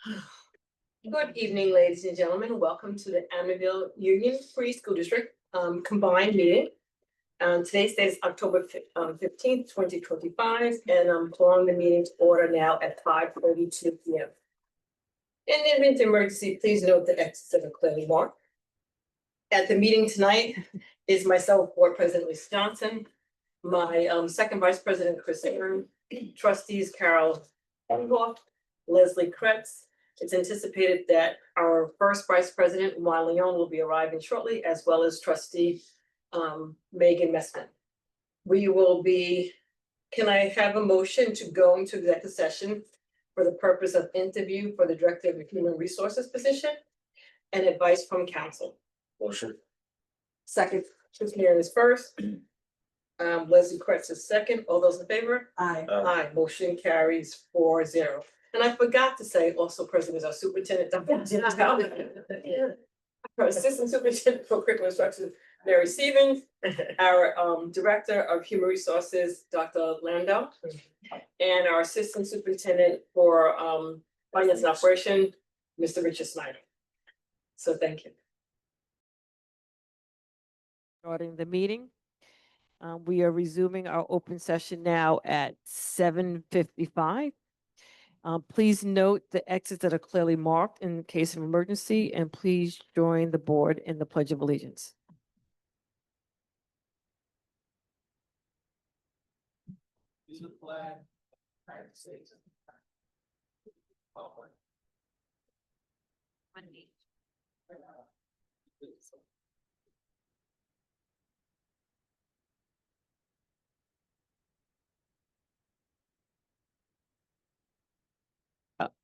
Good evening, ladies and gentlemen. Welcome to the Amityville Union Free School District combined meeting. Today's date is October 15th, 2025, and I'm calling the meeting to order now at 5:32 p.m. In the event of emergency, please note the exits are clearly marked. At the meeting tonight is myself, Board President Lisa Johnson, my second Vice President Chris Aaron, trustees Carol Enhoff, Leslie Kretz. It's anticipated that our first Vice President, Juan Leon, will be arriving shortly, as well as trustee Megan Messman. We will be, can I have a motion to go into executive session for the purpose of interview for the Director of Human Resources position and advice from counsel? Motion. Second, Chris Aaron is first. Leslie Kretz is second. All those in favor? Aye. Aye, motion carries 4-0. And I forgot to say also present is our superintendent, Dr. Jim Talbot. Our assistant superintendent for curriculum instruction, Mary Stevens, our director of human resources, Dr. Landau, and our assistant superintendent for finance and operation, Mr. Richard Snyder. So thank you. Starting the meeting. We are resuming our open session now at 7:55. Please note the exits that are clearly marked in case of emergency, and please join the board in the Pledge of Allegiance. Use the flag. United States.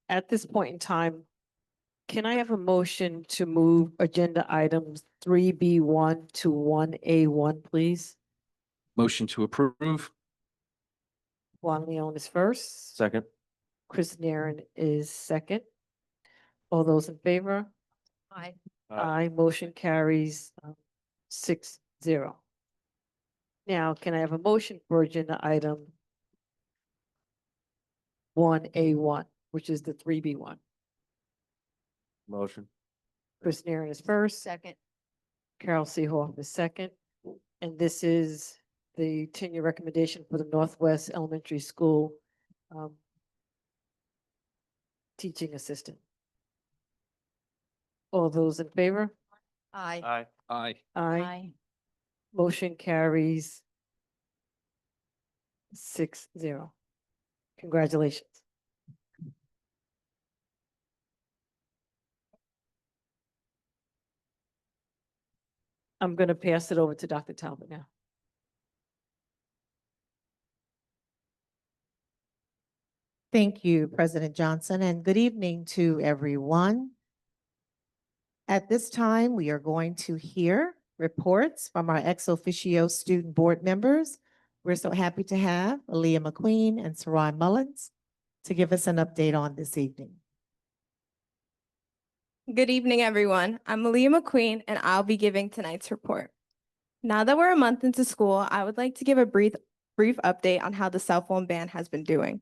At this point in time, can I have a motion to move agenda items 3B1 to 1A1, please? Motion to approve. Juan Leon is first. Second. Chris Naren is second. All those in favor? Aye. Aye, motion carries 6-0. Now, can I have a motion for agenda item 1A1, which is the 3B1? Motion. Chris Naren is first. Second. Carol Seehoff is second. And this is the tenure recommendation for the Northwest Elementary School teaching assistant. All those in favor? Aye. Aye. Aye. Aye. Motion carries 6-0. Congratulations. I'm going to pass it over to Dr. Talbot now. Thank you, President Johnson, and good evening to everyone. At this time, we are going to hear reports from our ex officio student board members. We're so happy to have Aaliyah McQueen and Sarai Mullins to give us an update on this evening. Good evening, everyone. I'm Aaliyah McQueen, and I'll be giving tonight's report. Now that we're a month into school, I would like to give a brief update on how the cell phone ban has been doing.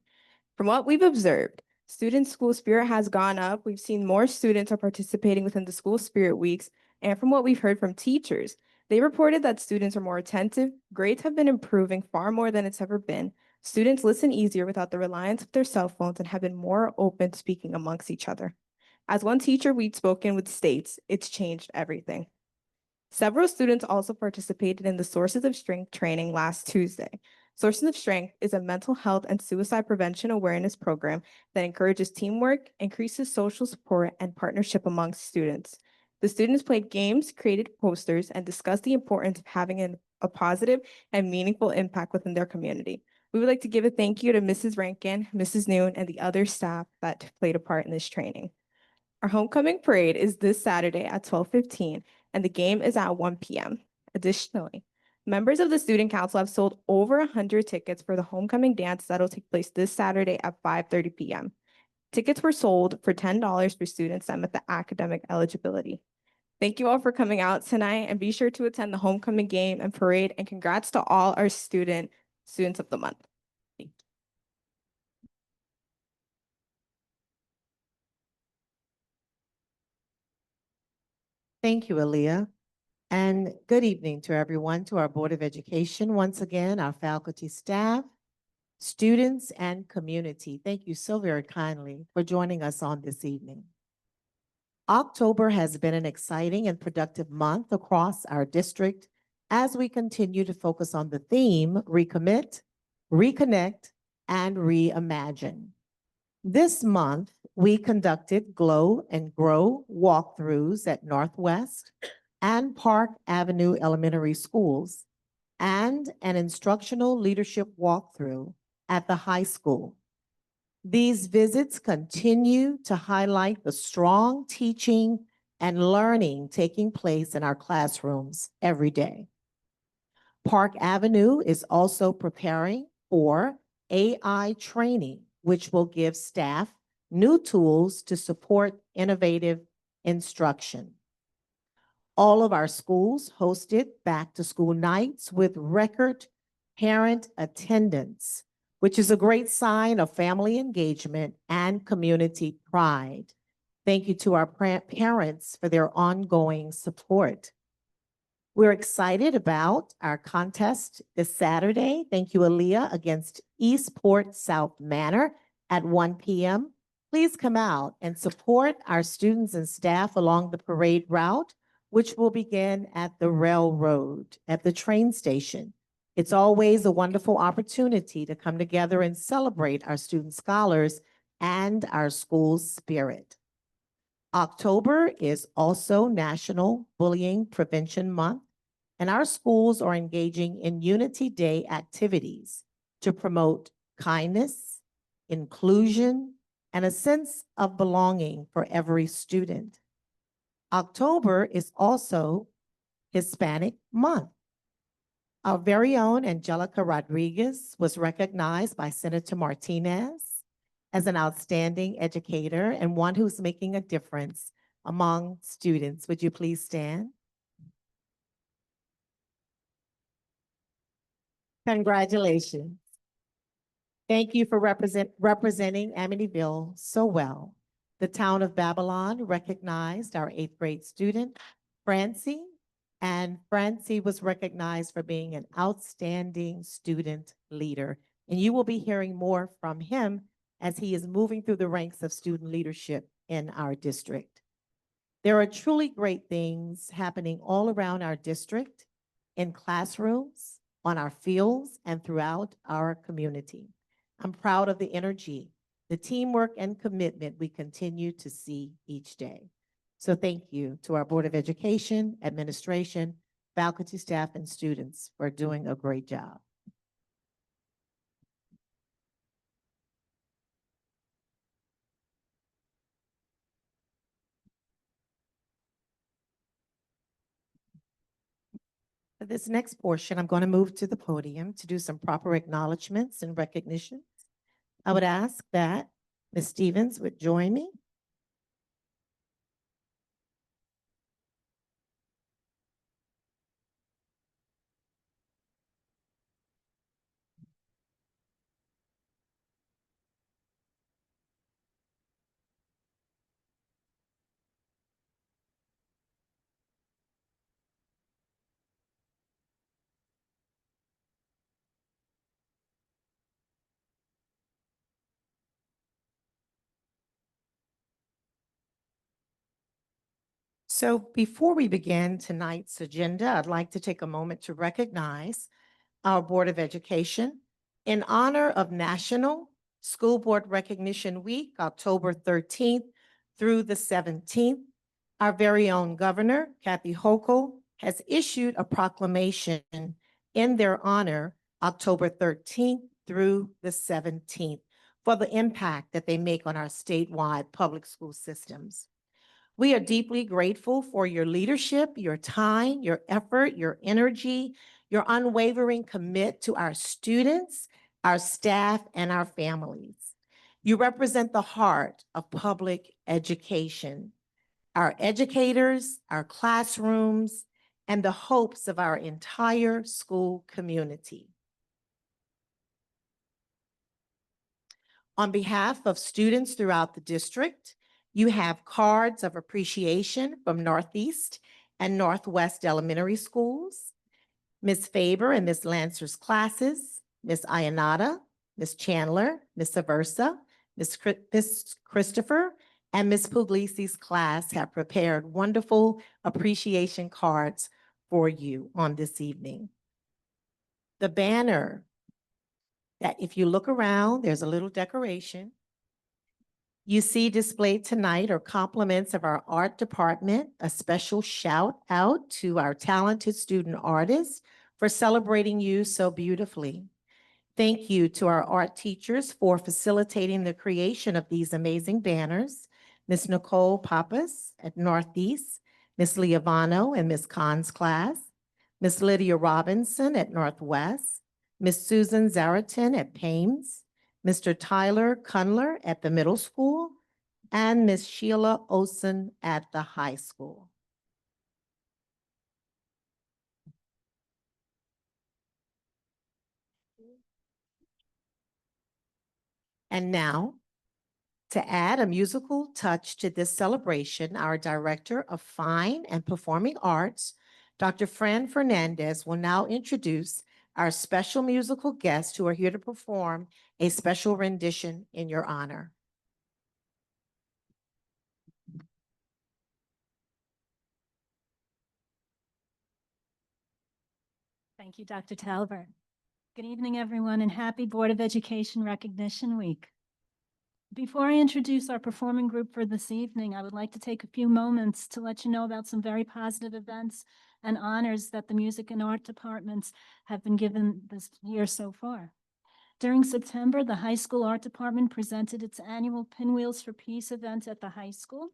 From what we've observed, student school spirit has gone up. We've seen more students are participating within the school spirit weeks, and from what we've heard from teachers, they reported that students are more attentive, grades have been improving far more than it's ever been, students listen easier without the reliance of their cell phones, and have been more open speaking amongst each other. As one teacher we'd spoken with states, it's changed everything. Several students also participated in the Sources of Strength training last Tuesday. Sources of Strength is a mental health and suicide prevention awareness program that encourages teamwork, increases social support, and partnership amongst students. The students played games, created posters, and discussed the importance of having a positive and meaningful impact within their community. We would like to give a thank you to Mrs. Rankin, Mrs. Noon, and the other staff that played a part in this training. Our homecoming parade is this Saturday at 12:15, and the game is at 1 p.m. Additionally, members of the Student Council have sold over 100 tickets for the homecoming dance that'll take place this Saturday at 5:30 p.m. Tickets were sold for $10 for students that met the academic eligibility. Thank you all for coming out tonight, and be sure to attend the homecoming game and parade, and congrats to all our students of the month. Thank you. Thank you, Aaliyah. And good evening to everyone, to our Board of Education, once again, our faculty, staff, students, and community. Thank you so very kindly for joining us on this evening. October has been an exciting and productive month across our district as we continue to focus on the theme, recommit, reconnect, and reimagine. This month, we conducted Glow and Grow walkthroughs at Northwest and Park Avenue Elementary Schools, and an instructional leadership walkthrough at the high school. These visits continue to highlight the strong teaching and learning taking place in our classrooms every day. Park Avenue is also preparing for AI training, which will give staff new tools to support innovative instruction. All of our schools hosted back-to-school nights with record parent attendance, which is a great sign of family engagement and community pride. Thank you to our parents for their ongoing support. We're excited about our contest this Saturday. Thank you, Aaliyah, against Eastport South Manor at 1 p.m. Please come out and support our students and staff along the parade route, which will begin at the railroad, at the train station. It's always a wonderful opportunity to come together and celebrate our student scholars and our school's spirit. October is also National Bullying Prevention Month, and our schools are engaging in Unity Day activities to promote kindness, inclusion, and a sense of belonging for every student. October is also Hispanic Month. Our very own Angelica Rodriguez was recognized by Senator Martinez as an outstanding educator and one who's making a difference among students. Would you please stand? Congratulations. Thank you for representing Amityville so well. The town of Babylon recognized our 8th grade student, Francie, and Francie was recognized for being an outstanding student leader. And you will be hearing more from him as he is moving through the ranks of student leadership in our district. There are truly great things happening all around our district, in classrooms, on our fields, and throughout our community. I'm proud of the energy, the teamwork, and commitment we continue to see each day. So thank you to our Board of Education, administration, faculty, staff, and students for doing a great job. For this next portion, I'm going to move to the podium to do some proper acknowledgements and recognitions. I would ask that Ms. Stevens would join me. So before we begin tonight's agenda, I'd like to take a moment to recognize our Board of Education in honor of National School Board Recognition Week, October 13th through the 17th. Our very own Governor, Kathy Hochul, has issued a proclamation in their honor, October 13th through the 17th, for the impact that they make on our statewide public school systems. We are deeply grateful for your leadership, your time, your effort, your energy, your unwavering commit to our students, our staff, and our families. You represent the heart of public education, our educators, our classrooms, and the hopes of our entire school community. On behalf of students throughout the district You have cards of appreciation from Northeast and Northwest Elementary Schools, Ms. Faber and Ms. Lancer's classes, Ms. Ayanada, Ms. Chandler, Ms. Aversa, Ms. Christopher, and Ms. Puglisi's class have prepared wonderful appreciation cards for you on this evening. The banner that if you look around, there's a little decoration. You see displayed tonight are compliments of our art department, a special shout out to our talented student artists for celebrating you so beautifully. Thank you to our art teachers for facilitating the creation of these amazing banners. Ms. Nicole Pappas at Northeast, Ms. Leovano and Ms. Khan's class, Ms. Lydia Robinson at Northwest, Ms. Susan Zaratin at Paynes, Mr. Tyler Cunler at the middle school, and Ms. Sheila Olson at the high school. And now, to add a musical touch to this celebration, our Director of Fine and Performing Arts, Dr. Fran Fernandez, will now introduce our special musical guests who are here to perform a special rendition in your honor. Thank you, Dr. Talbert. Good evening, everyone, and happy Board of Education Recognition Week. Before I introduce our performing group for this evening, I would like to take a few moments to let you know about some very positive events and honors that the music and art departments have been given this year so far. During September, the high school art department presented its annual Pinwheels for Peace event at the high school.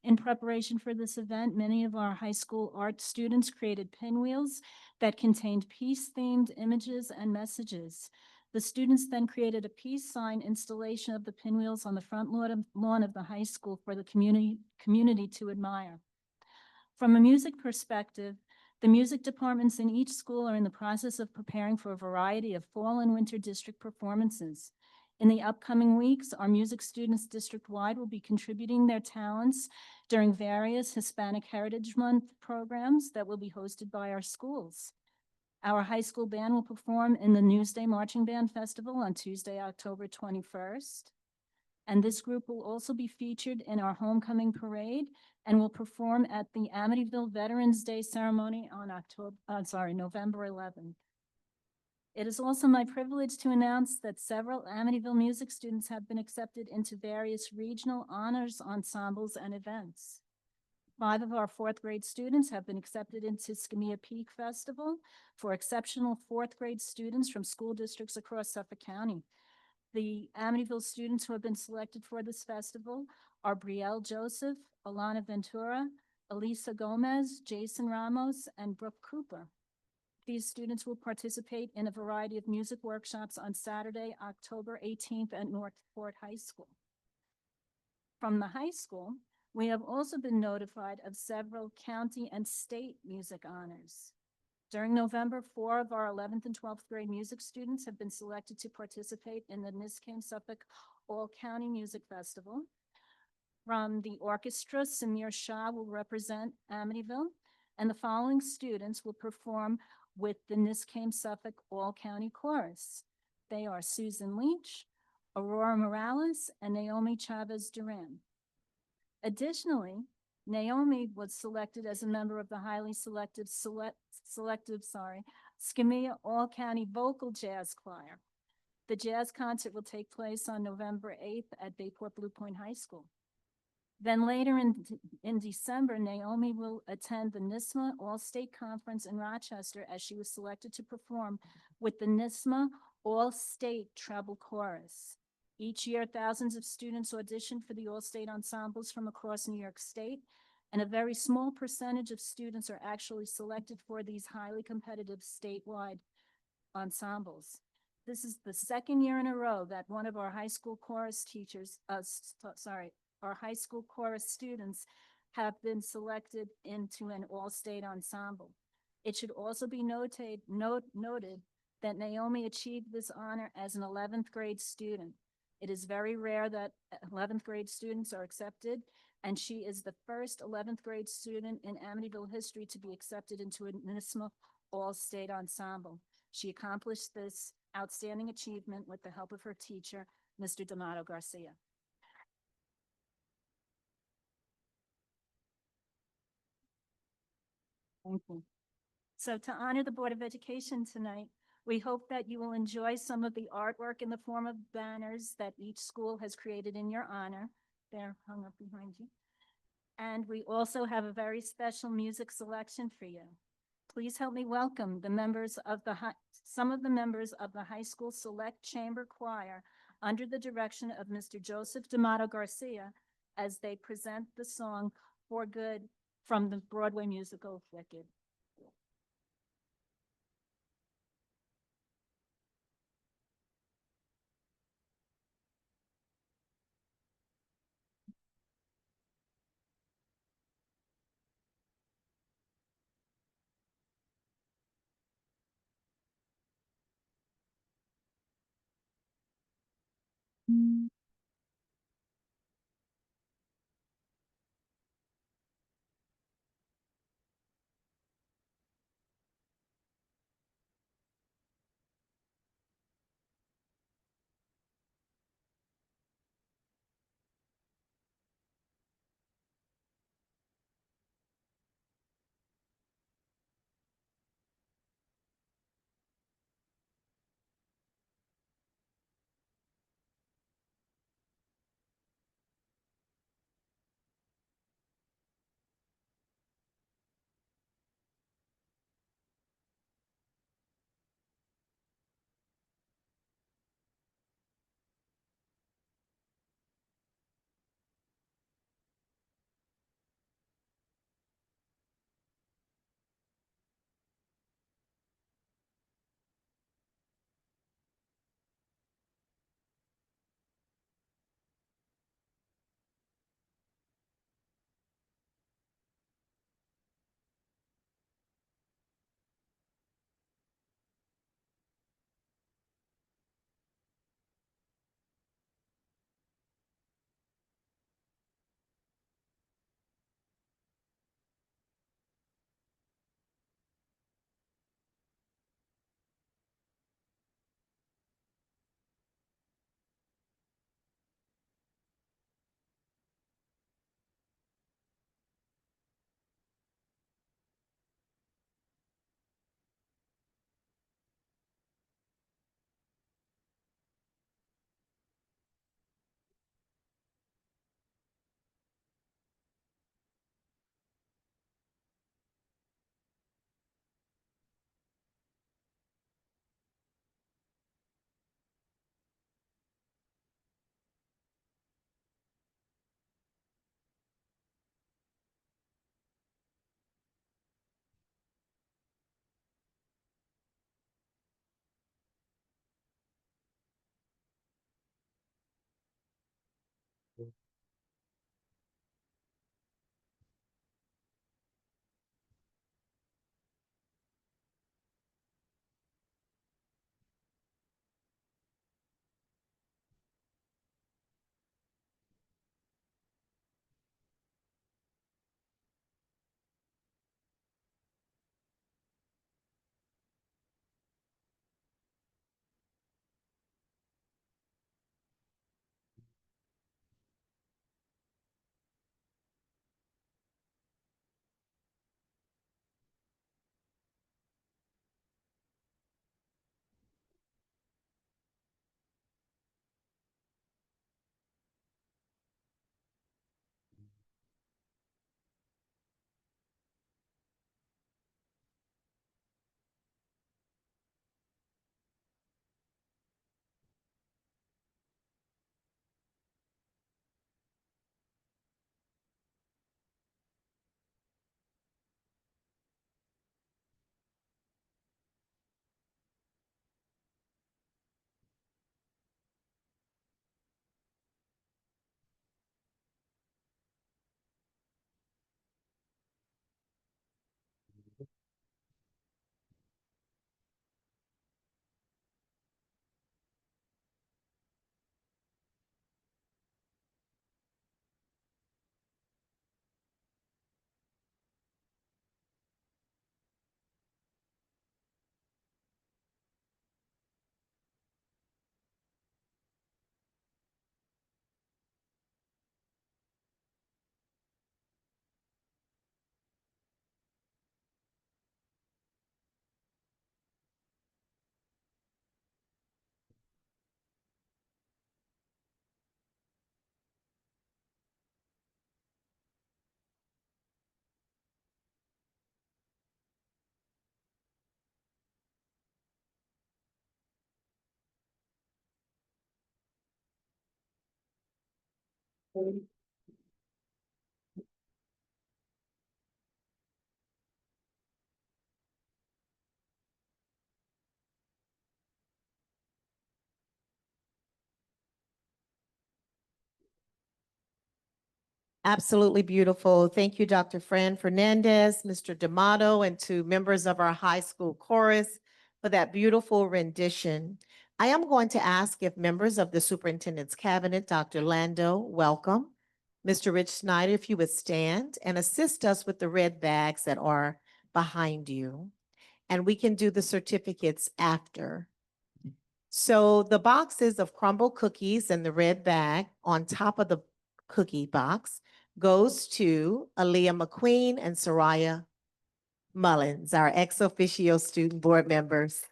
In preparation for this event, many of our high school art students created pinwheels that contained peace-themed images and messages. The students then created a peace sign installation of the pinwheels on the front lawn of the high school for the community to admire. From a music perspective, the music departments in each school are in the process of preparing for a variety of fall and winter district performances. In the upcoming weeks, our music students district-wide will be contributing their talents during various Hispanic Heritage Month programs that will be hosted by our schools. Our high school band will perform in the Newsday Marching Band Festival on Tuesday, October 21st. And this group will also be featured in our homecoming parade and will perform at the Amityville Veterans Day ceremony on November 11th. It is also my privilege to announce that several Amityville music students have been accepted into various regional honors ensembles and events. 5 of our 4th grade students have been accepted into Skamia Peak Festival for exceptional 4th grade students from school districts across Suffolk County. The Amityville students who have been selected for this festival are Brielle Joseph, Alana Ventura, Elisa Gomez, Jason Ramos, and Brooke Cooper. These students will participate in a variety of music workshops on Saturday, October 18th at Northport High School. From the high school, we have also been notified of several county and state music honors. During November, 4 of our 11th and 12th grade music students have been selected to participate in the Niskayne Suffolk All-County Music Festival. From the orchestra, Samir Shah will represent Amityville, and the following students will perform with the Niskayne Suffolk All-County Chorus. They are Susan Leach, Aurora Morales, and Naomi Chavez Duran. Additionally, Naomi was selected as a member of the highly selective Skamia All-County Vocal Jazz Choir. The jazz concert will take place on November 8th at Bayport Blue Point High School. Then later in December, Naomi will attend the NISMA All-State Conference in Rochester as she was selected to perform with the NISMA All-State Treble Chorus. Each year, thousands of students audition for the All-State ensembles from across New York State, and a very small percentage of students are actually selected for these highly competitive statewide ensembles. This is the 2nd year in a row that one of our high school chorus teachers, our high school chorus students have been selected into an all-state ensemble. It should also be noted that Naomi achieved this honor as an 11th grade student. It is very rare that 11th grade students are accepted, and she is the first 11th grade student in Amityville history to be accepted into a municipal all-state ensemble. She accomplished this outstanding achievement with the help of her teacher, Mr. D'Amato Garcia. Thank you. So to honor the Board of Education tonight, we hope that you will enjoy some of the artwork in the form of banners that each school has created in your honor. They're hung up behind you. And we also have a very special music selection for you. Please help me welcome the members of some of the members of the high school select chamber choir under the direction of Mr. Joseph D'Amato Garcia as they present the song For Good from the Broadway musical Wicked. Absolutely beautiful. Thank you, Dr. Fran Fernandez, Mr. D'Amato, and to members of our high school chorus for that beautiful rendition. I am going to ask if members of the superintendent's cabinet, Dr. Lando, welcome. Mr. Rich Snyder, if you would stand and assist us with the red bags that are behind you. And we can do the certificates after. So the boxes of crumble cookies in the red bag on top of the cookie box goes to Aaliyah McQueen and Soraya Mullins, our ex officio student board members.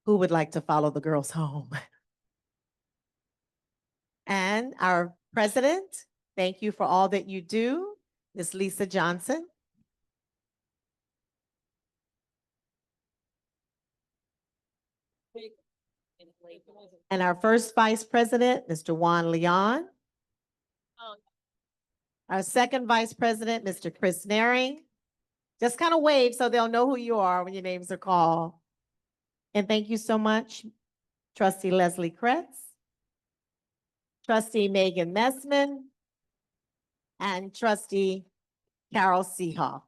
Who would like to follow the girls home? And our president, thank you for all that you do, Ms. Lisa Johnson. And our first vice president, Mr. Juan Leon. Our second vice president, Mr. Chris Naring. Just kind of wave so they'll know who you are when your names are called. And thank you so much, Trustee Leslie Kretz, Trustee Megan Messman, and Trustee Carol Seehoff.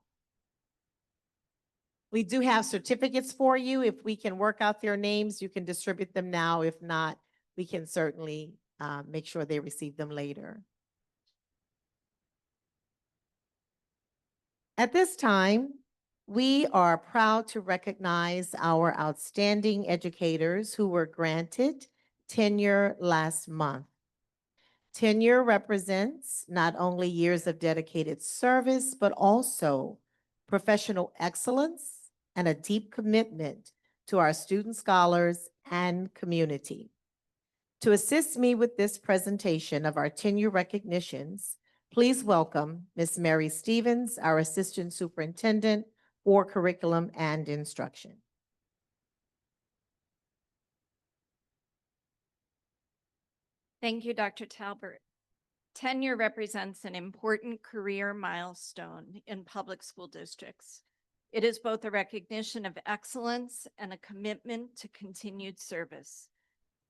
We do have certificates for you. If we can work out their names, you can distribute them now. If not, we can certainly make sure they receive them later. At this time, we are proud to recognize our outstanding educators who were granted tenure last month. Tenure represents not only years of dedicated service, but also professional excellence and a deep commitment to our student scholars and community. To assist me with this presentation of our tenure recognitions, please welcome Ms. Mary Stevens, our Assistant Superintendent for Curriculum and Instruction. Thank you, Dr. Talbert. Tenure represents an important career milestone in public school districts. It is both a recognition of excellence and a commitment to continued service.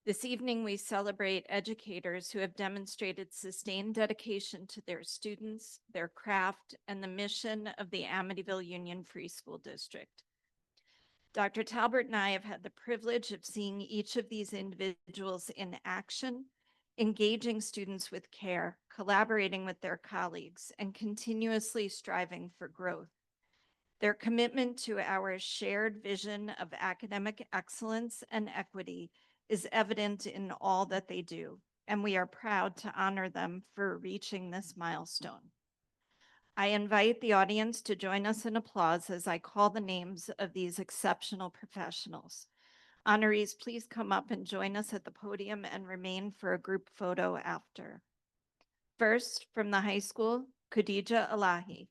This evening, we celebrate educators who have demonstrated sustained dedication to their students, their craft, and the mission of the Amityville Union Free School District. Dr. Talbert and I have had the privilege of seeing each of these individuals in action, engaging students with care, collaborating with their colleagues, and continuously striving for growth. Their commitment to our shared vision of academic excellence and equity is evident in all that they do, and we are proud to honor them for reaching this milestone. I invite the audience to join us in applause as I call the names of these exceptional professionals. Honorees, please come up and join us at the podium and remain for a group photo after. First, from the high school, Khadija Elahi.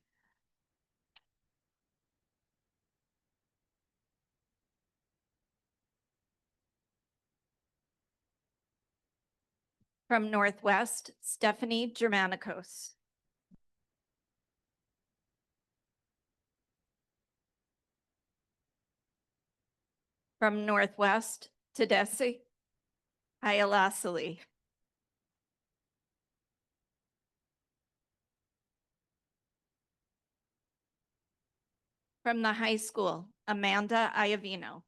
From Northwest, Stephanie Germanicos. From Northwest, Tedesi Ayalasili. From the high school, Amanda Iavino.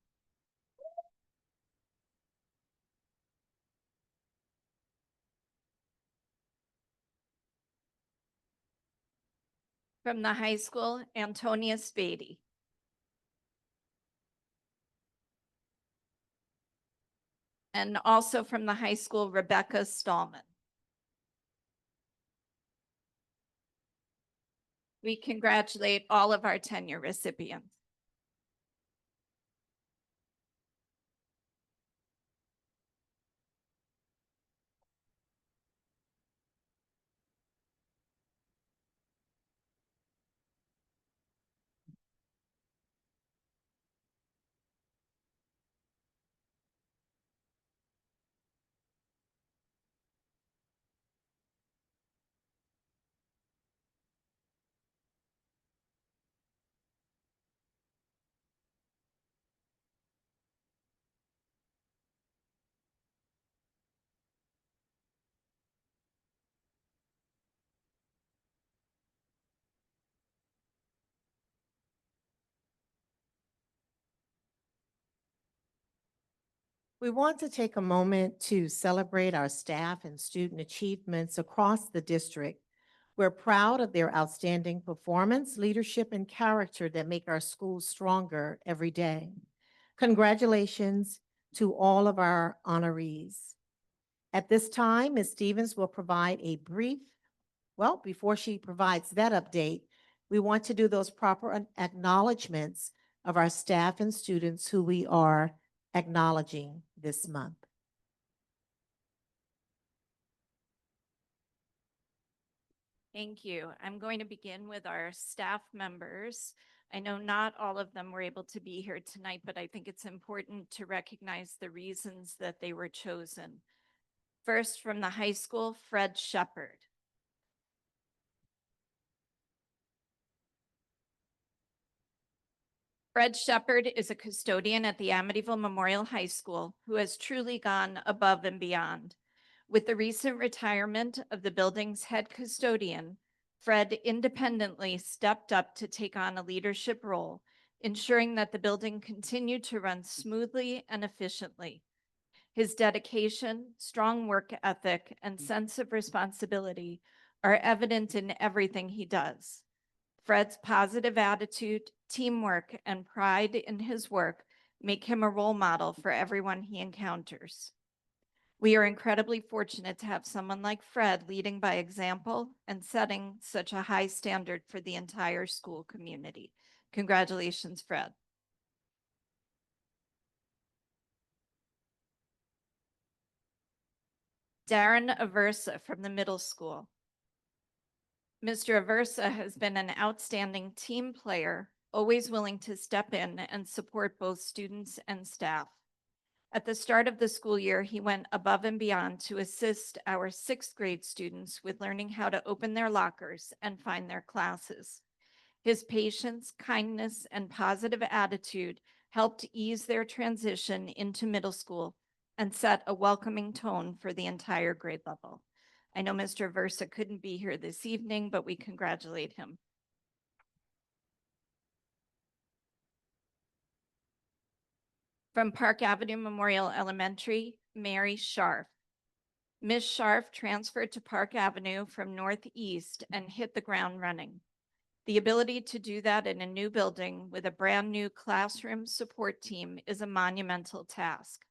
From the high school, Antonia Spady. And also from the high school, Rebecca Stallman. We congratulate all of our tenure recipients. We want to take a moment to celebrate our staff and student achievements across the district. We're proud of their outstanding performance, leadership, and character that make our schools stronger every day. Congratulations to all of our honorees. At this time, Ms. Stevens will provide a brief, well, before she provides that update, we want to do those proper acknowledgements of our staff and students who we are acknowledging this month. Thank you. I'm going to begin with our staff members. I know not all of them were able to be here tonight, but I think it's important to recognize the reasons that they were chosen. First, from the high school, Fred Shepard. Fred Shepard is a custodian at the Amityville Memorial High School who has truly gone above and beyond. With the recent retirement of the building's head custodian, Fred independently stepped up to take on a leadership role, ensuring that the building continued to run smoothly and efficiently. His dedication, strong work ethic, and sense of responsibility are evident in everything he does. Fred's positive attitude, teamwork, and pride in his work make him a role model for everyone he encounters. We are incredibly fortunate to have someone like Fred leading by example and setting such a high standard for the entire school community. Congratulations, Fred. Darren Aversa from the middle school. Mr. Aversa has been an outstanding team player, always willing to step in and support both students and staff. At the start of the school year, he went above and beyond to assist our 6th grade students with learning how to open their lockers and find their classes. His patience, kindness, and positive attitude helped ease their transition into middle school and set a welcoming tone for the entire grade level. I know Mr. Versa couldn't be here this evening, but we congratulate him. From Park Avenue Memorial Elementary, Mary Scharf. Ms. Scharf transferred to Park Avenue from Northeast and hit the ground running. The ability to do that in a new building with a brand new classroom support team is a monumental task.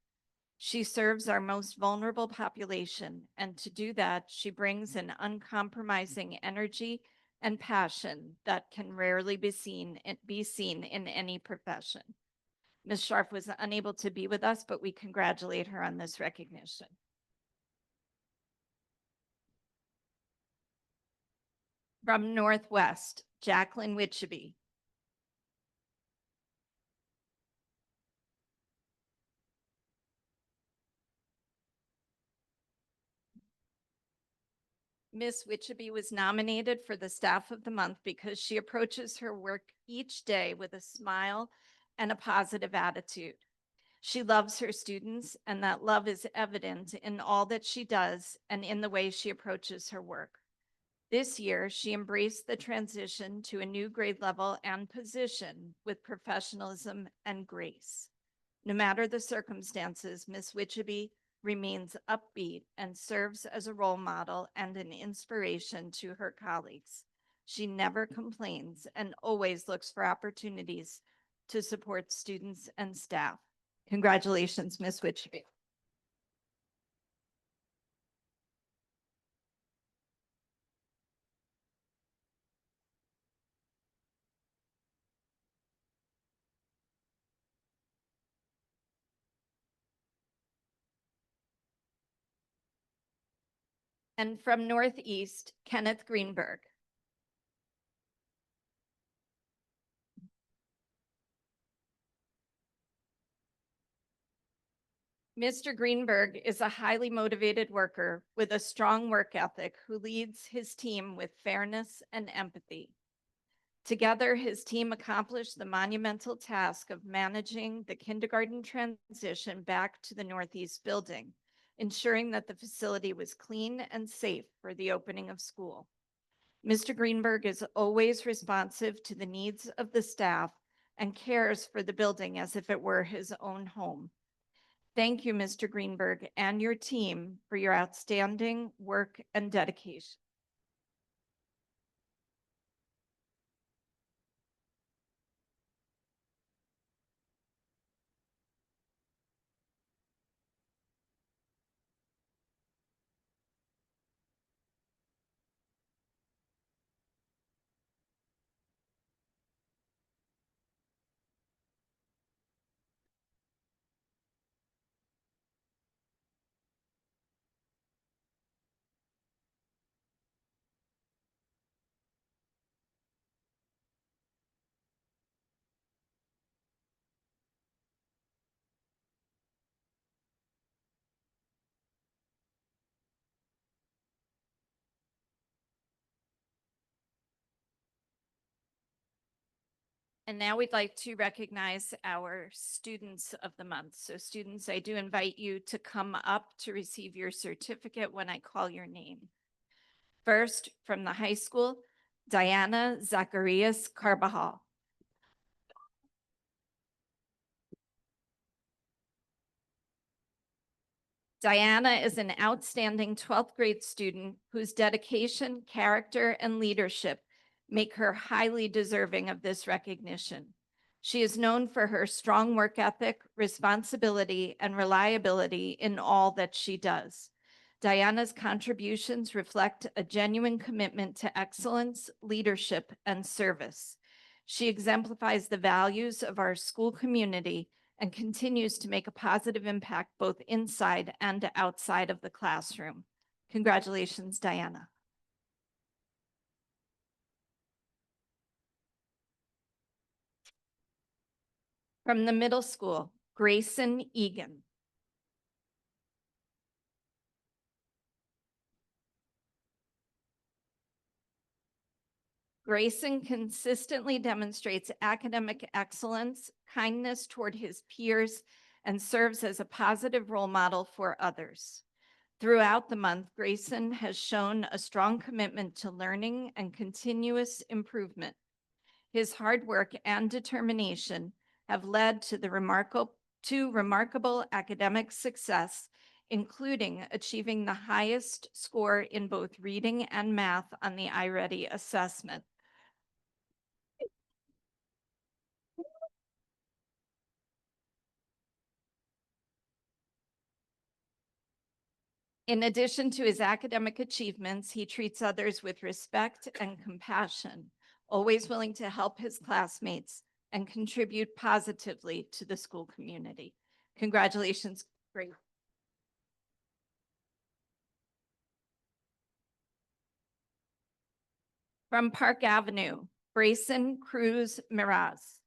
She serves our most vulnerable population, and to do that, she brings an uncompromising energy and passion that can rarely be seen in any profession. Ms. Scharf was unable to be with us, but we congratulate her on this recognition. From Northwest, Jacqueline Witcheby. Ms. Witcheby was nominated for the Staff of the Month because she approaches her work each day with a smile and a positive attitude. She loves her students, and that love is evident in all that she does and in the way she approaches her work. This year, she embraced the transition to a new grade level and position with professionalism and grace. No matter the circumstances, Ms. Witcheby remains upbeat and serves as a role model and an inspiration to her colleagues. She never complains and always looks for opportunities to support students and staff. Congratulations, Ms. Witcheby. And from Northeast, Kenneth Greenberg. Mr. Greenberg is a highly motivated worker with a strong work ethic who leads his team with fairness and empathy. Together, his team accomplished the monumental task of managing the kindergarten transition back to the Northeast building, ensuring that the facility was clean and safe for the opening of school. Mr. Greenberg is always responsive to the needs of the staff and cares for the building as if it were his own home. Thank you, Mr. Greenberg, and your team for your outstanding work and dedication. And now we'd like to recognize our students of the month. So students, I do invite you to come up to receive your certificate when I call your name. First, from the high school, Diana Zacharias Carbajal. Diana is an outstanding 12th grade student whose dedication, character, and leadership make her highly deserving of this recognition. She is known for her strong work ethic, responsibility, and reliability in all that she does. Diana's contributions reflect a genuine commitment to excellence, leadership, and service. She exemplifies the values of our school community and continues to make a positive impact both inside and outside of the classroom. Congratulations, Diana. From the middle school, Grayson Egan. Grayson consistently demonstrates academic excellence, kindness toward his peers, and serves as a positive role model for others. Throughout the month, Grayson has shown a strong commitment to learning and continuous improvement. His hard work and determination have led to remarkable academic success, including achieving the highest score in both reading and math on the iReady assessment. In addition to his academic achievements, he treats others with respect and compassion, always willing to help his classmates and contribute positively to the school community. Congratulations, Grace. From Park Avenue, Grayson Cruz Miraz.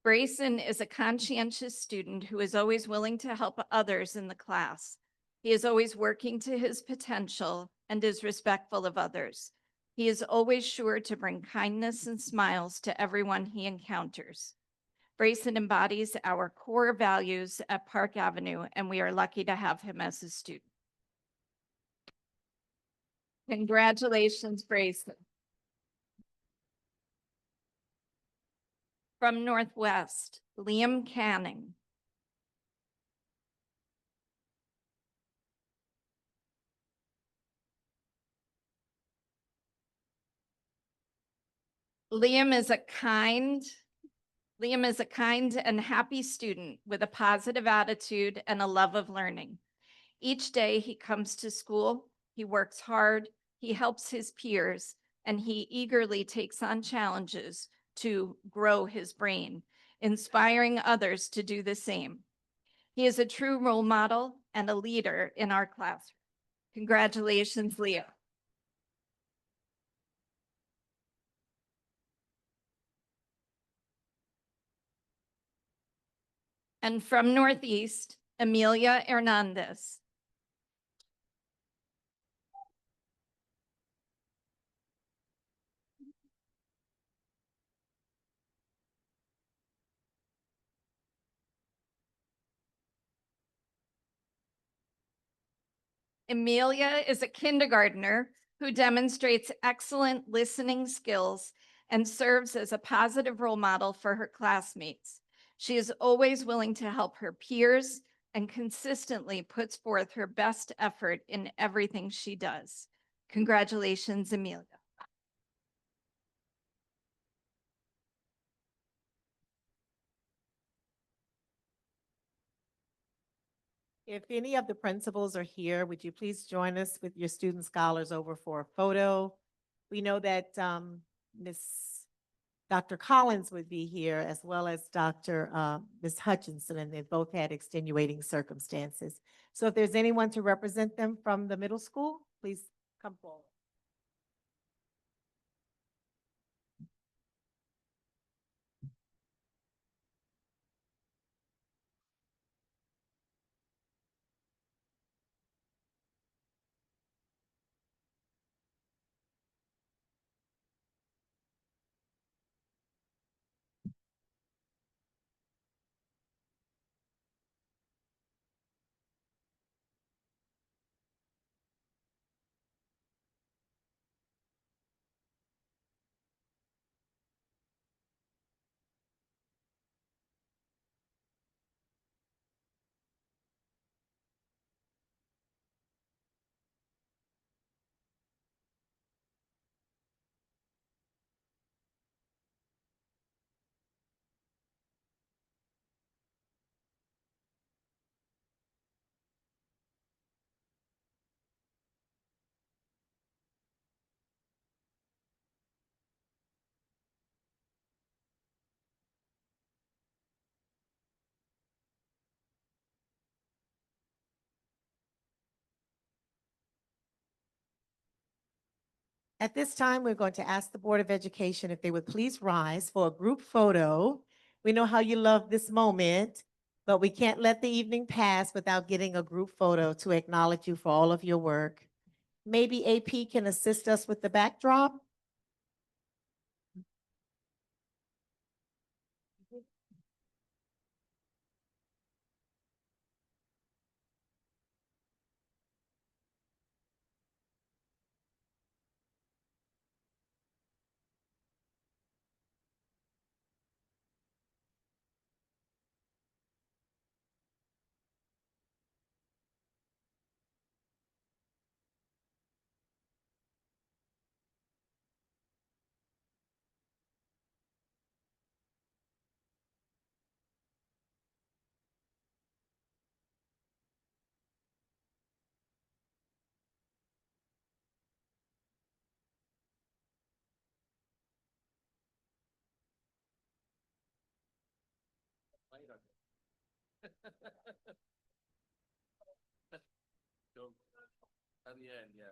Grayson is a conscientious student who is always willing to help others in the class. He is always working to his potential and is respectful of others. He is always sure to bring kindness and smiles to everyone he encounters. Grayson embodies our core values at Park Avenue, and we are lucky to have him as a student. Congratulations, Grayson. From Northwest, Liam Canning. Liam is a kind and happy student with a positive attitude and a love of learning. Each day he comes to school, he works hard, he helps his peers, and he eagerly takes on challenges to grow his brain, inspiring others to do the same. He is a true role model and a leader in our classroom. Congratulations, Leo. And from Northeast, Amelia Hernandez. Amelia is a kindergartner who demonstrates excellent listening skills and serves as a positive role model for her classmates. She is always willing to help her peers and consistently puts forth her best effort in everything she does. Congratulations, Amelia. If any of the principals are here, would you please join us with your student scholars over for a photo? We know that Dr. Collins would be here as well as Ms. Hutchinson, and they both had extenuating circumstances. So if there's anyone to represent them from the middle school, please come forward. At this time, we're going to ask the Board of Education if they would please rise for a group photo. We know how you love this moment, but we can't let the evening pass without getting a group photo to acknowledge you for all of your work. Maybe AP can assist us with the backdrop? At the end, yeah.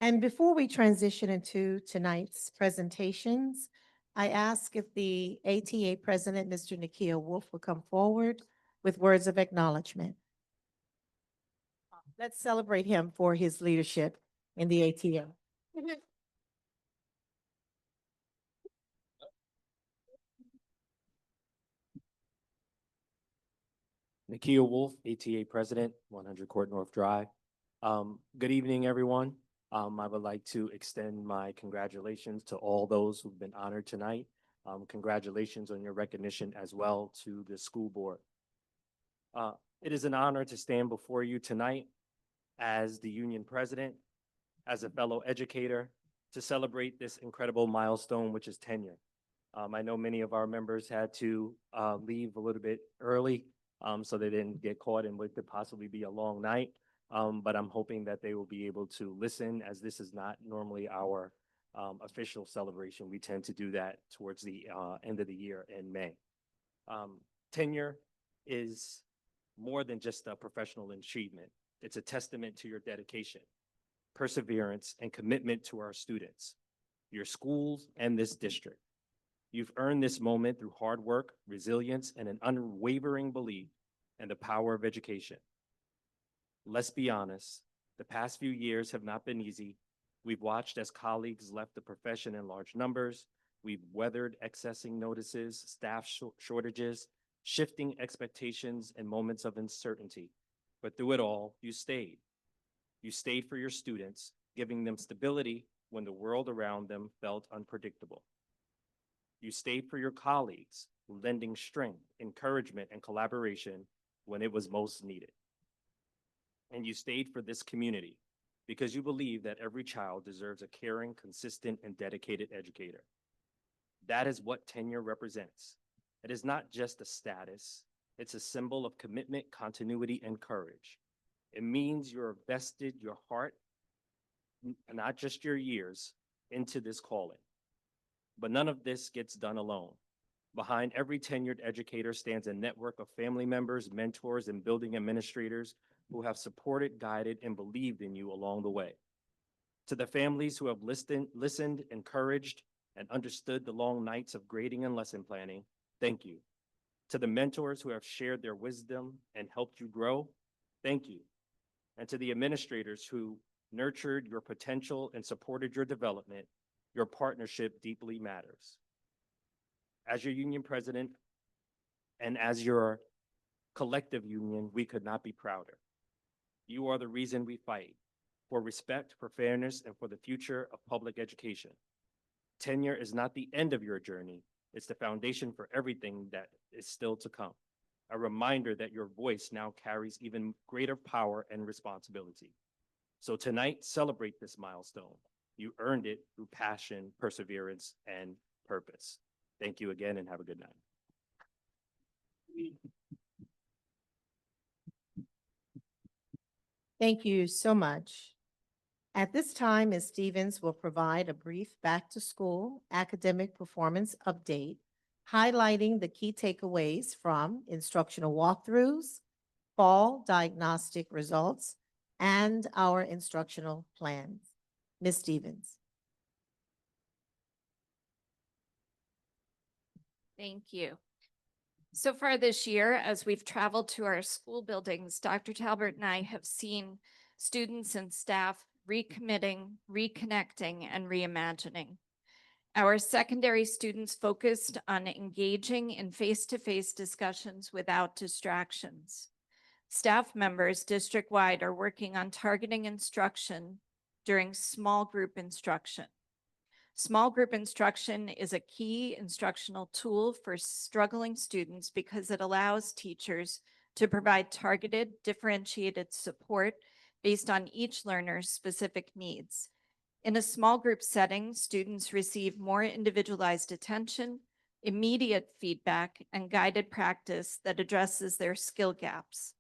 And before we transition into tonight's presentations, I ask if the ATA President, Mr. Nakia Wolf, will come forward with words of acknowledgement. Let's celebrate him for his leadership in the ATA. Nakia Wolf, ATA President, 100 Court North Drive. Good evening, everyone. I would like to extend my congratulations to all those who've been honored tonight. Congratulations on your recognition as well to the school board. It is an honor to stand before you tonight as the union president, as a fellow educator, to celebrate this incredible milestone, which is tenure. I know many of our members had to leave a little bit early, so they didn't get caught in what could possibly be a long night. But I'm hoping that they will be able to listen, as this is not normally our official celebration. We tend to do that towards the end of the year in May. Tenure is more than just a professional achievement. It's a testament to your dedication, perseverance, and commitment to our students. your schools, and this district. You've earned this moment through hard work, resilience, and an unwavering belief in the power of education. Let's be honest, the past few years have not been easy. We've watched as colleagues left the profession in large numbers. We've weathered accessing notices, staff shortages, shifting expectations, and moments of uncertainty. But through it all, you stayed. You stayed for your students, giving them stability when the world around them felt unpredictable. You stayed for your colleagues, lending strength, encouragement, and collaboration when it was most needed. And you stayed for this community because you believe that every child deserves a caring, consistent, and dedicated educator. That is what tenure represents. It is not just a status, it's a symbol of commitment, continuity, and courage. It means you're vested your heart, not just your years, into this calling. But none of this gets done alone. Behind every tenured educator stands a network of family members, mentors, and building administrators who have supported, guided, and believed in you along the way. To the families who have listened, encouraged, and understood the long nights of grading and lesson planning, thank you. To the mentors who have shared their wisdom and helped you grow, thank you. And to the administrators who nurtured your potential and supported your development, your partnership deeply matters. As your union president and as your collective union, we could not be prouder. You are the reason we fight for respect, for fairness, and for the future of public education. Tenure is not the end of your journey. It's the foundation for everything that is still to come. A reminder that your voice now carries even greater power and responsibility. So tonight, celebrate this milestone. You earned it through passion, perseverance, and purpose. Thank you again and have a good night. Thank you so much. At this time, Ms. Stevens will provide a brief back-to-school academic performance update, highlighting the key takeaways from instructional walkthroughs, fall diagnostic results, and our instructional plans. Ms. Stevens. Thank you. So far this year, as we've traveled to our school buildings, Dr. Talbert and I have seen students and staff recommitting, reconnecting, and reimagining. Our secondary students focused on engaging in face-to-face discussions without distractions. Staff members district-wide are working on targeting instruction during small group instruction. Small group instruction is a key instructional tool for struggling students because it allows teachers to provide targeted, differentiated support based on each learner's specific needs. In a small group setting, students receive more individualized attention, immediate feedback, and guided practice that addresses their skill gaps.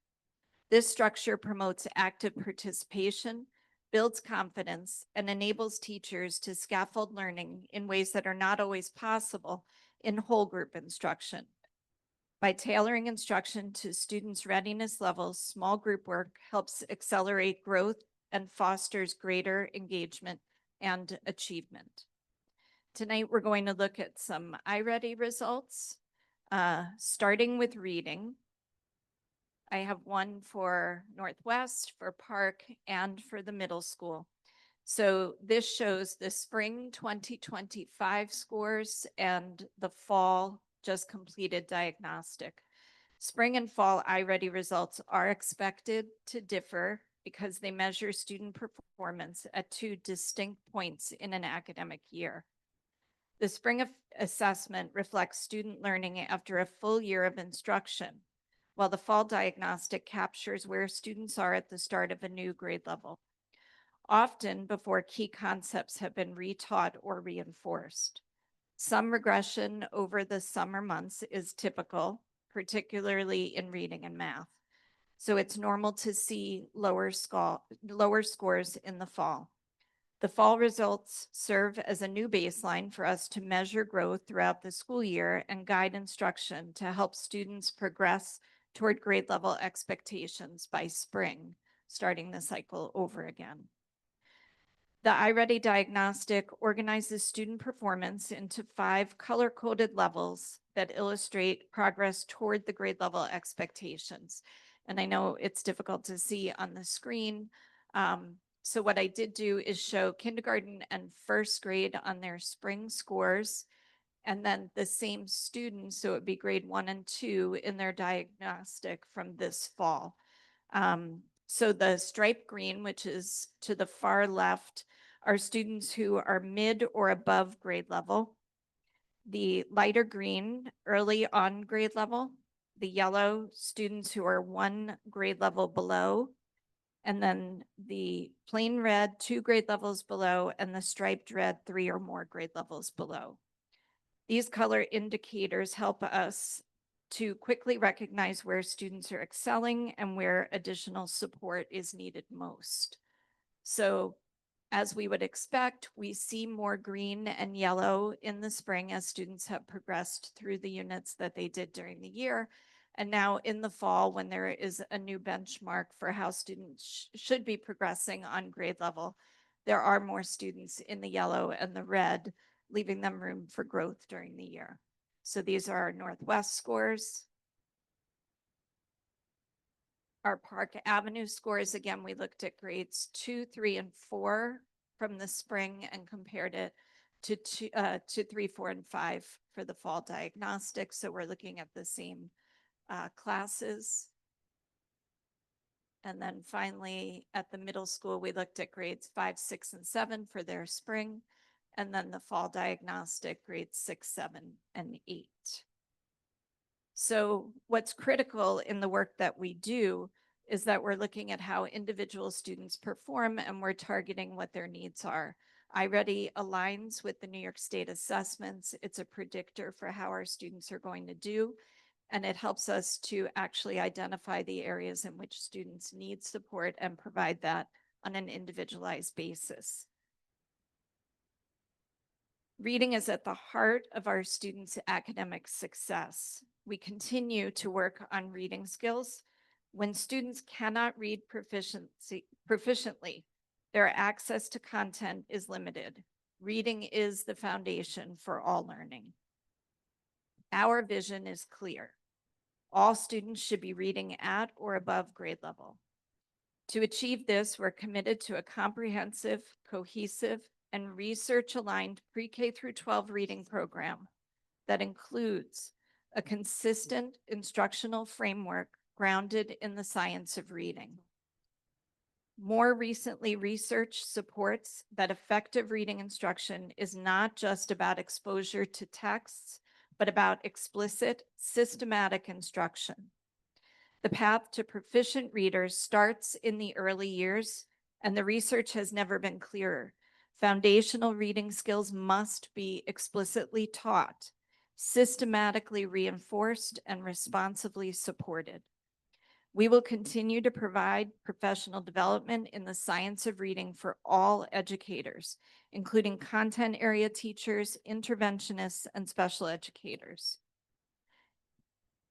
This structure promotes active participation, builds confidence, and enables teachers to scaffold learning in ways that are not always possible in whole group instruction. By tailoring instruction to students' readiness levels, small group work helps accelerate growth and fosters greater engagement and achievement. Tonight, we're going to look at some iReady results, starting with reading. I have one for Northwest, for Park, and for the middle school. So this shows the spring 2025 scores and the fall just completed diagnostic. Spring and fall iReady results are expected to differ because they measure student performance at two distinct points in an academic year. The spring assessment reflects student learning after a full year of instruction, while the fall diagnostic captures where students are at the start of a new grade level, often before key concepts have been retaught or reinforced. Some regression over the summer months is typical, particularly in reading and math. So it's normal to see lower scores in the fall. The fall results serve as a new baseline for us to measure growth throughout the school year and guide instruction to help students progress toward grade level expectations by spring, starting the cycle over again. The iReady diagnostic organizes student performance into 5 color-coded levels that illustrate progress toward the grade level expectations. And I know it's difficult to see on the screen. So what I did do is show kindergarten and first grade on their spring scores, and then the same students, so it would be grade 1 and 2 in their diagnostic from this fall. So the stripe green, which is to the far left, are students who are mid or above grade level. The lighter green, early on grade level. The yellow, students who are 1 grade level below. And then the plain red, 2 grade levels below, and the striped red, 3 or more grade levels below. These color indicators help us to quickly recognize where students are excelling and where additional support is needed most. So as we would expect, we see more green and yellow in the spring as students have progressed through the units that they did during the year. And now in the fall, when there is a new benchmark for how students should be progressing on grade level, there are more students in the yellow and the red, leaving them room for growth during the year. So these are our Northwest scores. Our Park Avenue scores, again, we looked at grades 2, 3, and 4 from the spring and compared it to 3, 4, and 5 for the fall diagnostic. So we're looking at the same classes. And then finally, at the middle school, we looked at grades 5, 6, and 7 for their spring. And then the fall diagnostic, grades 6, 7, and 8. So what's critical in the work that we do is that we're looking at how individual students perform and we're targeting what their needs are. iReady aligns with the New York State assessments. It's a predictor for how our students are going to do, and it helps us to actually identify the areas in which students need support and provide that on an individualized basis. Reading is at the heart of our students' academic success. We continue to work on reading skills. When students cannot read proficiently, their access to content is limited. Reading is the foundation for all learning. Our vision is clear. All students should be reading at or above grade level. To achieve this, we're committed to a comprehensive, cohesive, and research-aligned pre-K through 12 reading program that includes a consistent instructional framework grounded in the science of reading. More recently, research supports that effective reading instruction is not just about exposure to texts, but about explicit, systematic instruction. The path to proficient readers starts in the early years, and the research has never been clearer. Foundational reading skills must be explicitly taught, systematically reinforced, and responsibly supported. We will continue to provide professional development in the science of reading for all educators, including content area teachers, interventionists, and special educators.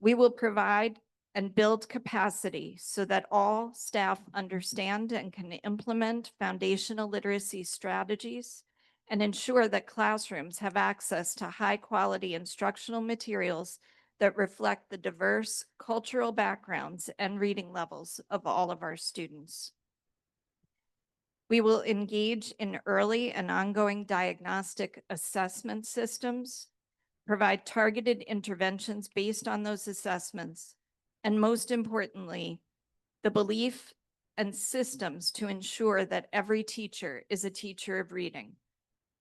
We will provide and build capacity so that all staff understand and can implement foundational literacy strategies and ensure that classrooms have access to high-quality instructional materials that reflect the diverse cultural backgrounds and reading levels of all of our students. We will engage in early and ongoing diagnostic assessment systems, provide targeted interventions based on those assessments, and most importantly, the belief and systems to ensure that every teacher is a teacher of reading.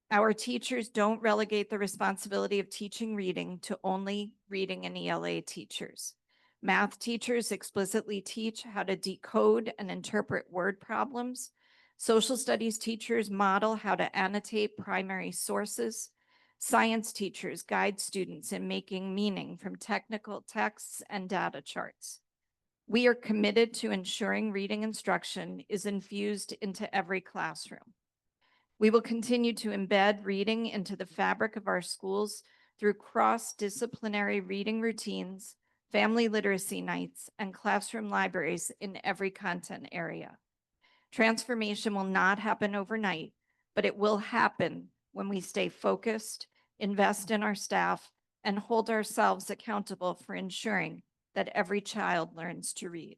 Our teachers don't relegate the responsibility of teaching reading to only reading and ELA teachers. Math teachers explicitly teach how to decode and interpret word problems. Social studies teachers model how to annotate primary sources. Science teachers guide students in making meaning from technical texts and data charts. We are committed to ensuring reading instruction is infused into every classroom. We will continue to embed reading into the fabric of our schools through cross-disciplinary reading routines, family literacy nights, and classroom libraries in every content area. Transformation will not happen overnight, but it will happen when we stay focused, invest in our staff, and hold ourselves accountable for ensuring that every child learns to read.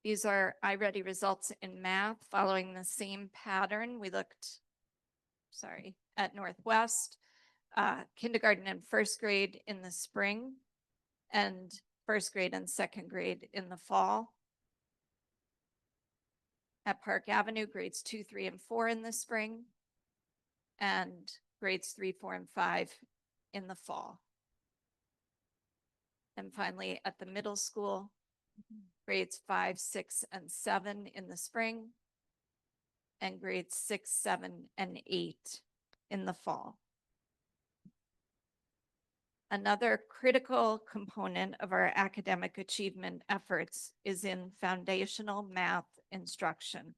These are iReady results in math following the same pattern. We looked, at Northwest, kindergarten and first grade in the spring, and first grade and second grade in the fall. At Park Avenue, grades 2, 3, and 4 in the spring, and grades 3, 4, and 5 in the fall. And finally, at the middle school, grades 5, 6, and 7 in the spring, and grades 6, 7, and 8 in the fall. Another critical component of our academic achievement efforts is in foundational math instruction.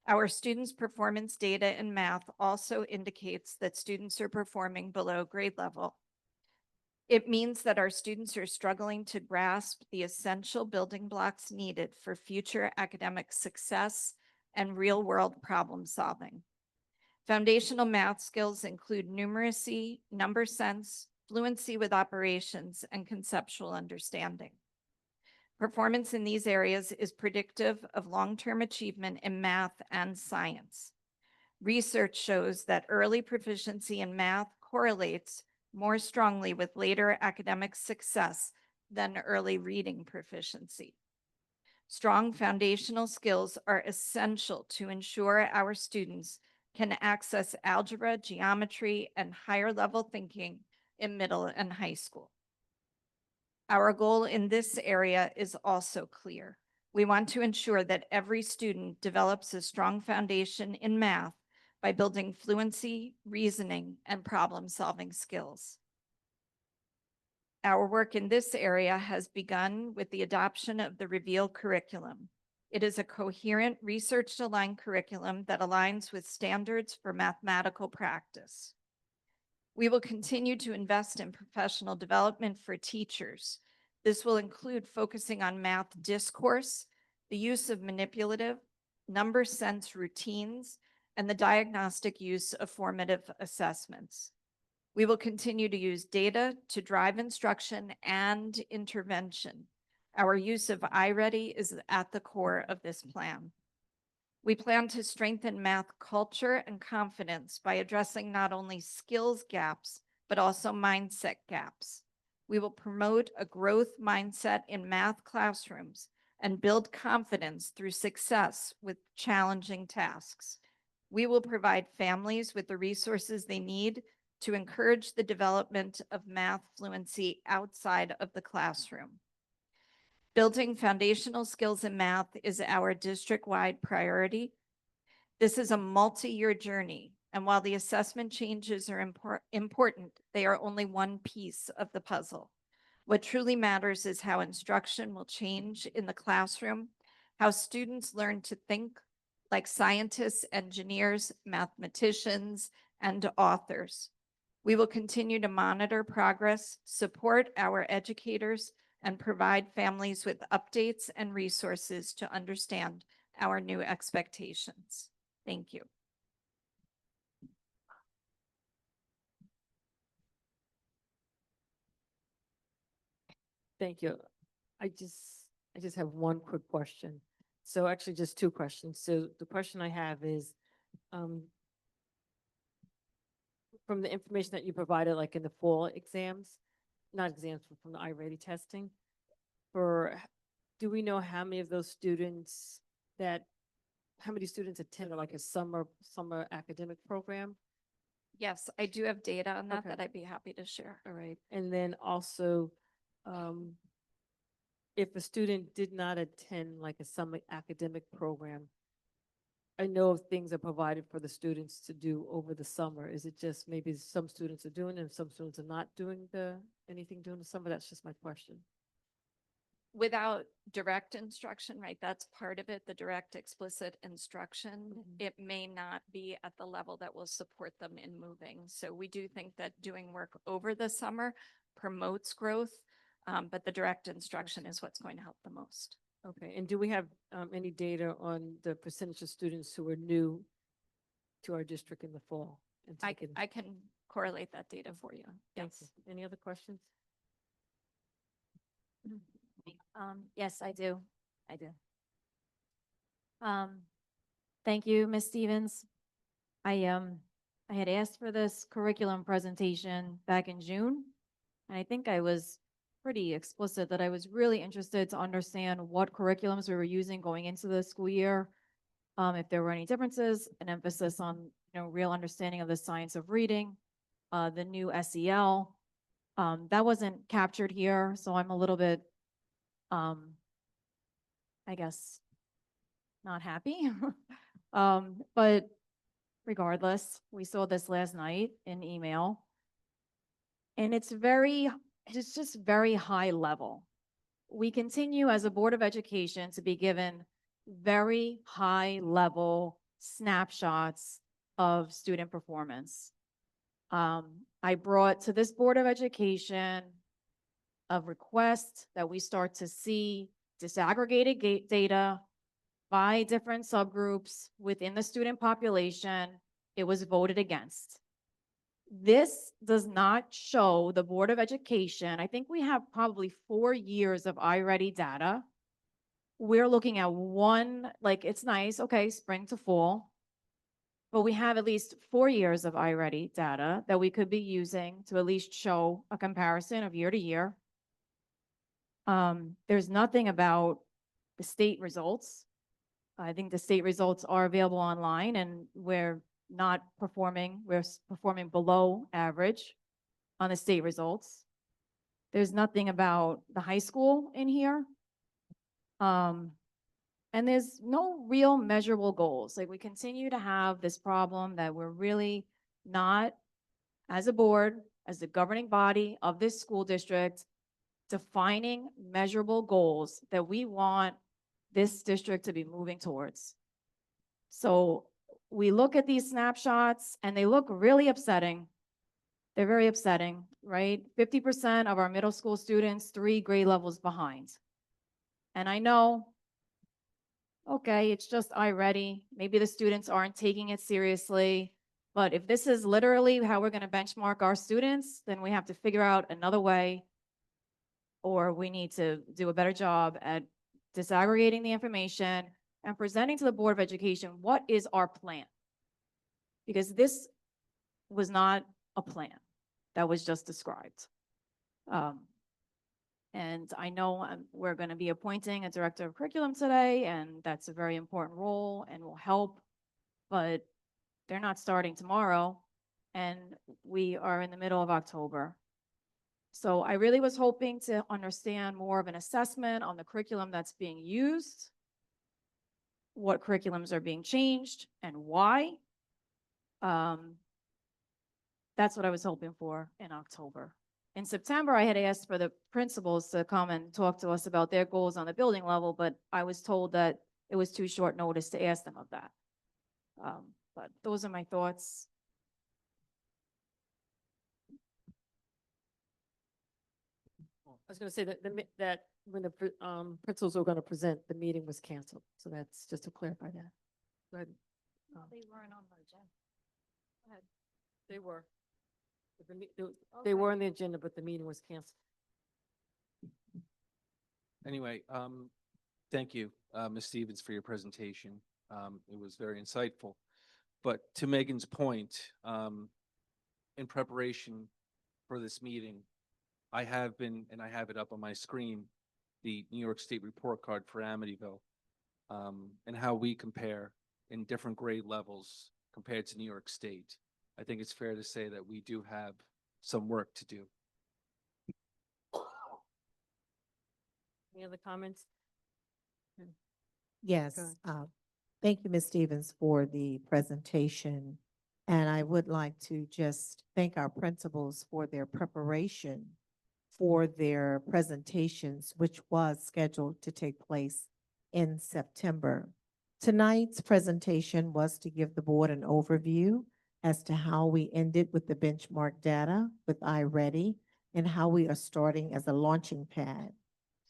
Our students' performance data in math also indicates that students are performing below grade level. It means that our students are struggling to grasp the essential building blocks needed for future academic success and real-world problem solving. Foundational math skills include numeracy, number sense, fluency with operations, and conceptual understanding. Performance in these areas is predictive of long-term achievement in math and science. Research shows that early proficiency in math correlates more strongly with later academic success than early reading proficiency. Strong foundational skills are essential to ensure our students can access algebra, geometry, and higher level thinking in middle and high school. Our goal in this area is also clear. We want to ensure that every student develops a strong foundation in math by building fluency, reasoning, and problem-solving skills. Our work in this area has begun with the adoption of the Reveal curriculum. It is a coherent, research-aligned curriculum that aligns with standards for mathematical practice. We will continue to invest in professional development for teachers. This will include focusing on math discourse, the use of manipulative, number sense routines, and the diagnostic use of formative assessments. We will continue to use data to drive instruction and intervention. Our use of iReady is at the core of this plan. We plan to strengthen math culture and confidence by addressing not only skills gaps, but also mindset gaps. We will promote a growth mindset in math classrooms and build confidence through success with challenging tasks. We will provide families with the resources they need to encourage the development of math fluency outside of the classroom. Building foundational skills in math is our district-wide priority. This is a multi-year journey, and while the assessment changes are important, they are only one piece of the puzzle. What truly matters is how instruction will change in the classroom, how students learn to think like scientists, engineers, mathematicians, and authors. We will continue to monitor progress, support our educators, and provide families with updates and resources to understand our new expectations. Thank you. Thank you. I just have one quick question. So actually just two questions. So the question I have is, from the information that you provided, like in the fall exams, not exams, but from the iReady testing, do we know how many of those students how many students attended like a summer academic program? Yes, I do have data on that Okay. that I'd be happy to share. All right. And then also, if a student did not attend like a summer academic program, I know if things are provided for the students to do over the summer. Is it just maybe some students are doing it and some students are not doing anything during the summer? That's just my question. Without direct instruction, right? That's part of it, the direct explicit instruction. It may not be at the level that will support them in moving. So we do think that doing work over the summer promotes growth, but the direct instruction is what's going to help the most. Okay, and do we have any data on the percentage of students who are new to our district in the fall? and taken- I can correlate that data for you. Thank Yes. you. Any other questions? Yes, I do. I do. Thank you, Ms. Stevens. I had asked for this curriculum presentation back in June. And I think I was pretty explicit that I was really interested to understand what curriculums we were using going into the school year. If there were any differences, an emphasis on, real understanding of the science of reading, the new SEL. That wasn't captured here, so I'm a little bit, I guess, not happy. But regardless, we saw this last night in email. And it's just very high level. We continue as a Board of Education to be given very high level snapshots of student performance. I brought to this Board of Education a request that we start to see disaggregated data by different subgroups within the student population. It was voted against. This does not show the Board of Education. I think we have probably 4 years of iReady data. We're looking at one, like it's nice, okay, spring to fall, but we have at least 4 years of iReady data that we could be using to at least show a comparison of year to year. There's nothing about the state results. I think the state results are available online, and we're performing below average on the state results. There's nothing about the high school in here. And there's no real measurable goals. Like, we continue to have this problem that we're really not, as a board, as the governing body of this school district, defining measurable goals that we want this district to be moving towards. So we look at these snapshots and they look really upsetting. They're very upsetting, right? 50% of our middle school students, 3 grade levels behind. And I know, okay, it's just iReady. Maybe the students aren't taking it seriously. But if this is literally how we're going to benchmark our students, then we have to figure out another way, or we need to do a better job at disaggregating the information and presenting to the Board of Education what is our plan. Because this was not a plan that was just described. And I know we're going to be appointing a director of curriculum today, and that's a very important role and will help, but they're not starting tomorrow, and we are in the middle of October. So I really was hoping to understand more of an assessment on the curriculum that's being used, what curriculums are being changed, and why. That's what I was hoping for in October. In September, I had asked for the principals to come and talk to us about their goals on the building level, but I was told that it was too short notice to ask them of that. But those are my thoughts. I was going to say that when the principals were going to present, the meeting was canceled. So that's just to clarify that. Go ahead. They weren't on the agenda. Go ahead. They were. But they were on the agenda, but the meeting was canceled. Anyway, thank you, Ms. Stevens, for your presentation. It was very insightful. But to Megan's point, in preparation for this meeting, I have been, and I have it up on my screen, the New York State report card for Amityville, and how we compare in different grade levels compared to New York State. I think it's fair to say that we do have some work to do. Any other comments? Yes, ahead. thank you, Ms. Stevens, for the presentation. And I would like to just thank our principals for their preparation for their presentations, which was scheduled to take place in September. Tonight's presentation was to give the board an overview as to how we ended with the benchmark data with iReady and how we are starting as a launching pad.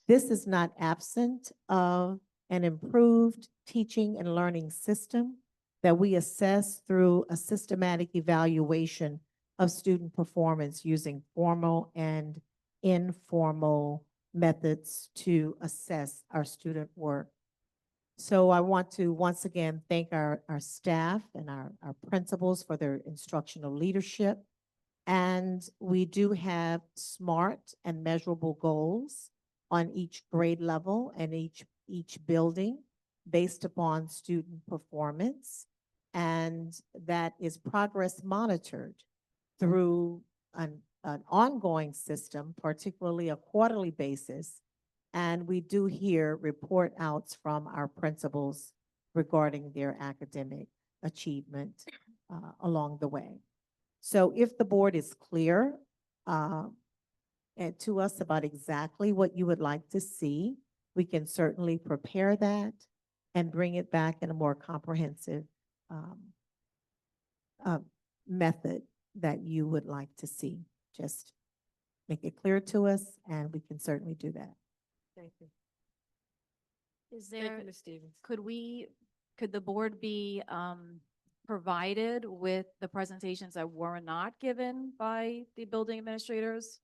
This is not absent of an improved teaching and learning system that we assess through a systematic evaluation of student performance using formal and informal methods to assess our student work. So I want to once again thank our staff and our principals for their instructional leadership. And we do have SMART and measurable goals on each grade level and each building based upon student performance. And that is progress monitored through an ongoing system, particularly a quarterly basis. And we do hear report outs from our principals regarding their academic achievement along the way. So if the board is clear and to us about exactly what you would like to see, we can certainly prepare that and bring it back in a more comprehensive method that you would like to see. Just make it clear to us, and we can certainly do that. Thank you. Is Thank there, you, Ms. Stevens. could the board be provided with the presentations that were not given by the building administrators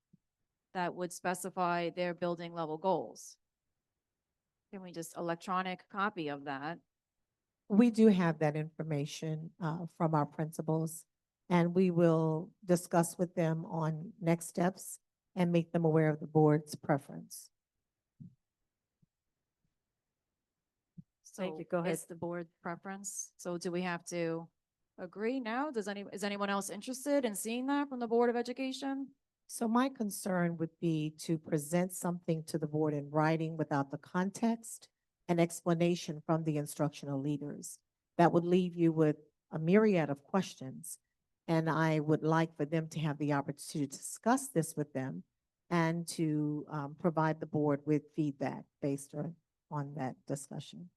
that would specify their building level goals? Can we just electronic copy of that? We do have that information from our principals, and we will discuss with them on next steps and make them aware of the board's preference. Thank you. So Go ahead. Is the board preference? So do we have to agree now? Is anyone else interested in seeing that from the Board of Education? So my concern would be to present something to the board in writing without the context and explanation from the instructional leaders. That would leave you with a myriad of questions. And I would like for them to have the opportunity to discuss this with them and to provide the board with feedback based on that discussion.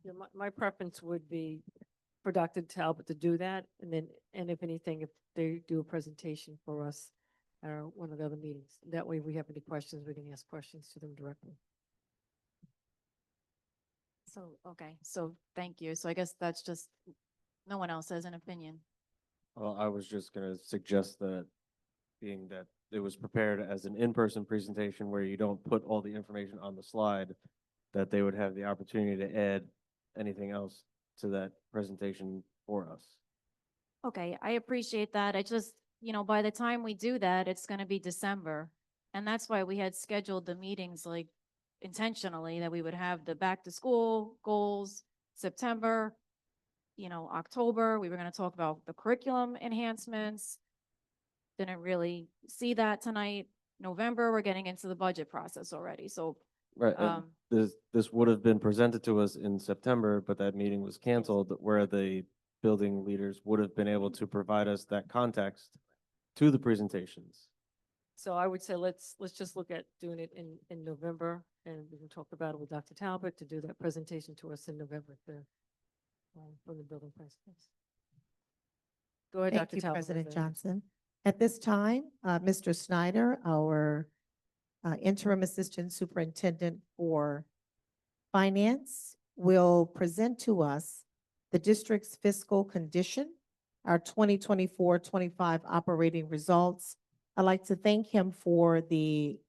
Yeah, my preference would be for Dr. Talbot to do that, and then, and if anything, if they do a presentation for us at one of the other meetings. That way, if we have any questions, we can ask questions to them directly. So, okay, so thank you. So I guess that's just, no one else has an opinion. Well, I was just gonna suggest that, being that it was prepared as an in-person presentation where you don't put all the information on the slide, that they would have the opportunity to add anything else to that presentation for us. Okay, I appreciate that. I just, by the time we do that, it's gonna be December. And that's why we had scheduled the meetings like intentionally, that we would have the back to school goals, September, October, we were gonna talk about the curriculum enhancements. Didn't really see that tonight. November, we're getting into the budget process already, so, Right, and this would have been presented to us in September, but that meeting was canceled, where the building leaders would have been able to provide us that context to the presentations. So I would say let's just look at doing it in November, and we can talk about it with Dr. Talbot to do that presentation to us in November from the building principals. Go ahead, Thank Dr. you, Talbot. President Johnson. At this time, Mr. Snyder, our interim assistant superintendent for finance, will present to us the district's fiscal condition, our 2024-25 operating results. I'd like to thank him for the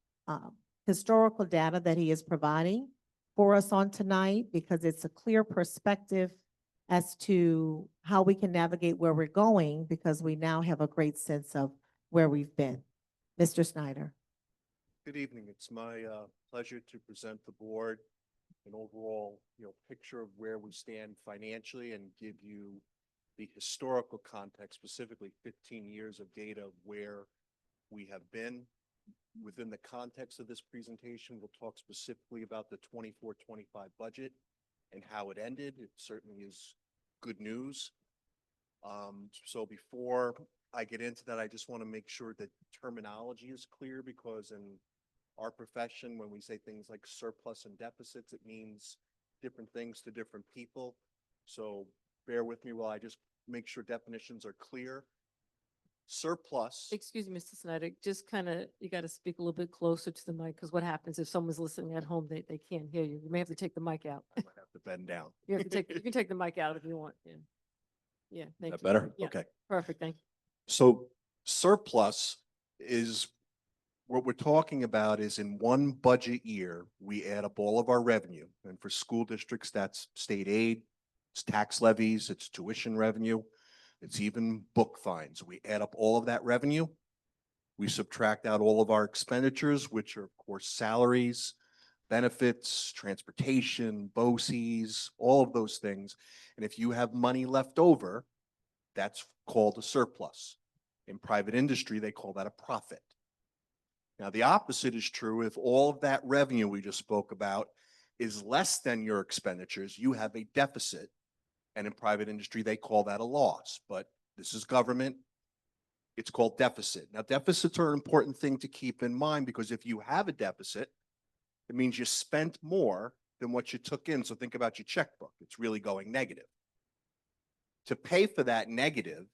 historical data that he is providing for us on tonight, because it's a clear perspective as to how we can navigate where we're going, because we now have a great sense of where we've been. Mr. Snyder. Good evening. It's my pleasure to present the board an overall, picture of where we stand financially and give you the historical context, specifically 15 years of data of where we have been. Within the context of this presentation, we'll talk specifically about the 24-25 budget and how it ended. It certainly is good news. So before I get into that, I just want to make sure that terminology is clear, because in our profession, when we say things like surplus and deficits, it means different things to different people. So bear with me while I just make sure definitions are clear. surplus. Excuse me, Mr. Snyder, just kind of, you got to speak a little bit closer to the mic, because what happens if someone's listening at home, they can't hear you. You may have to take the mic out. I might have to bend down. You have to take, you can take the mic out if you want, yeah. Yeah, thank you. That better? Yeah. Okay. Perfect, thank you. So surplus is, what we're talking about is in one budget year, we add up all of our revenue. And for school districts, that's state aid, it's tax levies, it's tuition revenue, it's even book fines. We add up all of that revenue. We subtract out all of our expenditures, which are of course salaries, benefits, transportation, BOCES, all of those things. And if you have money left over, that's called a surplus. In private industry, they call that a profit. Now, the opposite is true. If all of that revenue we just spoke about is less than your expenditures, you have a deficit. And in private industry, they call that a loss. But this is government. It's called deficit. Now, deficits are an important thing to keep in mind, because if you have a deficit, it means you spent more than what you took in. So think about your checkbook. It's really going negative. To pay for that negative,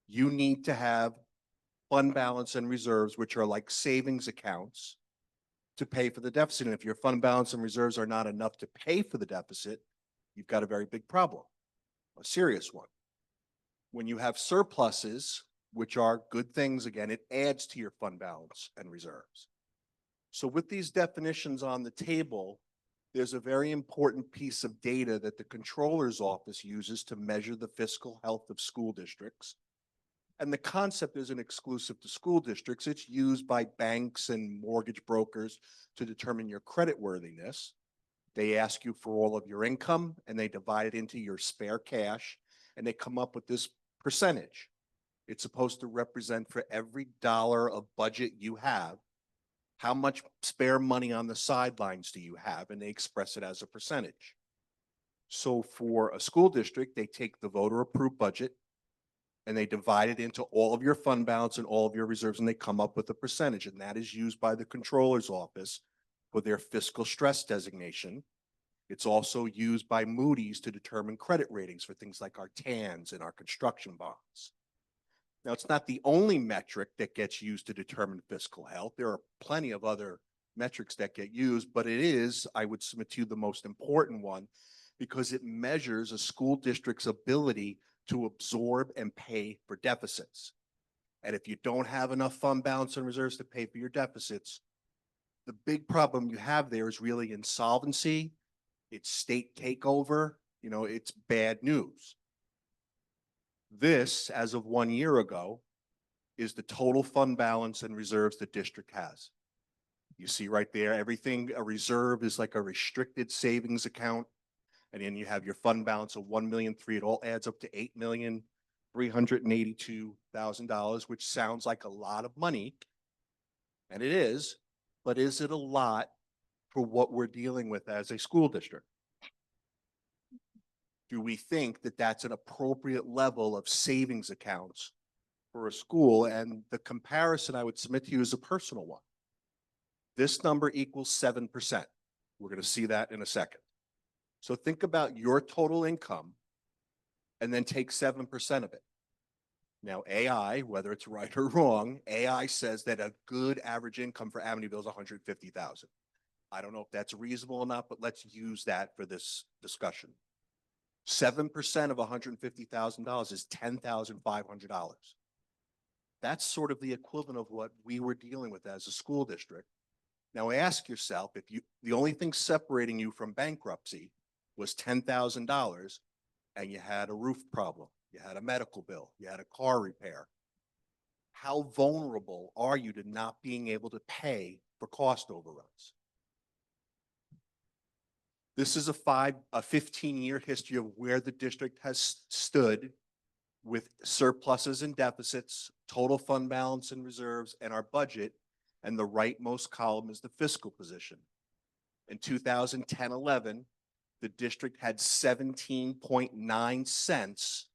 you need to have fund balance and reserves, which are like savings accounts, to pay for the deficit. And if your fund balance and reserves are not enough to pay for the deficit, you've got a very big problem, a serious one. When you have surpluses, which are good things, again, it adds to your fund balance and reserves. So with these definitions on the table, there's a very important piece of data that the controller's office uses to measure the fiscal health of school districts. And the concept isn't exclusive to school districts. It's used by banks and mortgage brokers to determine your creditworthiness. They ask you for all of your income and they divide it into your spare cash, and they come up with this percentage. It's supposed to represent, for every dollar of budget you have, how much spare money on the sidelines do you have, and they express it as a percentage. So for a school district, they take the voter approved budget and they divide it into all of your fund balance and all of your reserves, and they come up with a percentage, and that is used by the controller's office for their fiscal stress designation. It's also used by Moody's to determine credit ratings for things like our TANs and our construction bonds. Now, it's not the only metric that gets used to determine fiscal health. There are plenty of other metrics that get used, but it is, I would submit to you, the most important one, because it measures a school district's ability to absorb and pay for deficits. And if you don't have enough fund balance and reserves to pay for your deficits, the big problem you have there is really insolvency, it's state takeover, it's bad news. This, as of 1 year ago, is the total fund balance and reserves the district has. You see right there, everything, a reserve is like a restricted savings account. And then you have your fund balance of $1.3 million. It all adds up to $8,382,000, which sounds like a lot of money. And it is, but is it a lot for what we're dealing with as a school district? Do we think that that's an appropriate level of savings accounts for a school? And the comparison I would submit to you is a personal one. This number equals 7%. We're going to see that in a second. So think about your total income and then take 7% of it. Now, AI, whether it's right or wrong, AI says that a good average income for Amityville is $150,000. I don't know if that's reasonable or not, but let's use that for this discussion. 7% of $150,000 is $10,500. That's sort of the equivalent of what we were dealing with as a school district. Now ask yourself, if the only thing separating you from bankruptcy was $10,000 and you had a roof problem, you had a medical bill, you had a car repair, how vulnerable are you to not being able to pay for cost overruns? This is a 15-year history of where the district has stood with surpluses and deficits, total fund balance and reserves, and our budget. And the rightmost column is the fiscal position. In 2010-11, the district had 17.9 cents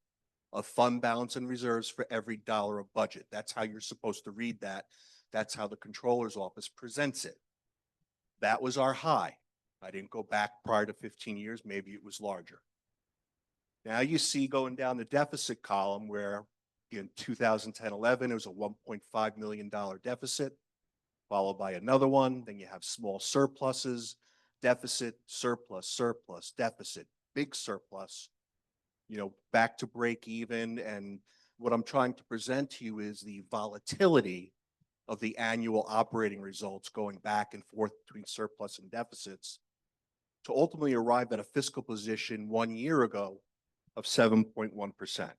of fund balance and reserves for every dollar of budget. That's how you're supposed to read that. That's how the controller's office presents it. That was our high. I didn't go back prior to 15 years. Maybe it was larger. Now you see going down the deficit column where In 2010-11, it was a $1.5 million deficit, followed by another one. Then you have small surpluses, deficit, surplus, surplus, deficit, big surplus, back to break even. And what I'm trying to present to you is the volatility of the annual operating results going back and forth between surplus and deficits to ultimately arrive at a fiscal position 1 year ago of 7.1%.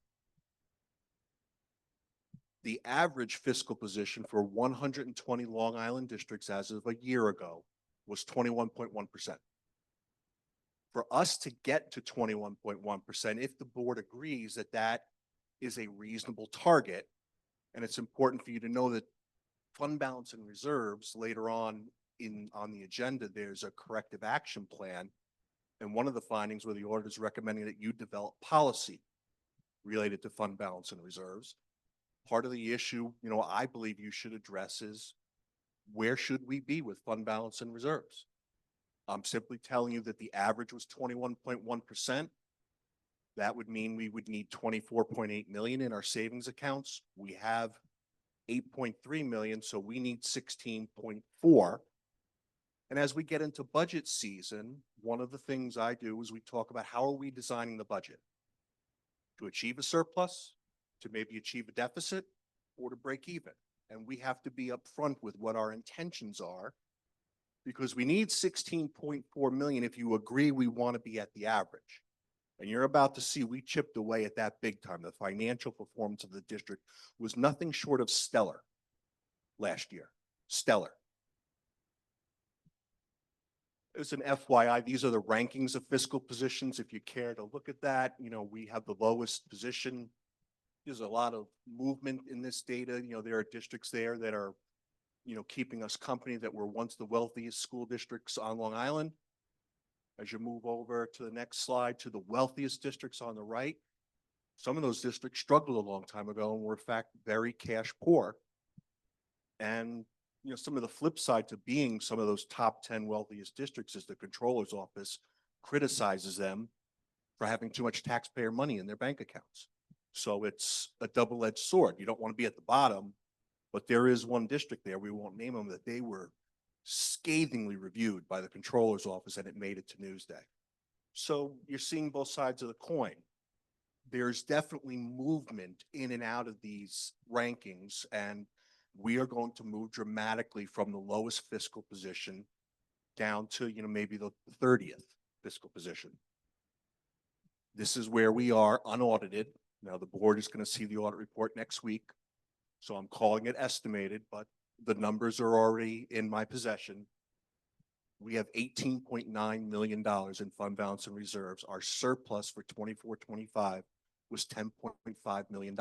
The average fiscal position for 120 Long Island districts as of a year ago was 21.1%. For us to get to 21.1%, if the board agrees that that is a reasonable target, and it's important for you to know that fund balance and reserves later on the agenda, there's a corrective action plan. And one of the findings where the auditor is recommending that you develop policy related to fund balance and reserves. Part of the issue, I believe you should address is where should we be with fund balance and reserves? I'm simply telling you that the average was 21.1%. That would mean we would need 24.8 million in our savings accounts. We have 8.3 million, so we need 16.4. And as we get into budget season, one of the things I do is we talk about how are we designing the budget to achieve a surplus, to maybe achieve a deficit, or to break even. And we have to be upfront with what our intentions are, because we need 16.4 million if you agree we want to be at the average. And you're about to see we chipped away at that big time. The financial performance of the district was nothing short of stellar last year. Stellar. As an FYI, these are the rankings of fiscal positions. If you care to look at that, we have the lowest position. There's a lot of movement in this data. There are districts there that are, keeping us company that were once the wealthiest school districts on Long Island. As you move over to the next slide, to the wealthiest districts on the right, some of those districts struggled a long time ago and were in fact very cash poor. And some of the flip side to being some of those top 10 wealthiest districts is the controller's office criticizes them for having too much taxpayer money in their bank accounts. So it's a double-edged sword. You don't want to be at the bottom, but there is one district there, we won't name them, that they were scathingly reviewed by the controller's office and it made it to Newsday. So you're seeing both sides of the coin. There's definitely movement in and out of these rankings, and we are going to move dramatically from the lowest fiscal position down to, maybe the 30th fiscal position. This is where we are unaudited. Now the board is going to see the audit report next week. So I'm calling it estimated, but the numbers are already in my possession. We have $18.9 million in fund balance and reserves. Our surplus for 24-25 was $10.5 million.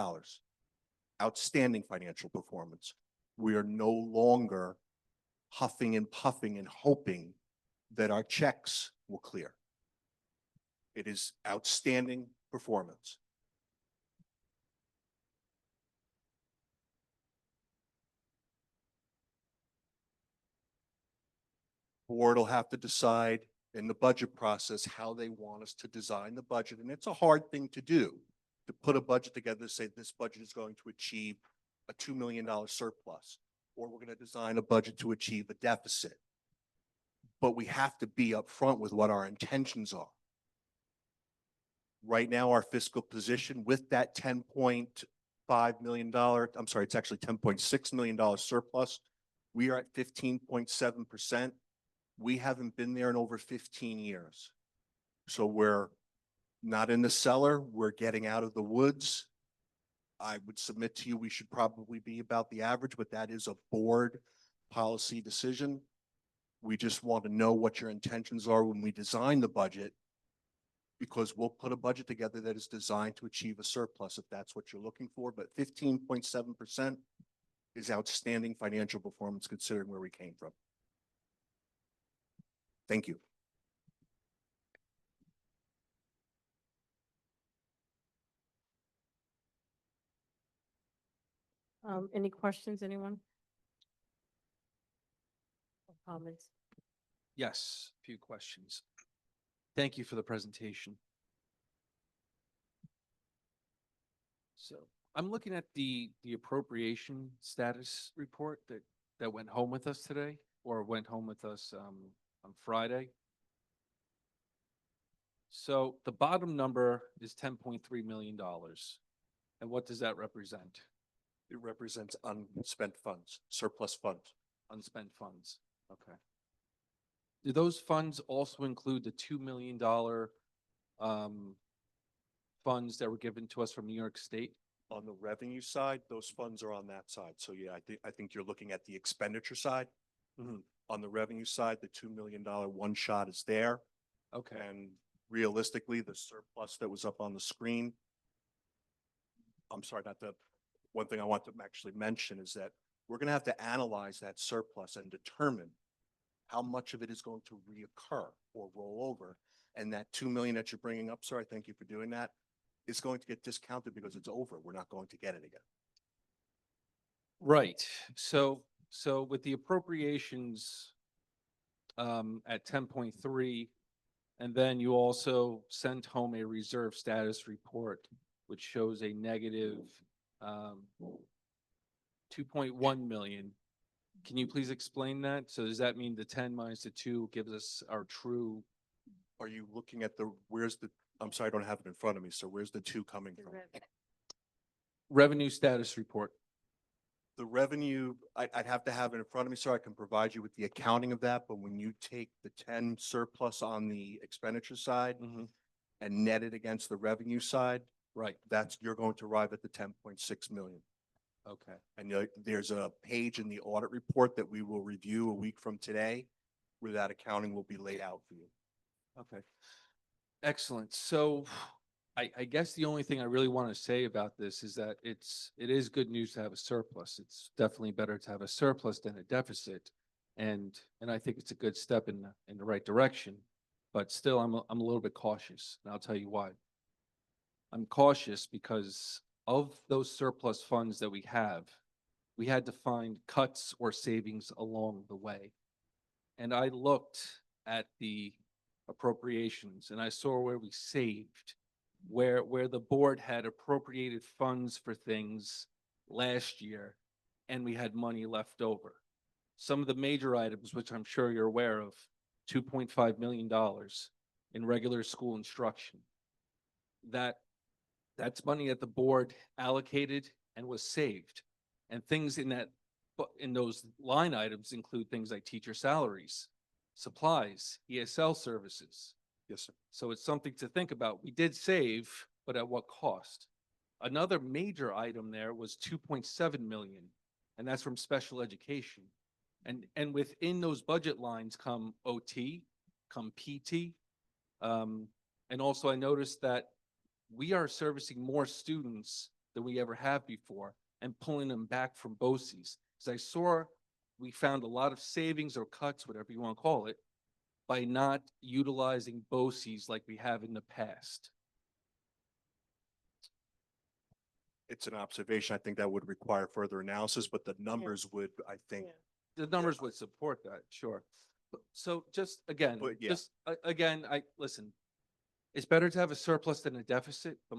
Outstanding financial performance. We are no longer huffing and puffing and hoping that our checks will clear. It is outstanding performance. Board will have to decide in the budget process how they want us to design the budget. And it's a hard thing to do, to put a budget together to say this budget is going to achieve a $2 million surplus, or we're going to design a budget to achieve a deficit. But we have to be upfront with what our intentions are. Right now, our fiscal position with that $10.5 million, I'm sorry, it's actually $10.6 million surplus, we are at 15.7%. We haven't been there in over 15 years. So we're not in the cellar, we're getting out of the woods. I would submit to you, we should probably be about the average, but that is a board policy decision. We just want to know what your intentions are when we design the budget, because we'll put a budget together that is designed to achieve a surplus if that's what you're looking for. But 15.7% is outstanding financial performance considering where we came from. Thank you. Any questions, anyone? Or comments? Yes, a few questions. Thank you for the presentation. So I'm looking at the appropriation status report that went home with us today, or went home with us, on Friday. So the bottom number is $10.3 million. And what does that represent? It represents unspent funds, surplus funds. Unspent funds. Okay. Do those funds also include the $2 million funds that were given to us from New York State? On the revenue side, those funds are on that side. So yeah, I think you're looking at the expenditure side. Mhm. On the revenue side, the $2 million one shot is there. Okay. And realistically, the surplus that was up on the screen. I'm sorry, one thing I want to actually mention is that we're going to have to analyze that surplus and determine how much of it is going to reoccur or roll over. And that 2 million that you're bringing up, sir, I thank you for doing that, is going to get discounted because it's over. We're not going to get it again. Right. So with the appropriations at 10.3, and then you also sent home a reserve status report, which shows a negative 2.1 million. Can you please explain that? So does that mean the 10 minus the 2 gives us our true? Are you looking at I'm sorry, I don't have it in front of me. So where's the 2 coming from? Revenue status report? The revenue, I'd have to have it in front of me, so I can provide you with the accounting of that. But when you take the 10 surplus on the expenditure side and net it against the revenue side, Right. you're going to arrive at the 10.6 million. Okay. And there's a page in the audit report that we will review a week from today where that accounting will be laid out for you. Okay. Excellent. So I guess the only thing I really want to say about this is that it is good news to have a surplus. It's definitely better to have a surplus than a deficit. And I think it's a good step in the right direction, but still I'm a little bit cautious, and I'll tell you why. I'm cautious because of those surplus funds that we had to find cuts or savings along the way. And I looked at the appropriations and I saw where we saved, where the board had appropriated funds for things last year and we had money left over. Some of the major items, which I'm sure you're aware of, $2.5 million in regular school instruction. That's money that the board allocated and was saved. And things in those line items include things like teacher salaries, supplies, ESL services. Yes, sir. So it's something to think about. We did save, but at what cost? Another major item there was 2.7 million, and that's from special education. And within those budget lines come OT, come PT. And also I noticed that we are servicing more students than we ever have before and pulling them back from BOCES. As I saw, we found a lot of savings or cuts, whatever you want to call it, by not utilizing BOCES like we have in the past. It's an observation. I think that would require further analysis, but the numbers would, I think, The numbers would support that, sure. So just again, But yeah. listen, it's better to have a surplus than a deficit, but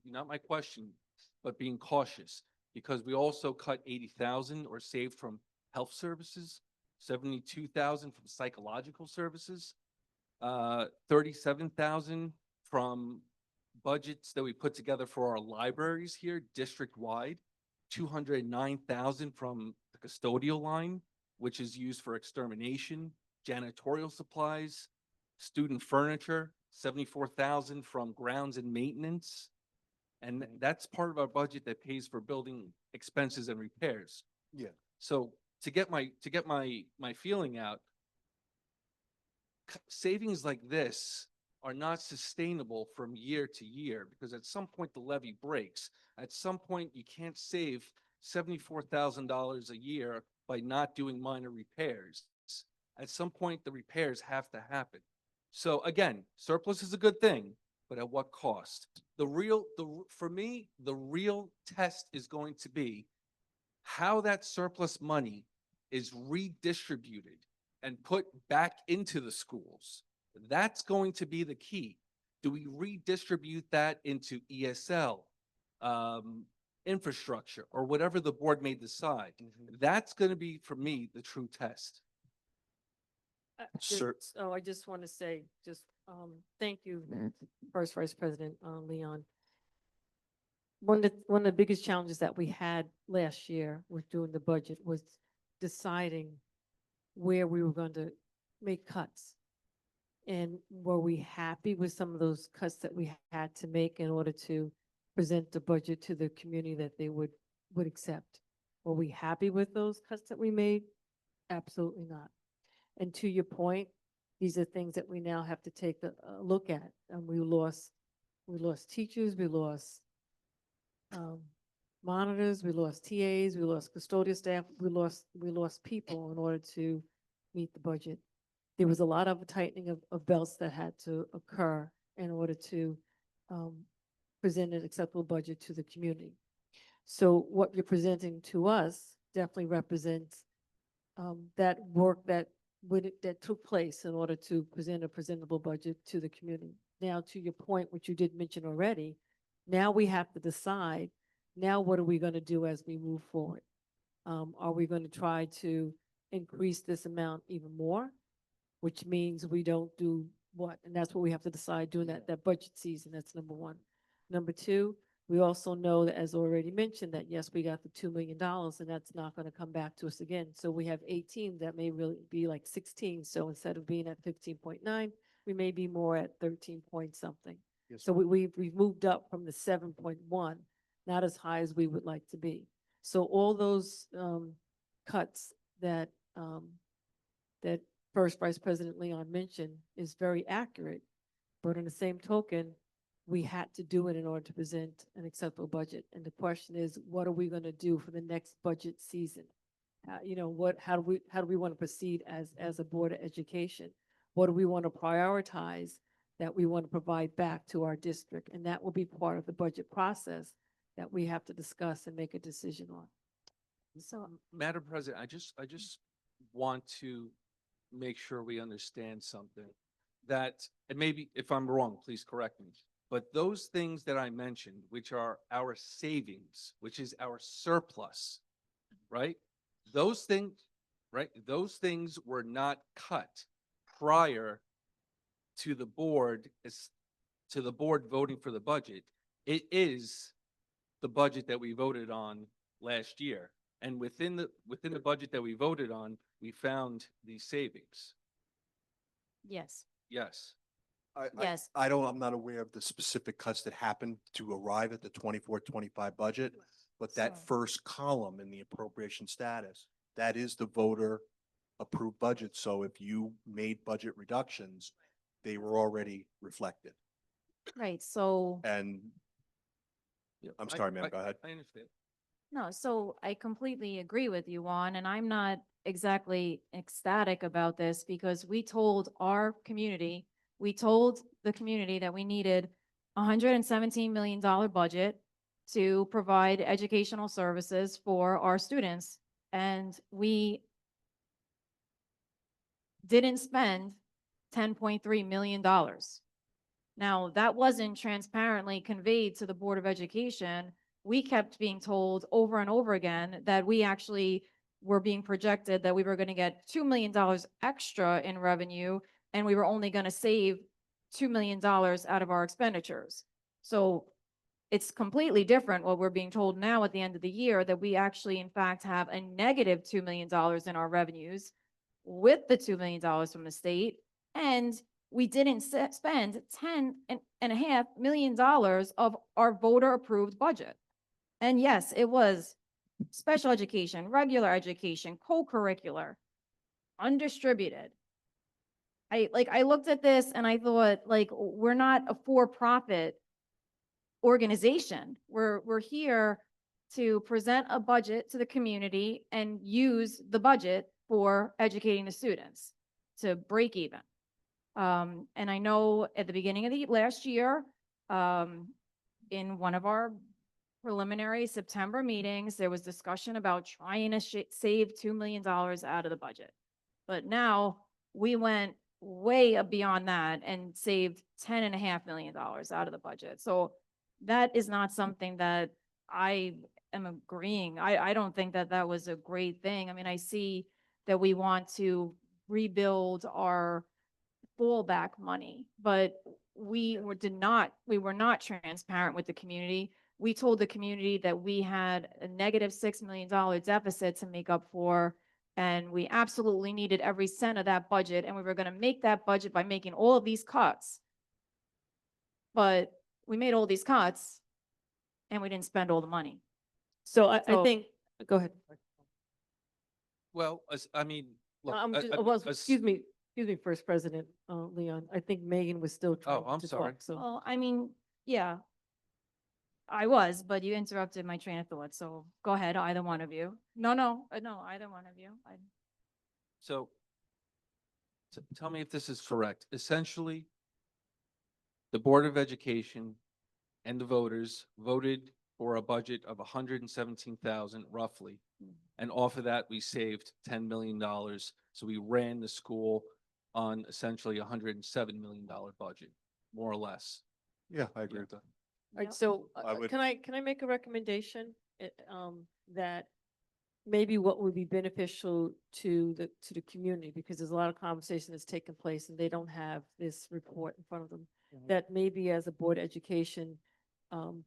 not my question, but being cautious, because we also cut 80,000 or saved from health services, 72,000 from psychological services, 37,000 from budgets that we put together for our libraries here district-wide, 209,000 from the custodial line, which is used for extermination, janitorial supplies, student furniture, 74,000 from grounds and maintenance. And that's part of our budget that pays for building expenses and repairs. Yeah. So to get my feeling out, savings like this are not sustainable from year to year, because at some point the levy breaks. At some point you can't save $74,000 a year by not doing minor repairs. At some point the repairs have to happen. So again, surplus is a good thing, but at what cost? For me, the real test is going to be how that surplus money is redistributed and put back into the schools. That's going to be the key. Do we redistribute that into ESL, infrastructure or whatever the board may decide. Mhm. That's going to be, for me, the true test. Sir- So I just want to say, thank you, First Vice President, Leon. One of the biggest challenges that we had last year with doing the budget was deciding where we were going to make cuts. And were we happy with some of those cuts that we had to make in order to present the budget to the community that they would accept? Were we happy with those cuts that we made? Absolutely not. And to your point, these are things that we now have to take a look at. And we lost teachers, we lost monitors, we lost TAs, we lost custodial staff, we lost people in order to meet the budget. There was a lot of tightening of belts that had to occur in order to present an acceptable budget to the community. So what you're presenting to us definitely represents that work that took place in order to present a presentable budget to the community. Now, to your point, which you did mention already, now we have to decide, now what are we going to do as we move forward? Are we going to try to increase this amount even more? Which means we don't do what? And that's what we have to decide during that budget season. That's number one. Number two, we also know that, as already mentioned, that yes, we got the $2 million and that's not going to come back to us again. So we have 18 that may really be like 16. So instead of being at 15.9, we may be more at 13 point something. Yes, So we've moved up from the 7.1, not as high as we would like to be. So all those cuts that that First Vice President Leon mentioned is very accurate. But in the same token, we had to do it in order to present an acceptable budget. And the question is, what are we going to do for the next budget season? How do we want to proceed as a Board of Education? What do we want to prioritize that we want to provide back to our district? And that will be part of the budget process that we have to discuss and make a decision on. So Madam President, I just want to make sure we understand something that, and maybe if I'm wrong, please correct me, but those things that I mentioned, which are our savings, which is our surplus, right? Those things, right? Those things were not cut prior to the board voting for the budget. It is the budget that we voted on last year. And within the budget that we voted on, we found these savings. yes, Yes. yes. I'm not aware of the specific cuts that happened to arrive at the 24-25 budget, but that So- first column in the appropriation status, that is the voter approved budget. So if you made budget reductions, they were already reflected. Right. So And Yeah, I'm sorry, ma'am, go ahead. I understand. no, so I completely agree with you, Juan, and I'm not exactly ecstatic about this because we told the community that we needed $117 million budget to provide educational services for our students. And we didn't spend $10.3 million. Now, that wasn't transparently conveyed to the Board of Education. We kept being told over and over again that we actually were being projected that we were going to get $2 million extra in revenue, and we were only going to save $2 million out of our expenditures. So it's completely different what we're being told now at the end of the year, that we actually, in fact, have a negative $2 million in our revenues with the $2 million from the state. And we didn't spend $10.5 million of our voter approved budget. And yes, it was special education, regular education, co-curricular, undistributed. I looked at this and I thought, like, we're not a for-profit organization. We're here to present a budget to the community and use the budget for educating the students to break even. And I know at the beginning of the last year, in one of our preliminary September meetings, there was discussion about trying to save $2 million out of the budget. But now we went way beyond that and saved $10.5 million out of the budget. So that is not something that I am agreeing. I don't think that that was a great thing. I mean, I see that we want to rebuild our fallback money, but we were not transparent with the community. We told the community that we had a negative $6 million deficit to make up for, and we absolutely needed every cent of that budget, and we were going to make that budget by making all of these cuts. But we made all these cuts and we didn't spend all the money. So I So- think, go ahead. Well, I mean, look. Excuse me, First President, Leon. I think Megan was still trying I'm to sorry. talk, so. Well, I mean, yeah, I was, but you interrupted my train of thought. So go ahead, either one of you. No, either one of you. So tell me if this is correct. Essentially, the Board of Education and the voters voted for a budget of 117,000 roughly. And off of that, we saved $10 million. So we ran the school on essentially $107 million budget, more or less. Yeah, I agree with that. All right, so I would- can I make a recommendation? That maybe what would be beneficial to the community, because there's a lot of conversation that's taken place and they don't have this report in front of them. That maybe as a board of education,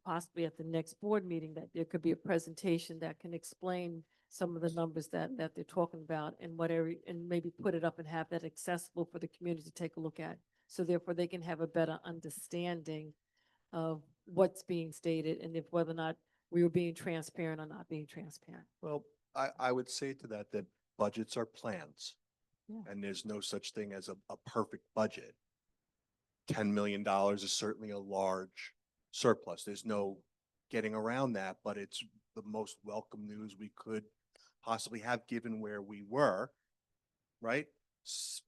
possibly at the next board meeting, that there could be a presentation that can explain some of the numbers that they're talking about and whatever, and maybe put it up and have that accessible for the community to take a look at. So therefore they can have a better understanding of what's being stated and if whether or not we were being transparent or not being transparent. Well, I would say to that budgets are plans. Yeah. And there's no such thing as a perfect budget. $10 million is certainly a large surplus. There's no getting around that, but it's the most welcome news we could possibly have given where we were, right?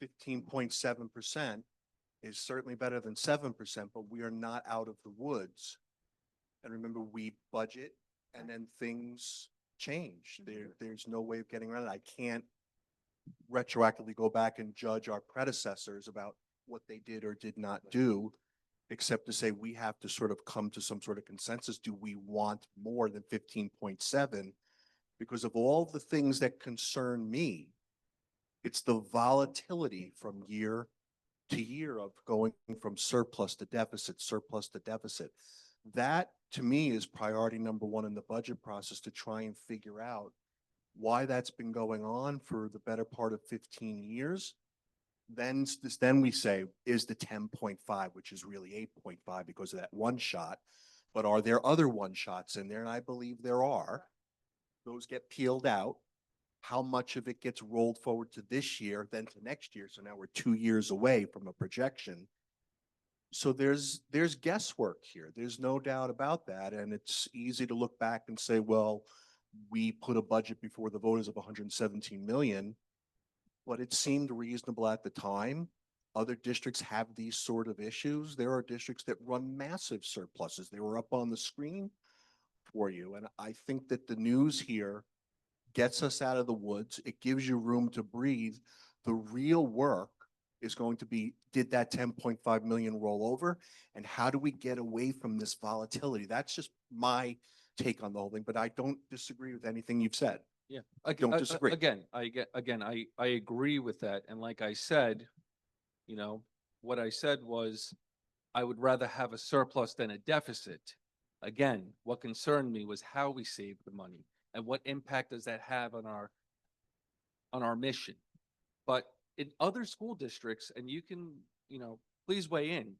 15.7% is certainly better than 7%, but we are not out of the woods. And remember, we budget and then things change. There's no way of getting around it. I can't retroactively go back and judge our predecessors about what they did or did not do, except to say we have to sort of come to some sort of consensus. Do we want more than 15.7? Because of all the things that concern me, it's the volatility from year to year of going from surplus to deficit, surplus to deficit. That, to me, is priority number one in the budget process, to try and figure out why that's been going on for the better part of 15 years. Then we say, is the 10.5, which is really 8.5 because of that one shot, but are there other one shots in there? And I believe there are. Those get peeled out. How much of it gets rolled forward to this year, then to next year? So now we're 2 years away from a projection. So there's guesswork here. There's no doubt about that. And it's easy to look back and say, well, we put a budget before the voters of 117 million, but it seemed reasonable at the time. Other districts have these sort of issues. There are districts that run massive surpluses. They were up on the screen for you. And I think that the news here gets us out of the woods. It gives you room to breathe. The real work is going to be, did that 10.5 million roll over? And how do we get away from this volatility? That's just my take on the whole thing, but I don't disagree with anything you've said. Yeah, don't disagree. I agree with that. And like I said, what I said was, I would rather have a surplus than a deficit. Again, what concerned me was how we save the money and what impact does that have on our mission. But in other school districts, and you can, please weigh in.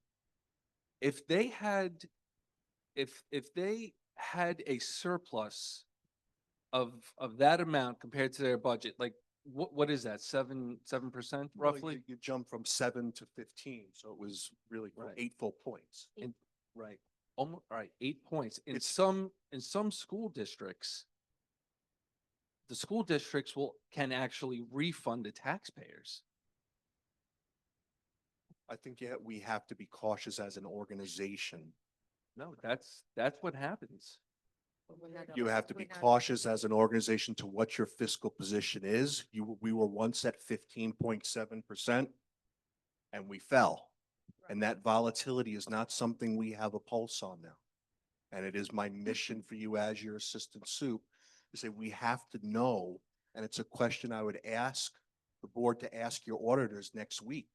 If they had a surplus of that amount compared to their budget, like what is that, 7% Well, roughly? you jump from 7 to 15, so it was really Right. 8 full points. Right. Almost, all right, 8 points. In It's- some school districts, the school districts can actually refund the taxpayers. I think we have to be cautious as an organization. No, that's what happens. You have to be cautious as an organization to what your fiscal position is. We were once at 15.7% and we fell. And that volatility is not something we have a pulse on now. And it is my mission for you as your assistant soup to say, we have to know, and it's a question I would ask the board to ask your auditors next week.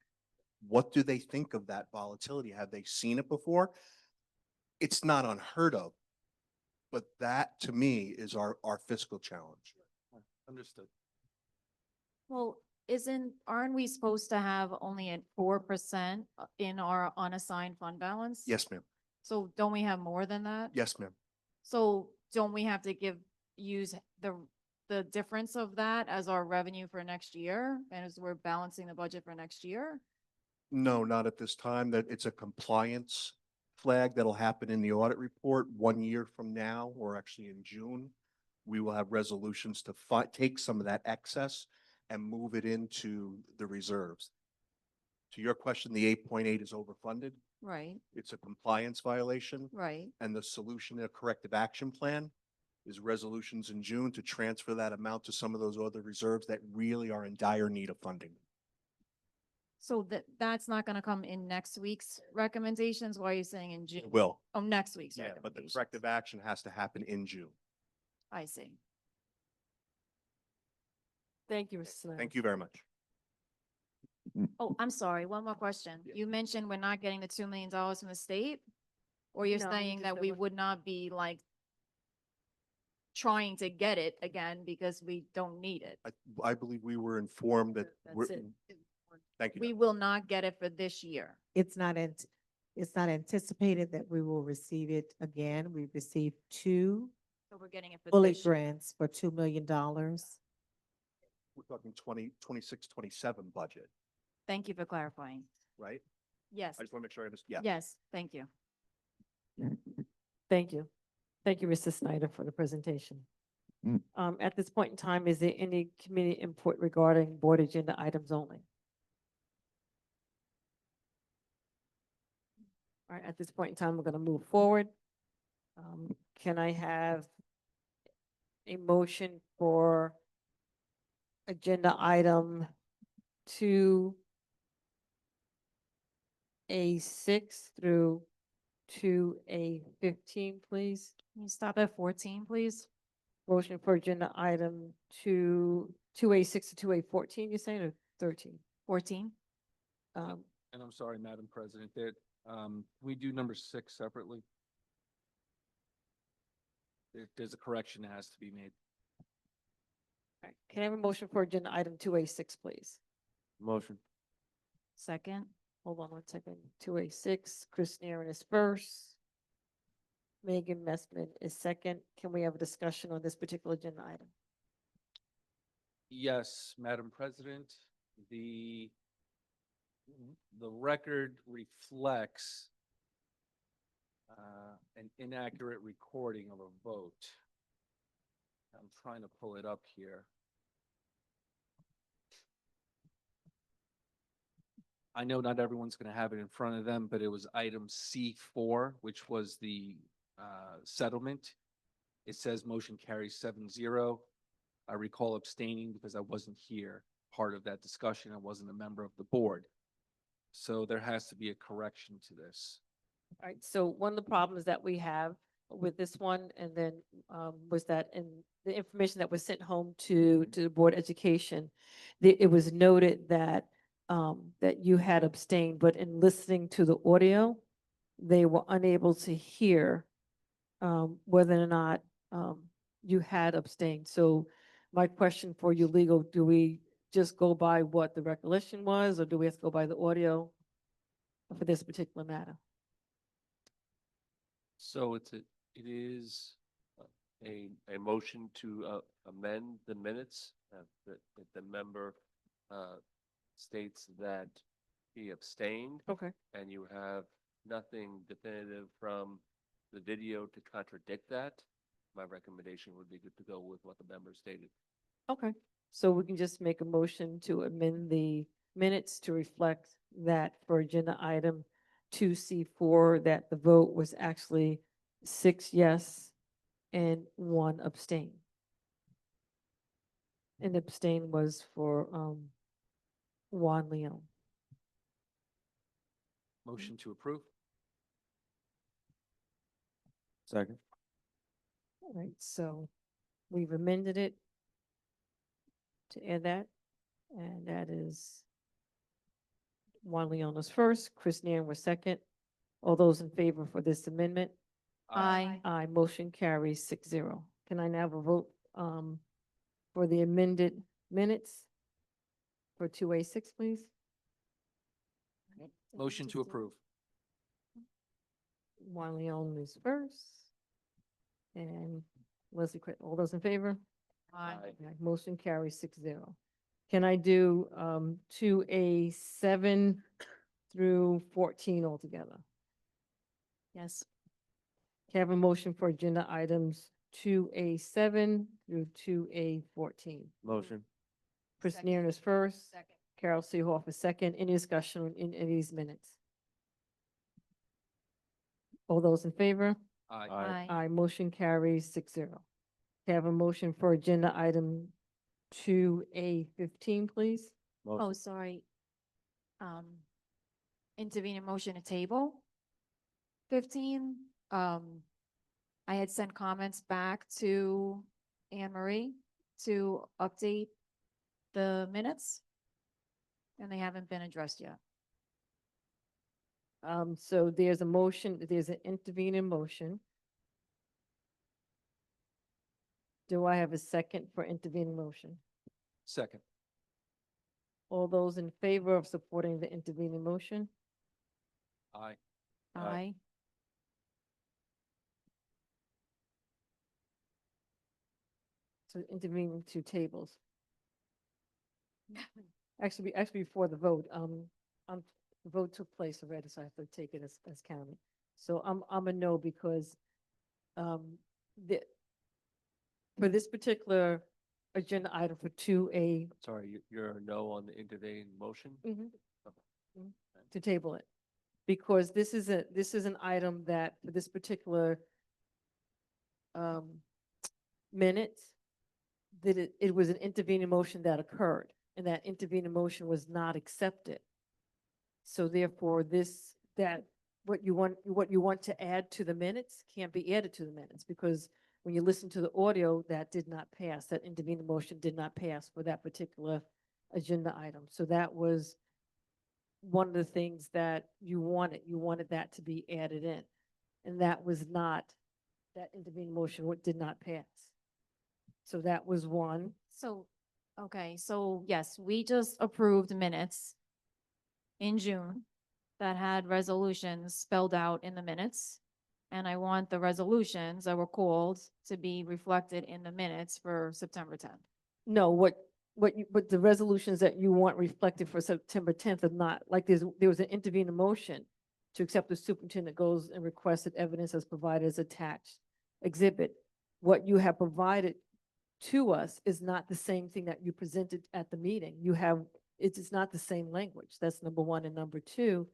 What do they think of that volatility? Have they seen it before? It's not unheard of, but that to me is our fiscal challenge. Understood. Well, aren't we supposed to have only at 4% in our unassigned fund balance? Yes, ma'am. So don't we have more than that? Yes, ma'am. So don't we have to use the difference of that as our revenue for next year? And as we're balancing the budget for next year? No, not at this time. That it's a compliance flag that'll happen in the audit report 1 year from now, or actually in June. We will have resolutions to take some of that excess and move it into the reserves. To your question, the 8.8 is overfunded. Right, It's a compliance violation. right. And the solution in a corrective action plan is resolutions in June to transfer that amount to some of those other reserves that really are in dire need of funding. So that's not gonna come in next week's recommendations? Why are you saying in June? It will. Oh, next week's Yeah, but the recommendations. corrective action has to happen in June. I see. Thank you, Mr. Snyder. Thank you very much. Oh, I'm sorry, one more question. Yeah. You mentioned we're not getting the $2 million from the state? Or you're No, saying just that that we we're- would not be like trying to get it again because we don't need it? I believe we were informed that That's it. thank you. We will not get it for this year. It's not anticipated that we will receive it again. We've received two So we're getting it for bullet this year. grants for $2 million. We're talking 26, 27 budget, Thank you for clarifying. right? Yes, I just want to make sure I understand. Yeah. yes, thank you. Thank you. Thank you, Mr. Snyder, for the presentation. At this point in time, is there any committee input regarding board agenda items only? All right, at this point in time, we're going to move forward. Can I have a motion for agenda item 2A6 through 2A15, please? Can you stop at 14, please? Motion for agenda item 2A6 to 2A14, you're saying, or 13? 14? Um, And I'm sorry, Madam President, that, we do number 6 separately. There's a correction that has to be made. all right. Can I have a motion for agenda item 2A6, please? Motion. Second? Hold on 1 second. 2A6, Chris Nairn is first. Megan Messman is second. Can we have a discussion on this particular agenda item? Yes, Madam President, the record reflects an inaccurate recording of a vote. I'm trying to pull it up here. I know not everyone's going to have it in front of them, but it was item C4, which was the settlement. It says motion carries 7-0. I recall abstaining because I wasn't here, part of that discussion. I wasn't a member of the board. So there has to be a correction to this. All right, so one of the problems that we have with this one, and then was that in the information that was sent home to the Board of Education, it was noted that that you had abstained, but in listening to the audio, they were unable to hear whether or not you had abstained. So my question for you, legal, do we just go by what the recollection was, or do we have to go by the audio for this particular matter? So it is a motion to amend the minutes, that the member states that he abstained, Okay. and you have nothing definitive from the video to contradict that. My recommendation would be to go with what the member stated. Okay, so we can just make a motion to amend the minutes to reflect that for agenda item 2C4, that the vote was actually 6 yes and 1 abstain. And abstain was for Juan Leon. motion to approve. Second. All right, so we've amended it to add that, and that is Juan Leon was first, Chris Nairn was second. All those in favor for this amendment? Aye. Aye, motion carries 6-0. Can I now have a vote for the amended minutes for 2A6, please? Motion to approve. Juan Leon is first. And Leslie, all those in favor? Aye. Aye, motion carries 6-0. Can I do 2A7 through 14 altogether? Yes. Can I have a motion for agenda items 2A7 through 2A14? Motion. Chris Second. Nairn is first. Second. Carol Seehoff is second. Any discussion on in these minutes? All those in favor? Aye. Aye. Aye, motion carries 6-0. Can I have a motion for agenda item 2A15, please? Oh, Motion. sorry. Intervening motion to table. 15, I had sent comments back to Anne Marie to update the minutes. And they haven't been addressed yet. So there's a motion, there's an intervening motion. Do I have a second for intervening motion? Second. All those in favor of supporting the intervening motion? Aye. Aye. So intervening two tables. Actually, before the vote, the vote took place already, so I have to take it as counted. So I'm a no because, for this particular agenda item for 2A, Sorry, you're a no on the intervening motion? to table it. Because this is an item that for this particular, minutes, that it was an intervening motion that occurred, and that intervening motion was not accepted. So therefore, what you want to add to the minutes can't be added to the minutes, because when you listen to the audio, that did not pass, that intervening motion did not pass for that particular agenda item. So that was one of the things that you wanted that to be added in. And that was not, that intervening motion did not pass. So that was one. So, okay, so yes, we just approved minutes in June that had resolutions spelled out in the minutes. And I want the resolutions that were called to be reflected in the minutes for September 10th. No, what the resolutions that you want reflected for September 10th are not, like there was an intervening motion to accept the superintendent goes and requested evidence as provided as attached exhibit. What you have provided to us is not the same thing that you presented at the meeting. It's not the same language. That's number one. And number two,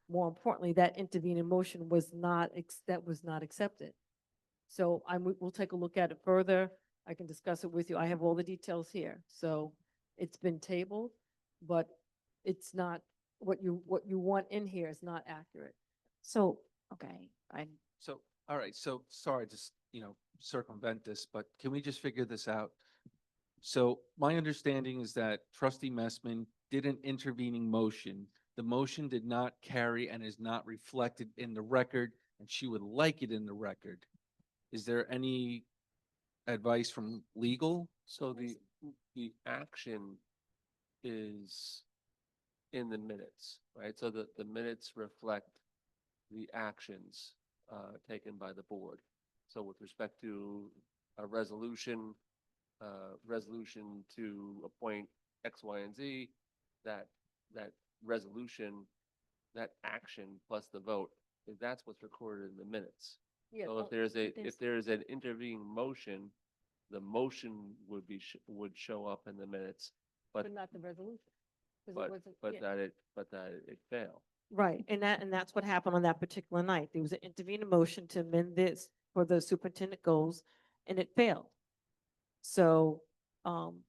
more importantly, that intervening motion was not accepted. So we'll take a look at it further. I can discuss it with you. I have all the details here. So it's been tabled, but it's not, what you want in here is not accurate. So, okay, So, all right, so sorry to, circumvent this, but can we just figure this out? So my understanding is that trustee Messman did an intervening motion. The motion did not carry and is not reflected in the record, and she would like it in the record. Is there any advice from legal? So the action is in the minutes, right? So the minutes reflect the actions taken by the board. So with respect to a resolution to appoint X, Y, and Z, that resolution, that action plus the vote, that's what's recorded in the minutes. Yeah, So well, if there's an intervening motion, the motion would show up in the minutes, but not the resolution. 'Cause it wasn't- but yeah. that it failed. Right, and that's what happened on that particular night. There was an intervening motion to amend this for the superintendent goals, and it failed. So,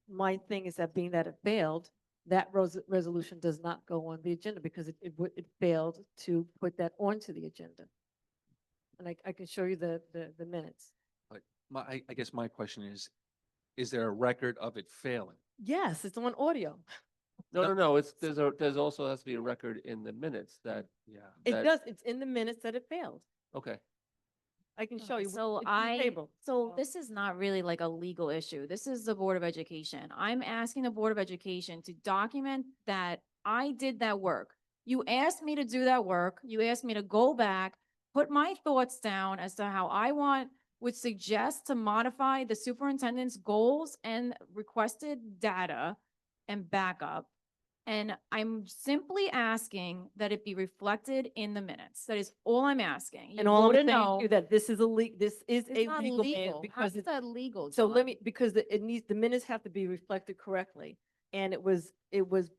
my thing is that being that it failed, that resolution does not go on the agenda because it failed to put that onto the agenda. And I can show you the minutes. I guess my question is there a record of it failing? Yes, it's on audio. No, there's also has to be a record in the minutes that, Yeah. It does, it's in the minutes that it failed. okay. I can show you. So It's in the table. so this is not really like a legal issue. This is the Board of Education. I'm asking the Board of Education to document that I did that work. You asked me to do that work. You asked me to go back, put my thoughts down as to how would suggest to modify the superintendent's goals and requested data and backup. And I'm simply asking that it be reflected in the minutes. That is all I'm asking. And You all I'm voted saying no. to you that this is this is It's a not legal man legal. How because is it's, that legal? so let John? me, because it needs, the minutes have to be reflected correctly. And it was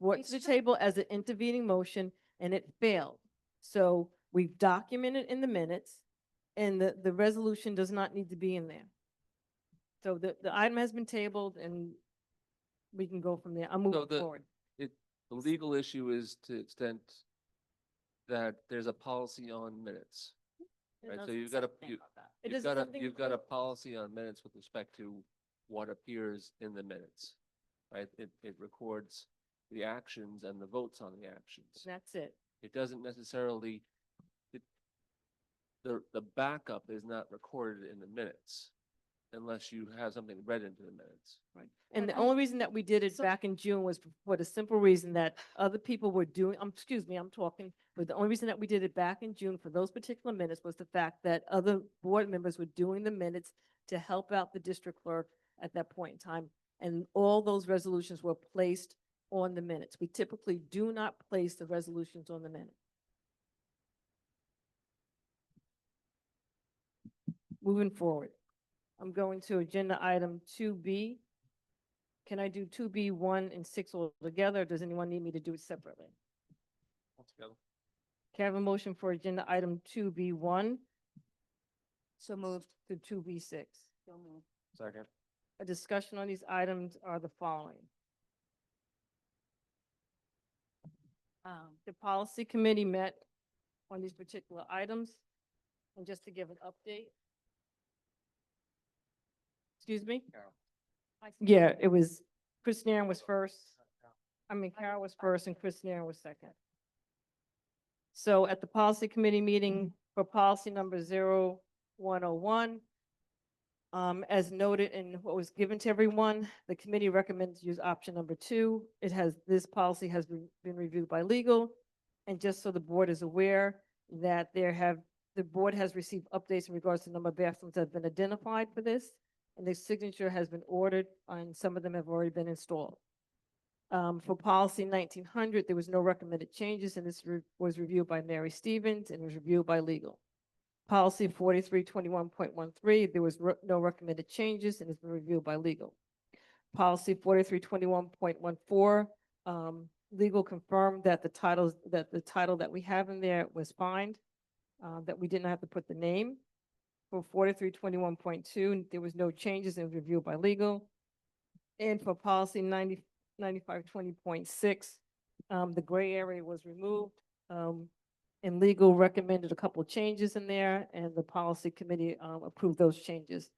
brought It's to the just- table as an intervening motion and it failed. So we've documented in the minutes and the resolution does not need to be in there. So the item has been tabled and we can go from there. I'm moving forward. The legal issue is to the extent that there's a policy on minutes. It Right, so doesn't you've got say a, anything about that. It you've doesn't got a, something you've got a clear. policy on minutes with respect to what appears in the minutes. Right, it records the actions and the votes on the actions. That's it. It doesn't necessarily, the backup is not recorded in the minutes unless you have something read into the minutes. Right. And the But I- only reason that we did it so- back in June was for the simple reason that other people were doing, excuse me, I'm talking, but the only reason that we did it back in June for those particular minutes was the fact that other board members were doing the minutes to help out the district clerk at that point in time. And all those resolutions were placed on the minutes. We typically do not place the resolutions on the minute. Moving forward, I'm going to agenda item 2B. Can I do 2B, 1, and 6 all together? Or does anyone need me to do it separately? Altogether. Can I have a motion for agenda item 2B1 So moved. to 2B6? Second. A discussion on these items are the following. The policy committee met on these particular items. And just to give an update. Excuse me? Yeah, it was, Chris Nairn was first. Carol was first and Chris Nairn was second. So at the policy committee meeting for policy number 0101, as noted in what was given to everyone, the committee recommends use option number 2. This policy has been reviewed by legal. And just so the board is aware that the board has received updates in regards to the number of bathrooms that have been identified for this. And the signature has been ordered and some of them have already been installed. For policy 1900, there was no recommended changes and this was reviewed by Mary Stevens and was reviewed by legal. Policy 4321.13, there was no recommended changes and it's been reviewed by legal. Policy 4321.14, legal confirmed that the title that we have in there was fine, that we didn't have to put the name. For 4321.2, there was no changes and reviewed by legal. And for policy 9520.6, the gray area was removed. And legal recommended a couple of changes in there and the policy committee approved those changes.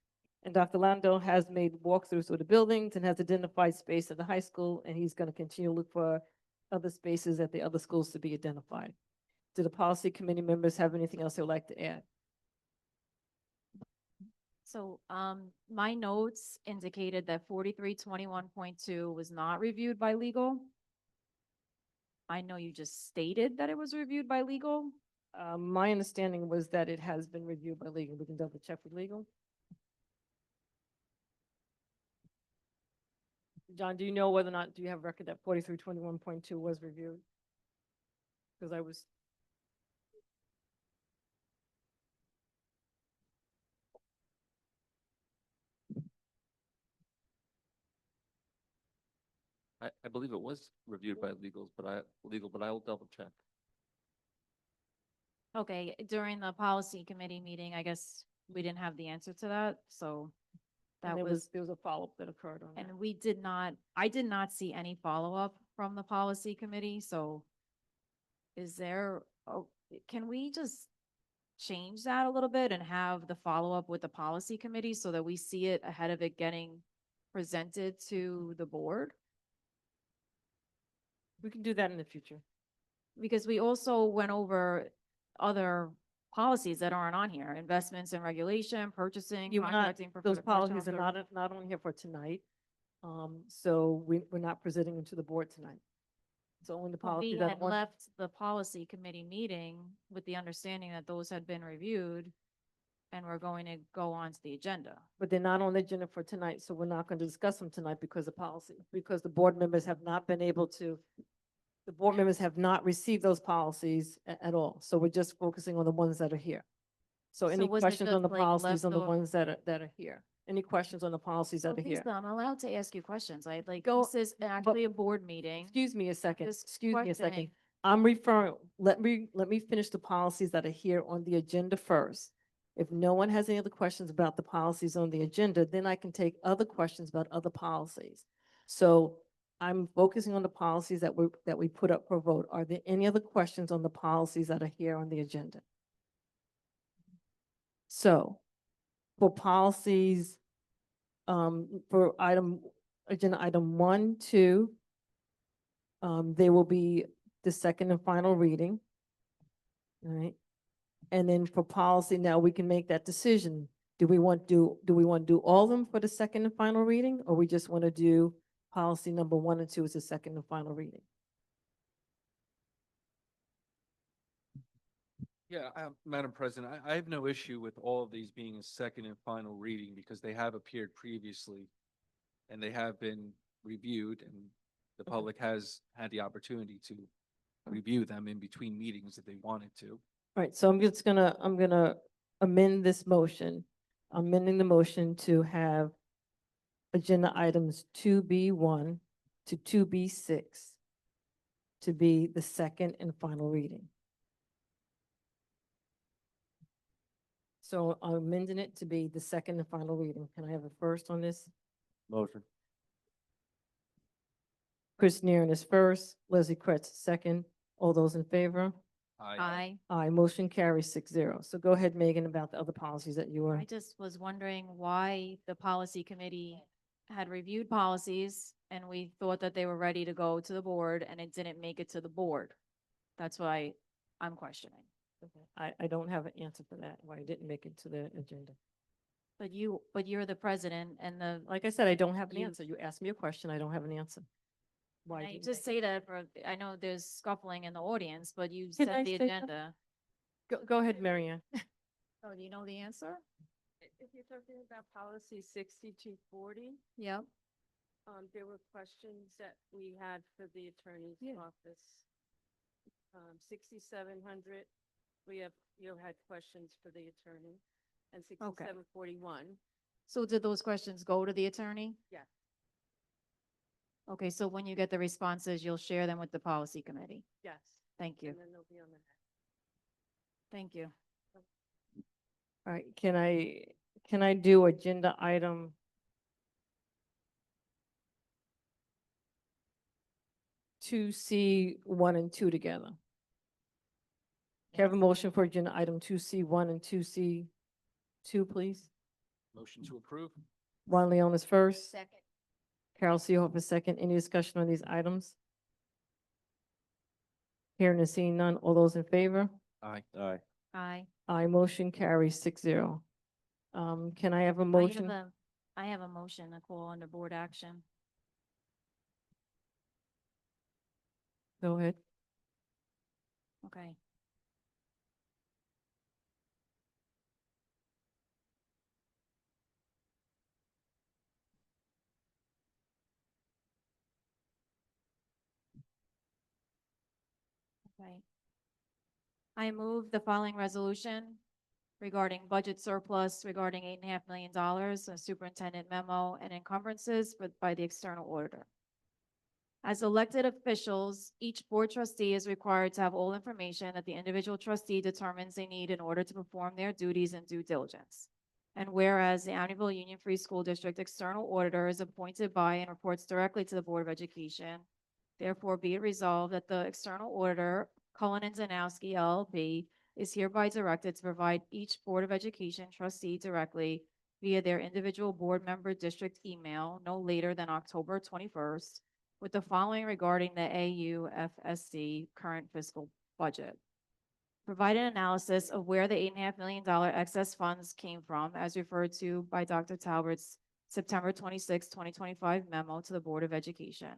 And Dr. Lando has made walkthroughs of the buildings and has identified space at the high school and he's going to continue to look for other spaces at the other schools to be identified. Do the policy committee members have anything else they'd like to add? So, my notes indicated that 4321.2 was not reviewed by legal. I know you just stated that it was reviewed by legal. My understanding was that it has been reviewed by legal. We can double check with legal. John, do you know whether or not, do you have record that 4321.2 was reviewed? Because I was. I believe it was reviewed by legals, but I will double check. Okay, during the policy committee meeting, I guess we didn't have the answer to that, so And that there was a follow-up that occurred on that. and I did not see any follow-up from the policy committee, so is there, can we just change that a little bit and have the follow-up with the policy committee so that we see it ahead of it getting presented to the board? We can do that in the future. Because we also went over other policies that aren't on here, investments and regulation, purchasing, You're not, contracting. those professional policies are services. not on here for tonight. So we're not presenting them to the board tonight. So only the But policies we that had are on. left the policy committee meeting with the understanding that those had been reviewed and we're going to go on to the agenda. But they're not on the agenda for tonight, so we're not going to discuss them tonight because of policy, because the board members have not been able to, the board members have not received those policies at all. So we're just focusing on the ones that are here. So So any was it questions on just, the like, policies on the leftover- ones that are here? Any questions on the policies that are here? Lisa, I'm allowed to ask you questions. I like, Go- this is actually a board meeting. Excuse me a second, Just excuse me a second. questioning. I'm referring, let me finish the policies that are here on the agenda first. If no one has any other questions about the policies on the agenda, then I can take other questions about other policies. So I'm focusing on the policies that we put up for vote. Are there any other questions on the policies that are here on the agenda? So for policies, for agenda item 1, 2, they will be the second and final reading. All right. And then for policy, now we can make that decision. Do we want to do all of them for the second and final reading, or we just want to do policy number 1 and 2 as the second and final reading? Yeah, Madam President, I have no issue with all of these being a second and final reading because they have appeared previously and they have been reviewed and the public has had the opportunity to review them in between meetings if they wanted to. All right, so I'm gonna amend this motion. I'm amending the motion to have agenda items 2B1 to 2B6 to be the second and final reading. So I'm amending it to be the second and final reading. Can I have a first on this? Motion. Chris Neeren is first, Leslie Kretz second. All those in favor? Aye. Aye, motion carries 6-0. So go ahead, Megan, about the other policies that you were. I just was wondering why the policy committee had reviewed policies and we thought that they were ready to go to the board and it didn't make it to the board. That's why I'm questioning. I don't have an answer for that, why it didn't make it to the agenda. But you're the president and the, Like I said, I don't have an You- answer. You asked me a question, I don't have an answer. Why? I didn't just make it? say that for, I know there's scuffling in the audience, but you Can I set the say something? agenda. Go ahead, Marianne. Oh, do you know the answer? If you're talking about policy 6240, Yep. there were questions that we had for the attorney's Yeah. office. 6700, you had questions for the attorney, and 6741. So did those questions go to the attorney? Yes. Okay, so when you get the responses, you'll share them with the policy committee. Yes. Thank you. And then they'll be on the next. Thank you. All right, can I do agenda item? Two C 1 and 2 together. Can I have a motion for agenda item 2C1 and 2C2, please? Motion to approve? Juan Leon is first. Second. Carol Seehoff is second. Any discussion on these items? Hearing and seeing none. All those in favor? Aye. Aye. Aye. Aye, motion carries 6-0. Can I have a I motion? have a motion to call under board action. Go ahead. Okay. Okay. I move the following resolution regarding budget surplus regarding $8.5 million, a superintendent memo and encumbrances by the external auditor. As elected officials, each board trustee is required to have all information that the individual trustee determines they need in order to perform their duties and due diligence. And whereas the Amityville Union Free School District external auditor is appointed by and reports directly to the Board of Education, therefore be it resolved that the external auditor, Cullen and Zanowski LLP, is hereby directed to provide each Board of Education trustee directly via their individual board member district email no later than October 21st with the following regarding the AUFSC current fiscal budget. Provide an analysis of where the $8.5 million excess funds came from as referred to by Dr. Talbert's September 26, 2025 memo to the Board of Education.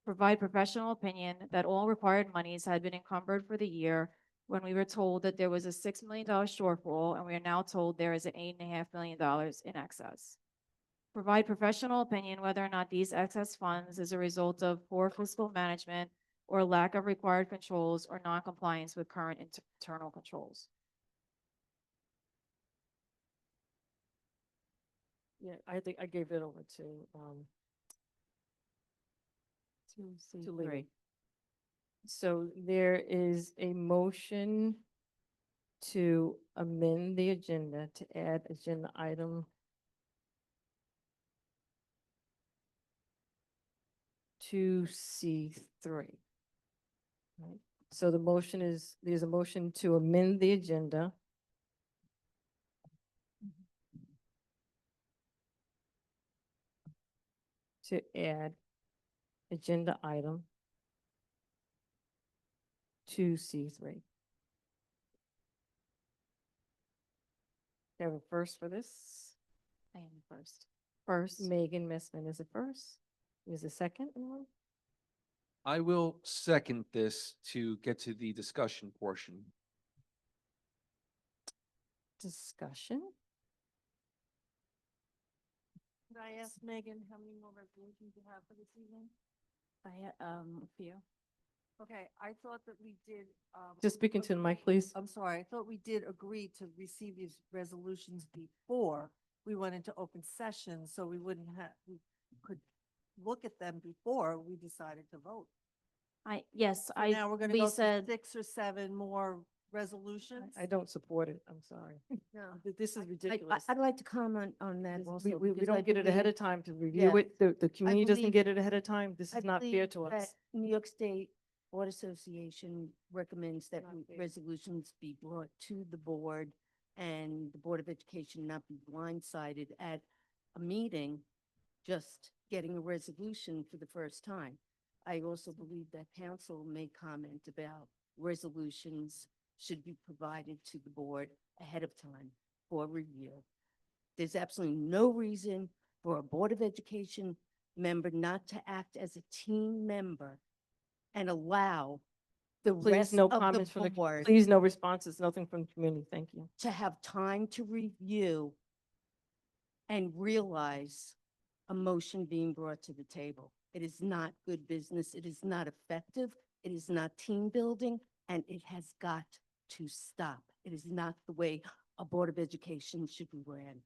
Provide professional opinion that all required monies had been encumbered for the year when we were told that there was a $6 million shortfall and we are now told there is an $8.5 million in excess. Provide professional opinion whether or not these excess funds is a result of poor fiscal management or lack of required controls or non-compliance with current internal controls. Yeah, I think I gave it over to Lee. Three. So there is a motion to amend the agenda to add agenda item 2C3. Right. So the motion is, there's a motion to amend the agenda to add agenda item 2C3. Have a first for this? I am first. First, Megan Messman is a first. Is a second one? I will second this to get to the discussion portion. Discussion. Could I ask Megan how many more resolutions you have for this evening? A few. Okay, I thought that we did. Just speaking to the mic, please. I'm sorry, I thought we did agree to receive these resolutions before we went into open session, so we wouldn't have, we could look at them before we decided to vote. Yes, So now we're gonna we go said, through 6 or 7 more resolutions? I don't support it. I'm sorry. No. This is ridiculous. I'd like to comment on that This- also. We because I don't get it ahead believe- of time to review Yes. it. The community doesn't believe- get it ahead of time. This I is not fair believe to that us. New York State Board Association recommends that Not fair. resolutions be brought to the board and the Board of Education not be blindsided at a meeting, just getting a resolution for the first time. I also believe that council may comment about resolutions should be provided to the board ahead of time for review. There's absolutely no reason for a Board of Education member not to act as a team member and allow the Please, rest no of comments the from the, board please, no responses, nothing from the community. Thank you. to have time to review and realize a motion being brought to the table. It is not good business. It is not effective. It is not team building, and it has got to stop. It is not the way a Board of Education should be ran.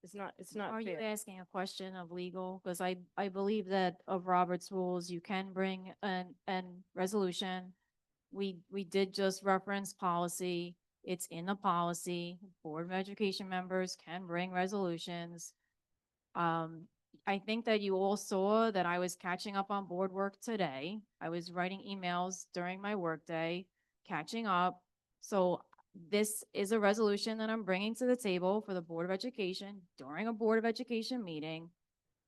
It's not are you fair. asking a question of legal? Because I believe that of Robert's rules, you can bring an resolution. We did just reference policy. It's in the policy. Board of Education members can bring resolutions. I think that you all saw that I was catching up on board work today. I was writing emails during my workday, catching up. So this is a resolution that I'm bringing to the table for the Board of Education during a Board of Education meeting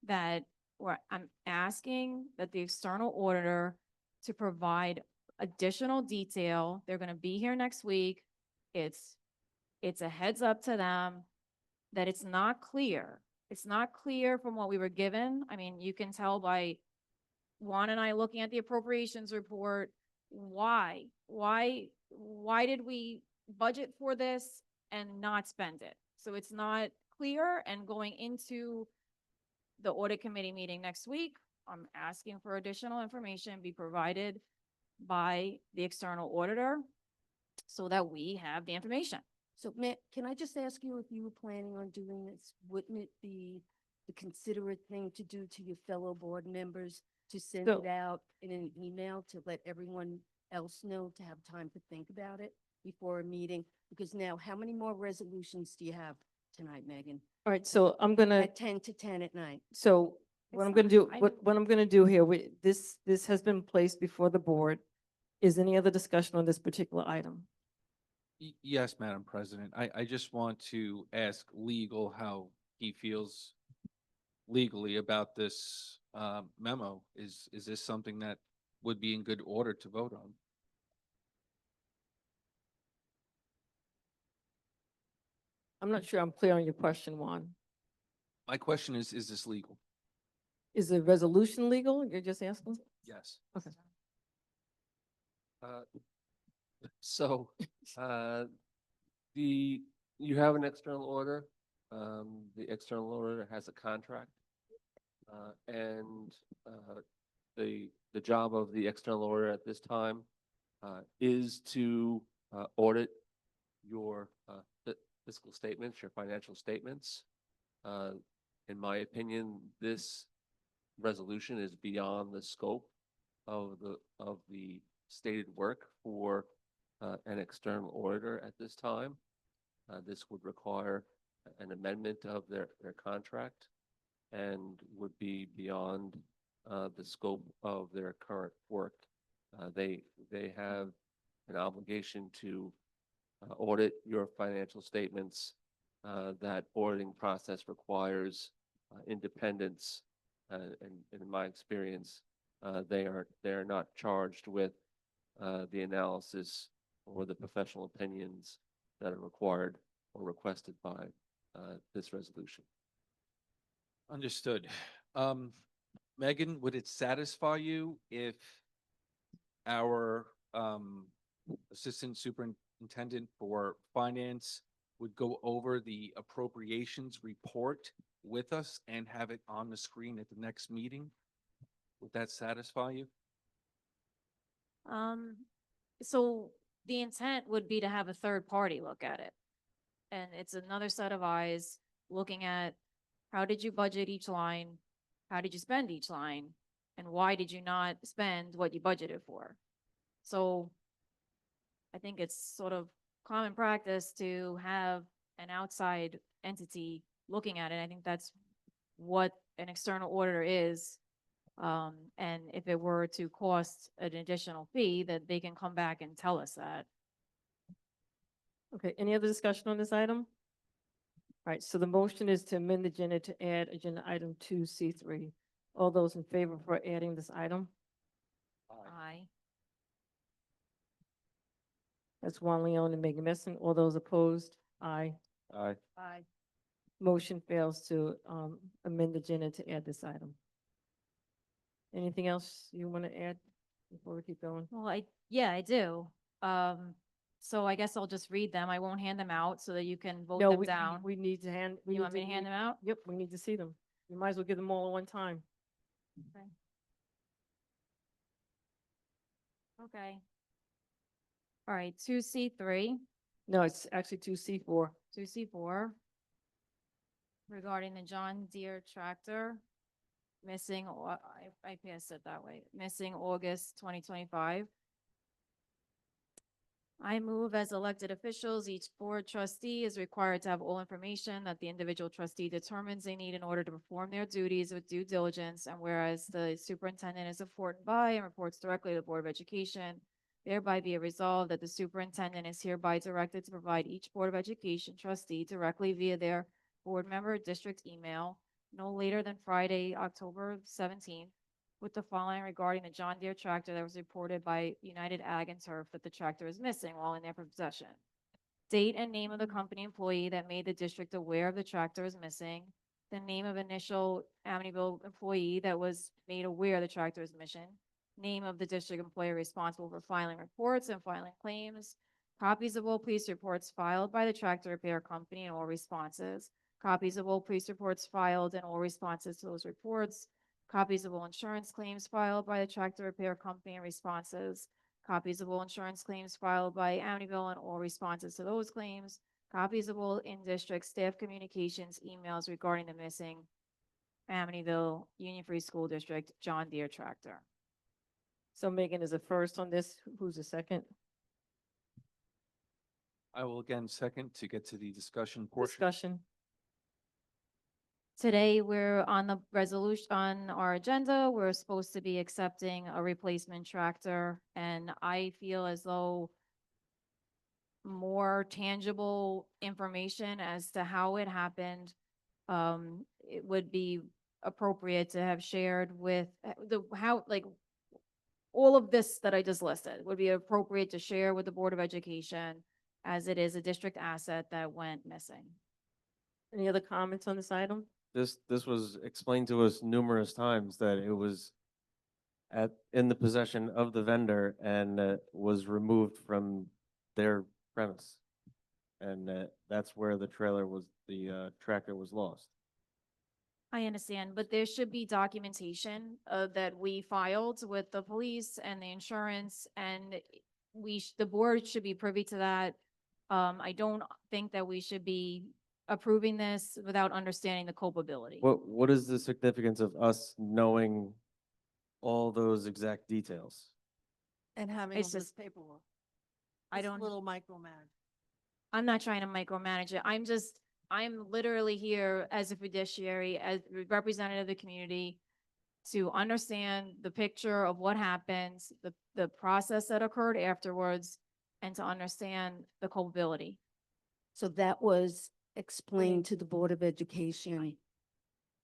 that where I'm asking that the external auditor to provide additional detail. They're going to be here next week. It's a heads up to them that it's not clear. It's not clear from what we were given. I mean, you can tell by Juan and I looking at the appropriations report, why did we budget for this and not spend it? So it's not clear, and going into the audit committee meeting next week, I'm asking for additional information be provided by the external auditor so that we have the information. So, Matt, can I just ask you if you were planning on doing this? Wouldn't it be the considerate thing to do to your fellow board members to send So- it out in an email to let everyone else know to have time to think about it before a meeting? Because now, how many more resolutions do you have tonight, Megan? All right, so I'm gonna, At 10 to 10 at night. so what It's I'm gonna not- do, I what I'm gonna do here, this has been placed before the board. Is any other discussion on this particular item? Yes, Madam President. I just want to ask legal how he feels legally about this memo. Is this something that would be in good order to vote on? I'm not sure I'm clear on your question, Juan. My question is this legal? Is the resolution legal? You're just asking? Yes. Okay. Uh, So, uh, you have an external order. The external order has a contract. And the job of the external order at this time is to audit your fiscal statements, your financial statements. In my opinion, this resolution is beyond the scope of the stated work for an external auditor at this time. This would require an amendment of their contract and would be beyond the scope of their current work. They have an obligation to audit your financial statements. That auditing process requires independence, and in my experience, they are not charged with the analysis or the professional opinions that are required or requested by this resolution. Understood. Megan, would it satisfy you if our Assistant Superintendent for Finance would go over the appropriations report with us and have it on the screen at the next meeting? Would that satisfy you? So the intent would be to have a third party look at it. And it's another set of eyes looking at how did you budget each line? How did you spend each line? And why did you not spend what you budgeted for? So I think it's sort of common practice to have an outside entity looking at it. I think that's what an external auditor is. And if it were to cost an additional fee, that they can come back and tell us that. Okay, any other discussion on this item? All right, so the motion is to amend the agenda to add agenda item 2C3. All those in favor for adding this item? Aye. That's Juan Leon and Megan Messin. All those opposed? Aye. Aye. Aye. Motion fails to amend the agenda to add this item. Anything else you want to add before we keep going? Well, yeah, I do. So I guess I'll just read them. I won't hand them out so that you can vote No, them we down. need to hand. You want me to hand them out? Yep, we need to see them. You might as well give them all at one time. Okay. All right, 2C3, No, it's actually 2C4. 2C4. Regarding the John Deere tractor, missing, I passed it that way, missing August 2025. I move as elected officials, each board trustee is required to have all information that the individual trustee determines they need in order to perform their duties with due diligence. And whereas the superintendent is informed by and reports directly to the Board of Education, thereby be it resolved that the superintendent is hereby directed to provide each Board of Education trustee directly via their board member district email no later than Friday, October 17th, with the following regarding the John Deere tractor that was reported by United Ag and Turf that the tractor is missing while in their possession. Date and name of the company employee that made the district aware of the tractor is missing. The name of initial Amityville employee that was made aware the tractor is missing. Name of the district employee responsible for filing reports and filing claims. Copies of all police reports filed by the tractor repair company and all responses. Copies of all police reports filed and all responses to those reports. Copies of all insurance claims filed by the tractor repair company and responses. Copies of all insurance claims filed by Amityville and all responses to those claims. Copies of all in-district staff communications emails regarding the missing Amityville Union Free School District John Deere tractor. So Megan is a first on this. Who's a second? I will again second to get to the discussion portion. Discussion. Today, we're on the resolution, on our agenda, we're supposed to be accepting a replacement tractor, and I feel as though more tangible information as to how it happened, it would be appropriate to have shared with all of this that I just listed would be appropriate to share with the Board of Education, as it is a district asset that went missing. Any other comments on this item? This was explained to us numerous times that it was in the possession of the vendor and was removed from their premise. And that's where the tractor was lost. I understand, but there should be documentation that we filed with the police and the insurance, and the board should be privy to that. I don't think that we should be approving this without understanding the culpability. What is the significance of us knowing all those exact details? And having It's all this just- paperwork. I It's a don't, little micromanage. I'm not trying to micromanage it. I'm literally here as a fiduciary, as a representative of the community, to understand the picture of what happens, the process that occurred afterwards, and to understand the culpability. So that was explained to the Board of Education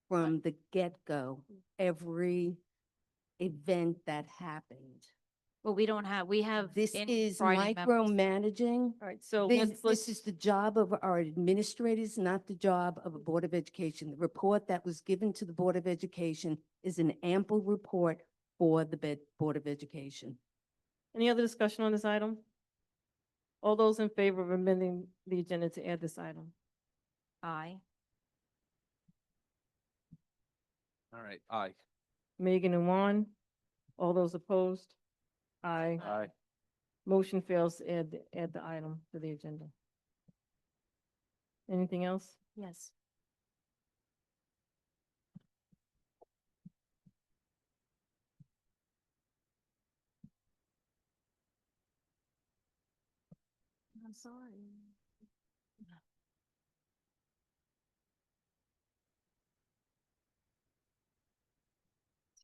from the get-go, every event that happened. But we have. This in is writing memos. micromanaging. All right, so This is the job of our administrators, not the job of a Board of Education. The report that was given to the Board of Education is an ample report for the Board of Education. any other discussion on this item? All those in favor of amending the agenda to add this item? Aye. All right, aye. Megan and Juan, all those opposed? Aye. Aye. Motion fails to add the item to the agenda. Anything else? Yes. I'm sorry.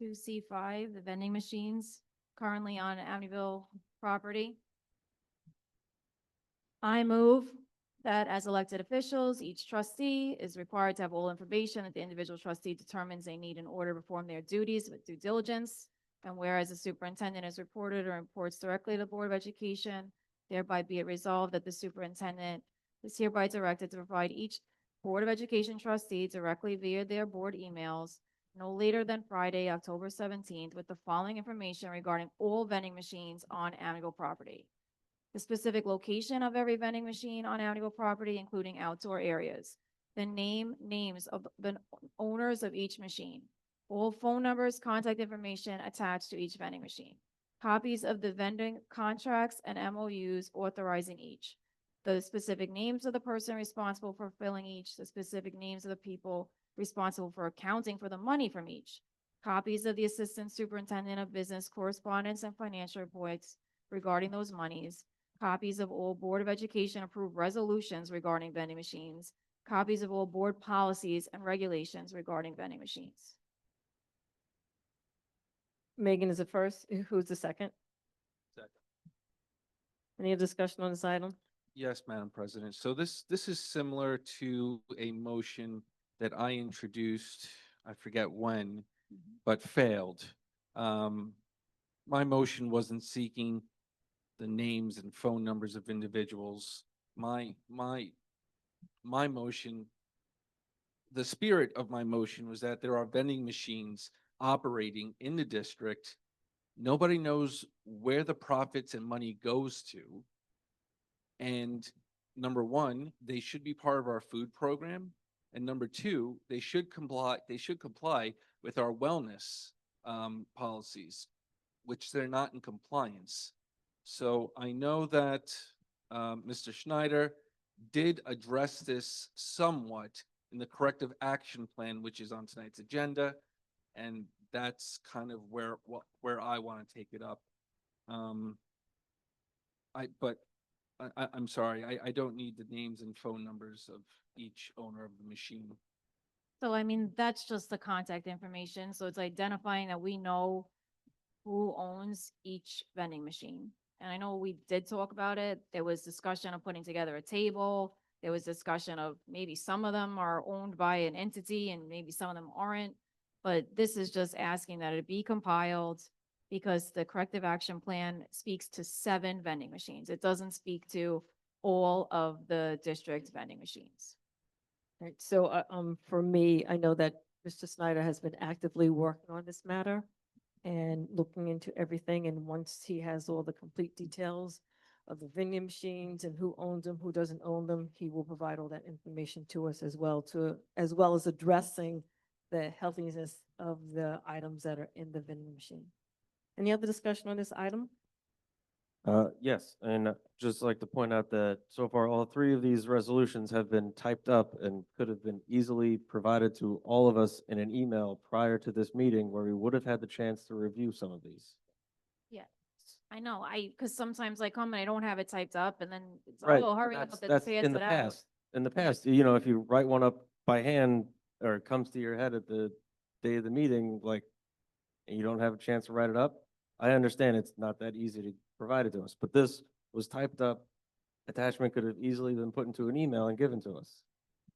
2C5, the vending machines currently on Amityville property. I move that as elected officials, each trustee is required to have all information that the individual trustee determines they need in order to perform their duties with due diligence. And whereas the superintendent is reported or reports directly to the Board of Education, thereby be it resolved that the superintendent is hereby directed to provide each Board of Education trustee directly via their board emails no later than Friday, October 17th, with the following information regarding all vending machines on Amityville property: the specific location of every vending machine on Amityville property, including outdoor areas, the names of the owners of each machine, all phone numbers, contact information attached to each vending machine, copies of the vending contracts and MOUs authorizing each, the specific names of the person responsible for filling each, the specific names of the people responsible for accounting for the money from each, copies of the assistant superintendent of business correspondence and financial reports regarding those monies, copies of all Board of Education approved resolutions regarding vending machines, copies of all board policies and regulations regarding vending machines. Megan is the first. Who's the second? Second. Any other discussion on this item? Yes, Madam President. So this is similar to a motion that I introduced, I forget when, but failed. My motion wasn't seeking the names and phone numbers of individuals. My motion, the spirit of my motion was that there are vending machines operating in the district. Nobody knows where the profits and money goes to. And number one, they should be part of our food program. And number two, they should comply with our wellness policies, which they're not in compliance. So I know that Mr. Schneider did address this somewhat in the corrective action plan, which is on tonight's agenda. And that's kind of where I want to take it up. I'm sorry, I don't need the names and phone numbers of each owner of the machine. So I mean, that's just the contact information. So it's identifying that we know who owns each vending machine. And I know we did talk about it. There was discussion of putting together a table. There was discussion of maybe some of them are owned by an entity and maybe some of them aren't. But this is just asking that it be compiled because the corrective action plan speaks to 7 vending machines. It doesn't speak to all of the district vending machines. Right, so, for me, I know that Mr. Snyder has been actively working on this matter and looking into everything, and once he has all the complete details of the vending machines and who owns them, who doesn't own them, he will provide all that information to us as well, as well as addressing the healthiness of the items that are in the vending machine. Any other discussion on this item? Yes, and just like to point out that so far, all 3 of these resolutions have been typed up and could have been easily provided to all of us in an email prior to this meeting where we would have had the chance to review some of these. Yeah, I know, because sometimes I come and I don't have it typed up and then it's, Right, oh, hurry up and that's pass in the it out. past. In the past, you know, if you write one up by hand or it comes to your head at the day of the meeting, like, and you don't have a chance to write it up, I understand it's not that easy to provide it to us, but this was typed up. Attachment could have easily been put into an email and given to us.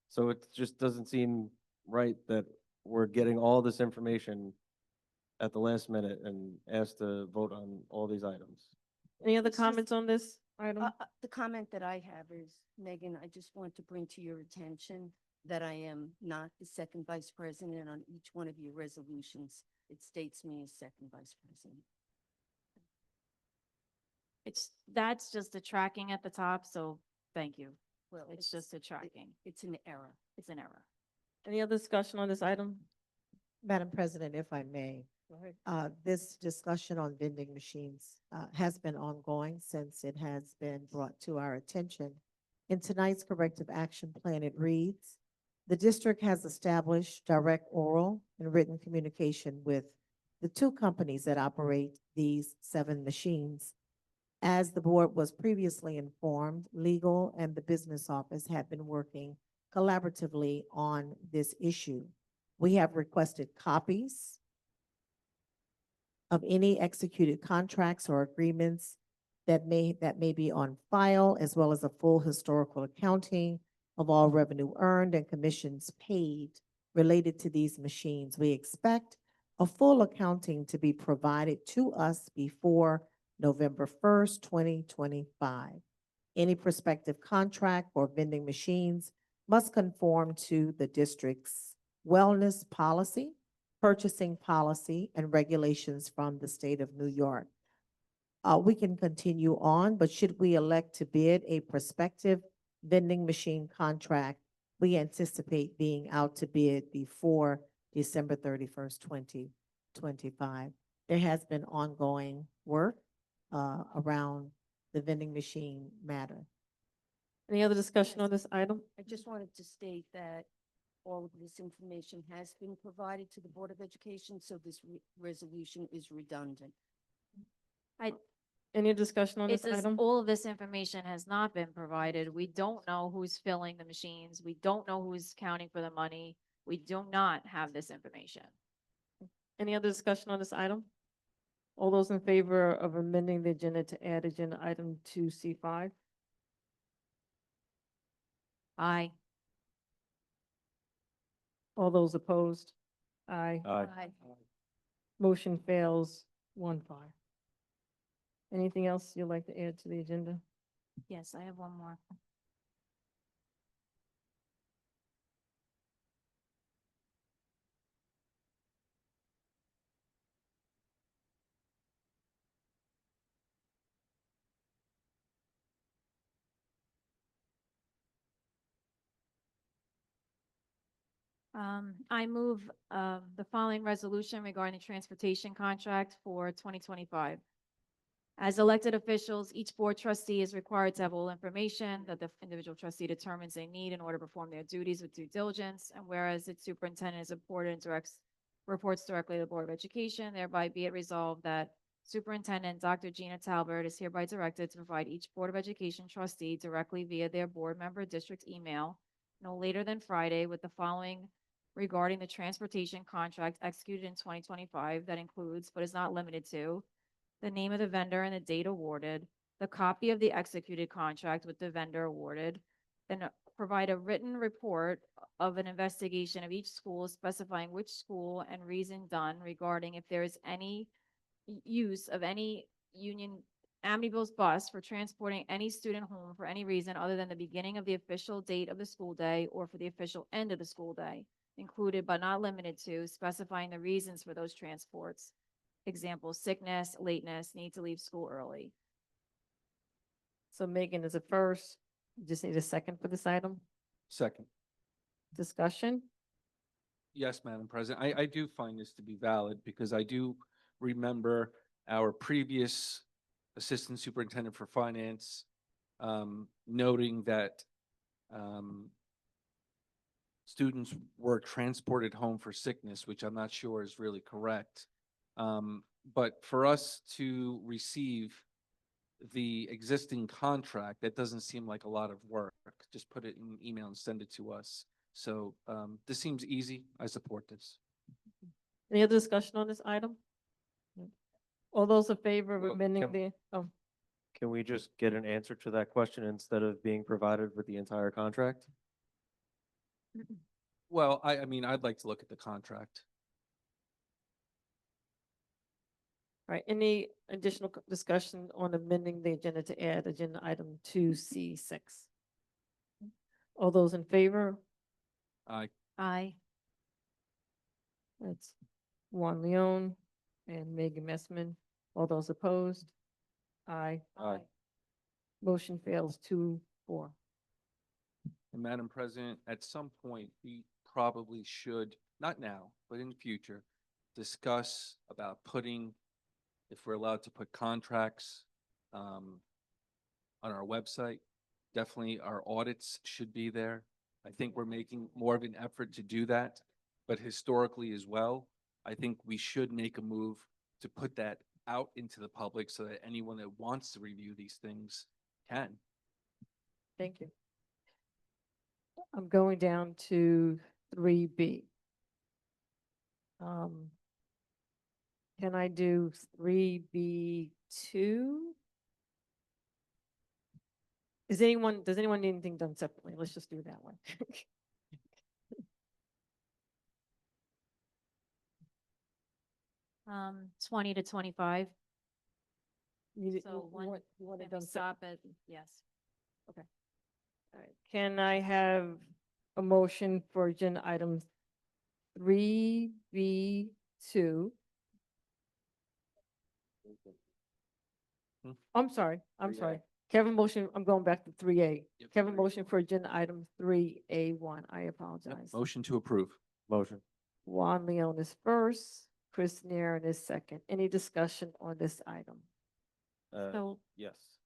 So it just doesn't seem right that we're getting all this information at the last minute and asked to vote on all these items. Any other It's just- comments on this item? The comment that I have is, Megan, I just want to bring to your attention that I am not the second vice president on each one of your resolutions. It states me as second vice president. That's just the tracking at the top, so thank you. Well, It's just a tracking. It's an error. It's an error. Any other discussion on this item? Madam President, if I may, Go ahead. this discussion on vending machines has been ongoing since it has been brought to our attention. In tonight's corrective action plan, it reads, the district has established direct oral and written communication with the 2 companies that operate these 7 machines. As the board was previously informed, legal and the business office have been working collaboratively on this issue. We have requested copies of any executed contracts or agreements that may be on file, as well as a full historical accounting of all revenue earned and commissions paid related to these machines. We expect a full accounting to be provided to us before November 1st, 2025. Any prospective contract for vending machines must conform to the district's wellness policy, purchasing policy, and regulations from the state of New York. We can continue on, but should we elect to bid a prospective vending machine contract, we anticipate being out to bid before December 31st, 2025. There has been ongoing work around the vending machine matter. Any other discussion on this item? I just wanted to state that all of this information has been provided to the Board of Education, so this resolution is redundant. Any discussion on It this says item? all of this information has not been provided. We don't know who's filling the machines. We don't know who's counting for the money. We do not have this information. Any other discussion on this item? All those in favor of amending the agenda to add agenda item 2C5? Aye. All those opposed? Aye. Aye. Motion fails 1-5. Anything else you'd like to add to the agenda? Yes, I have one more. I move the following resolution regarding the transportation contract for 2025. As elected officials, each board trustee is required to have all information that the individual trustee determines they need in order to perform their duties with due diligence. And whereas its superintendent is important and reports directly to the Board of Education, thereby be it resolved that Superintendent Dr. Gina Talbert is hereby directed to provide each Board of Education trustee directly via their board member district email no later than Friday with the following regarding the transportation contract executed in 2025 that includes, but is not limited to, the name of the vendor and the date awarded, the copy of the executed contract with the vendor awarded, and provide a written report of an investigation of each school specifying which school and reason done regarding if there is any use of any union Amityville's bus for transporting any student home for any reason other than the beginning of the official date of the school day or for the official end of the school day, included but not limited to specifying the reasons for those transports. Example, sickness, lateness, need to leave school early. So Megan is a first. You just need a second for this item. Second. Discussion? Yes, Madam President, I do find this to be valid because I do remember our previous Assistant Superintendent for Finance noting that students were transported home for sickness, which I'm not sure is really correct. But for us to receive the existing contract, that doesn't seem like a lot of work. Just put it in an email and send it to us. So this seems easy. I support this. Any other discussion on this item? All those in favor of Well, amending can- the, Can we just get an answer to that question instead of being provided with the entire contract? Well, I mean, I'd like to look at the contract. all right, any additional discussion on amending the agenda to add agenda item 2C6? All those in favor? I Aye. That's Juan Leon and Megan Messman. All those opposed? Aye. Aye. Motion fails 2-4. And Madam President, at some point, we probably should, not now, but in the future, discuss about putting, if we're allowed to put contracts on our website. Definitely our audits should be there. I think we're making more of an effort to do that, but historically as well, I think we should make a move to put that out into the public so that anyone that wants to review these things can. Thank you. I'm going down to 3B. Can I do 3B2? Does anyone need anything done separately? Let's just do that one. 20 to 25. So You want it Can we done stop at, yes. All right. Can I have a motion for agenda item 3B2? I'm sorry. 3A. Kevin motion, I'm going back to 3A. Yep, Kevin 3A. motion for agenda item 3A1. I Yep, apologize. motion to approve. Motion. Juan Leon is first, Chris Nairn is second. Any discussion on this item? So Yes.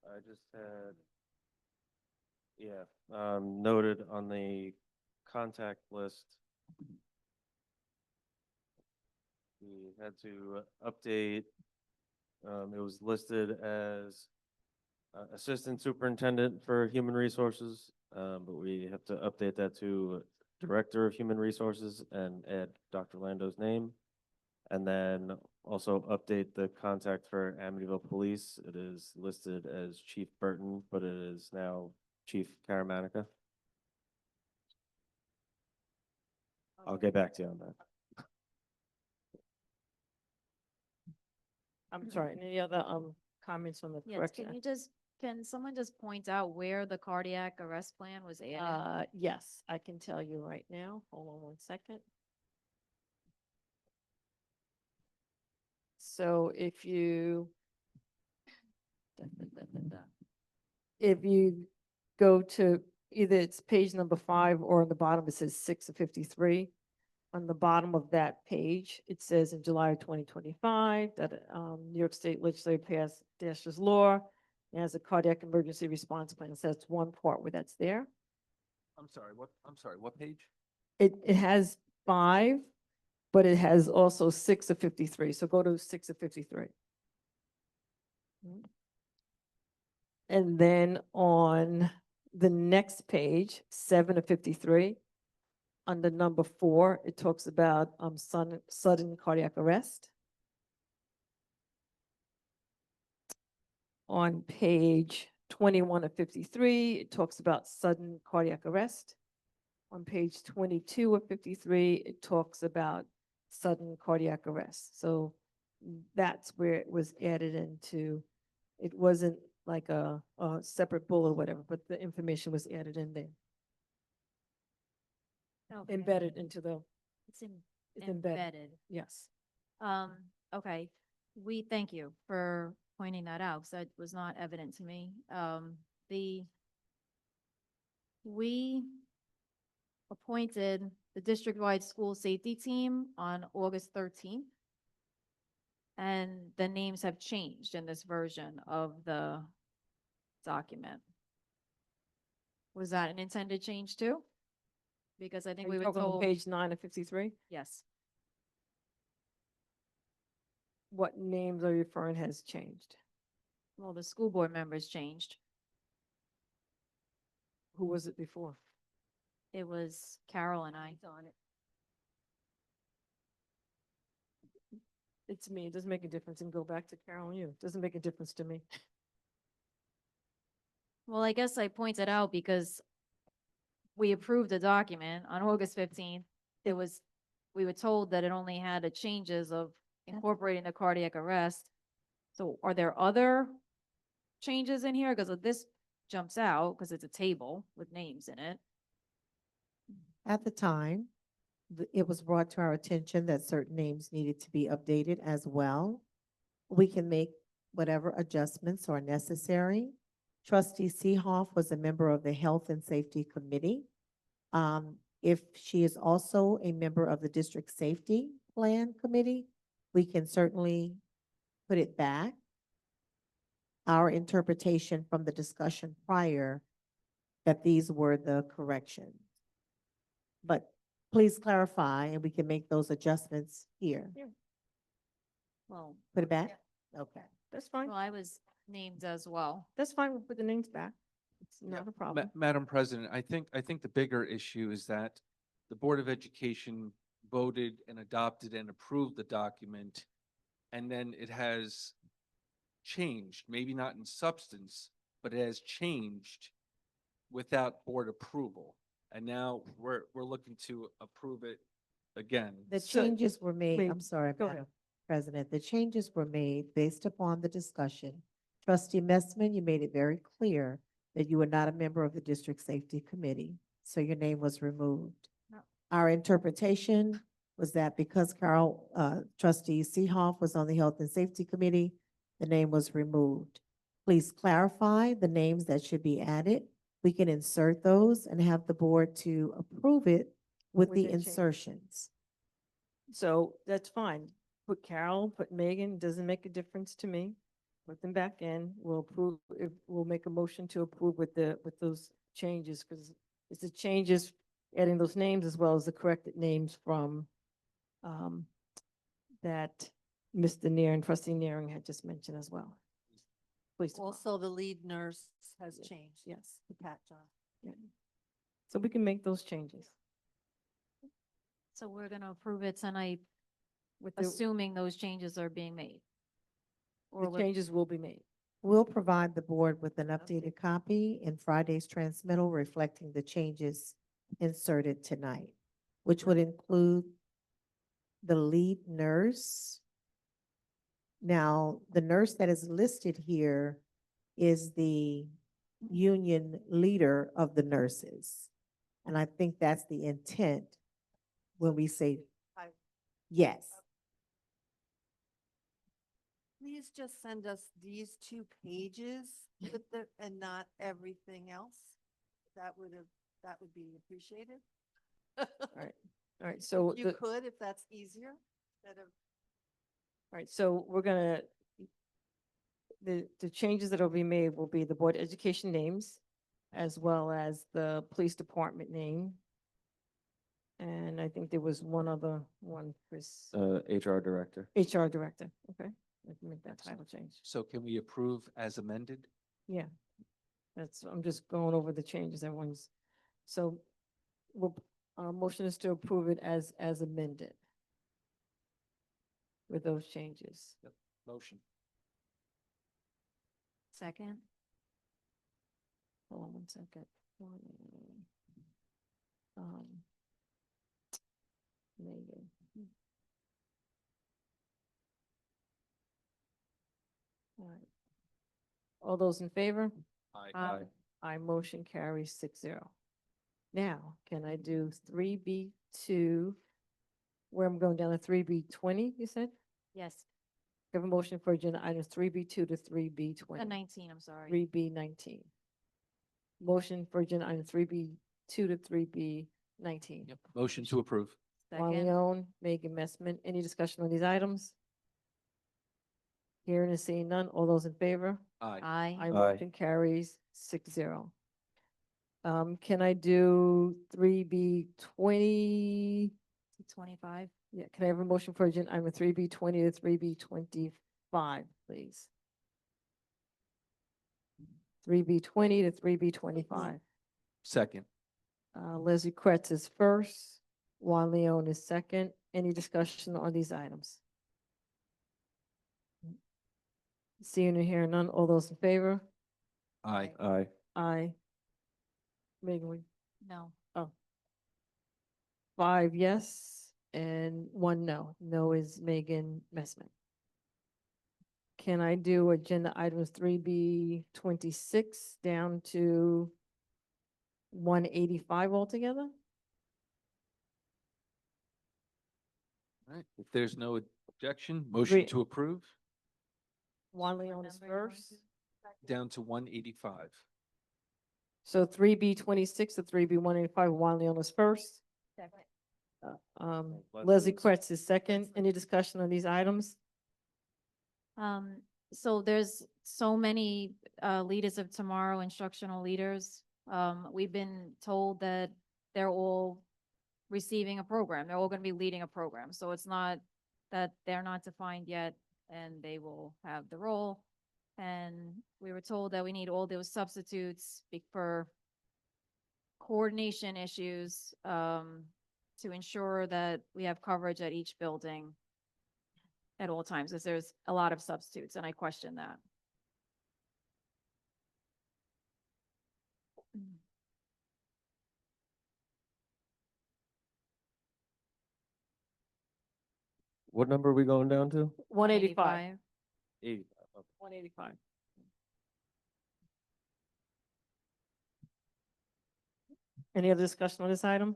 I just had, noted on the contact list. We had to update, it was listed as Assistant Superintendent for Human Resources, but we have to update that to Director of Human Resources and add Dr. Lando's name. And then also update the contact for Amityville Police. It is listed as Chief Burton, but it is now Chief Karamanica. I'll get back to you on that. I'm sorry, any other comments on the yes, correction? can someone just point out where the cardiac arrest plan was added? Yes, I can tell you right now. Hold on one second. So if you go to either it's page number 5 or on the bottom, it says 6 of 53. On the bottom of that page, it says in July of 2025 that New York State Legislature passed Dasher's Law. It has a cardiac emergency response plan. So that's one part where that's there. I'm sorry, what page? It has 5, but it has also 6 of 53. So go to 6 of 53. And then on the next page, 7 of 53, under number 4, it talks about sudden cardiac arrest. On page 21 of 53, it talks about sudden cardiac arrest. On page 22 of 53, it talks about sudden cardiac arrest. So that's where it was added into. It wasn't like a separate bullet or whatever, but the information was added in there, Okay. embedded into the, It's in- it's embedded. embedded. Yes. Okay, we thank you for pointing that out, because that was not evident to me. We appointed the district-wide school safety team on August 13th. And the names have changed in this version of the document. Was that an intended change too? Because I think Are we you were talking on told, page 9 of 53? yes. What names are you referring has changed? Well, the school board members changed. Who was it before? It was Carol and I. On it. It's me. It doesn't make a difference. And go back to Carol and you. It doesn't make a difference to me. Well, I guess I pointed out because we approved the document on August 15th. We were told that it only had the changes of incorporating the cardiac arrest. So are there other changes in here? Because this jumps out because it's a table with names in it. At the time, it was brought to our attention that certain names needed to be updated as well. We can make whatever adjustments are necessary. Trustee Seehoff was a member of the Health and Safety Committee. If she is also a member of the District Safety Plan Committee, we can certainly put it back. Our interpretation from the discussion prior that these were the corrections. But please clarify and we can make those adjustments here. Well, Put it back? Okay. That's fine. I was named as well. That's fine. We'll put the names back. It's not a problem. Madam President, I think the bigger issue is that the Board of Education voted and adopted and approved the document, and then it has changed, maybe not in substance, but it has changed without board approval. And now we're looking to approve it again. The So- changes were made, wait, I'm sorry, go Madam ahead. President, the changes were made based upon the discussion. Trustee Messman, you made it very clear that you were not a member of the District Safety Committee, so your name was removed. No. Our interpretation was that because Trustee Seehoff was on the Health and Safety Committee, the name was removed. Please clarify the names that should be added. We can insert those and have the board to approve it with With the the change. insertions. So that's fine. Put Carol, put Megan, doesn't make a difference to me. Put them back in. We'll approve, we'll make a motion to approve with those changes, because it's the changes, adding those names as well as the corrected names from that Mr. Neer and Trustee Neering had just mentioned as well. Please. Also, the lead nurse has Yeah. changed. Yes. To Pat John. Yeah. So we can make those changes. So we're going to approve it tonight, With the assuming those changes are being made. Or the changes will be made. We'll provide the board with an updated copy in Friday's transmittal reflecting the changes inserted tonight, which would include the lead nurse. Now, the nurse that is listed here is the union leader of the nurses. And I think that's the intent when we say, yes. Please just send us these 2 pages with the, and not everything else. That would be appreciated. All right, so You could, if that's easier, instead of. all right, so we're gonna, the changes that will be made will be the Board of Education names, as well as the police department name. And I think there was one other one, Chris, HR director. HR director, okay? I can make that title change. So can we approve as amended? Yeah. I'm just going over the changes everyone's, so, motion is to approve it as amended with those changes. Motion. Second. Hold on one second. Um, Megan. All right. All those in favor? Aye. I motion carries 6-0. Now, can I do 3B2, where I'm going down to 3B20, you said? Yes, Have a motion for agenda items 3B2 to 3B20. 19, I'm sorry. 3B19. Motion for agenda item 3B2 to 3B19. Yep. Motion to approve. Juan Second. Leon, Megan Messman. Any discussion on these items? Hearing and seeing none. All those in favor? Aye. Aye. I motion carries 6-0. Can I do 3B20? 25. Yeah, can I have a motion for agenda item 3B20 to 3B25, please? 3B20 to 3B25. Second. Leslie Kretz is first, Juan Leon is second. Any discussion on these items? Seeing and hearing none, all those in favor? Aye. Aye. Aye. Megan, No. 5 yes and 1 no. No is Megan Messman. Can I do agenda items 3B26 down to 185 altogether? All right. If there's no objection, motion Three. to approve Juan Leon is first. down to 185. So 3B26 to 3B185, Juan Leon is first. Second. Leslie Kretz is second. Any discussion on these items? So there's so many leaders of tomorrow, instructional leaders. We've been told that they're all receiving a program. They're all going to be leading a program. So it's not that they're not defined yet and they will have the role. And we were told that we need all those substitutes for coordination issues to ensure that we have coverage at each building at all times, as there's a lot of substitutes, and I question that. What number are we going down to? 185. 85. Okay. 185. Any other discussion on this item?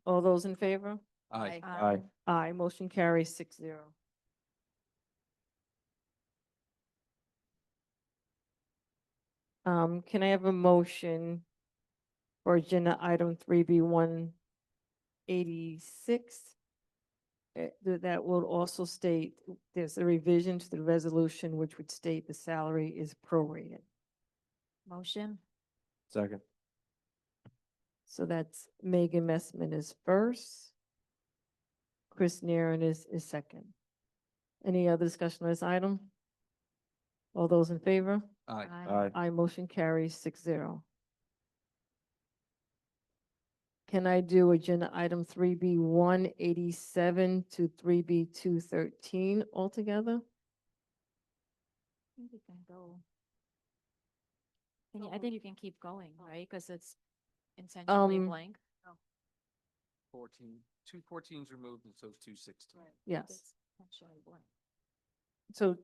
All those in favor? Aye. Aye. Aye, motion carries 6-0. Can I have a motion for agenda item 3B186? That will also state, there's a revision to the resolution which would state the salary is prorated. Motion? Second. So that's Megan Messman is first. Chris Naren is second. Any other discussion on this item? All those in favor? Aye. Aye. Aye, motion carries 6-0. Can I do agenda item 3B187 to 3B213 altogether? I think we can go. I think you can keep going, right? Because it's intentionally blank. 14. 214's removed and so is 216. Yes. It's intentionally blank. So,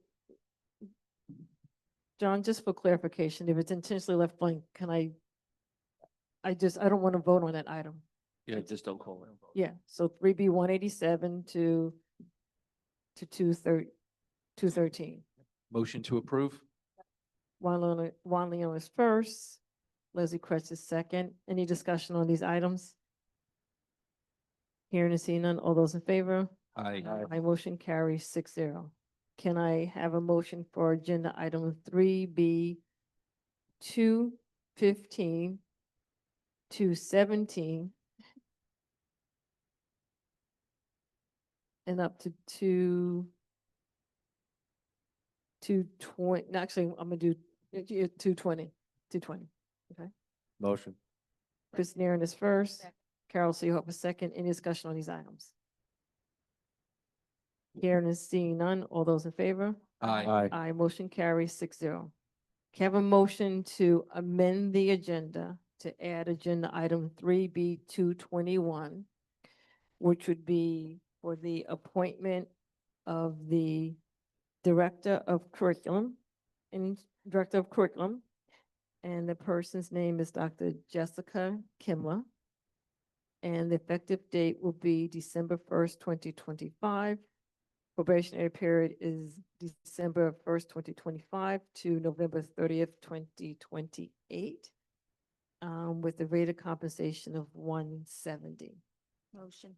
John, just for clarification, if it's intentionally left blank, can I don't want to vote on that item. Yeah, just don't call it. Yeah, so 3B187 to 213. Motion to approve. Juan Leon is first. Leslie Kretz is second. Any discussion on these items? Hearing and seeing none, all those in favor? Aye. My motion carries 6-0. Can I have a motion for agenda item 3B215 to 17 and up to 220, actually, I'm gonna do 220, okay? Motion. Chris Naren is first. Carol Seehoff is second. Any discussion on these items? Hearing and seeing none, all those in favor? Aye. Aye, motion carries 6-0. Can I have a motion to amend the agenda to add agenda item 3B221, which would be for the appointment of the Director of Curriculum and Director of Curriculum, and the person's name is Dr. Jessica Kimler. And the effective date will be December 1st, 2025. Probationary period is December 1st, 2025 to November 30th, 2028, with a rate of compensation of 170. Motion.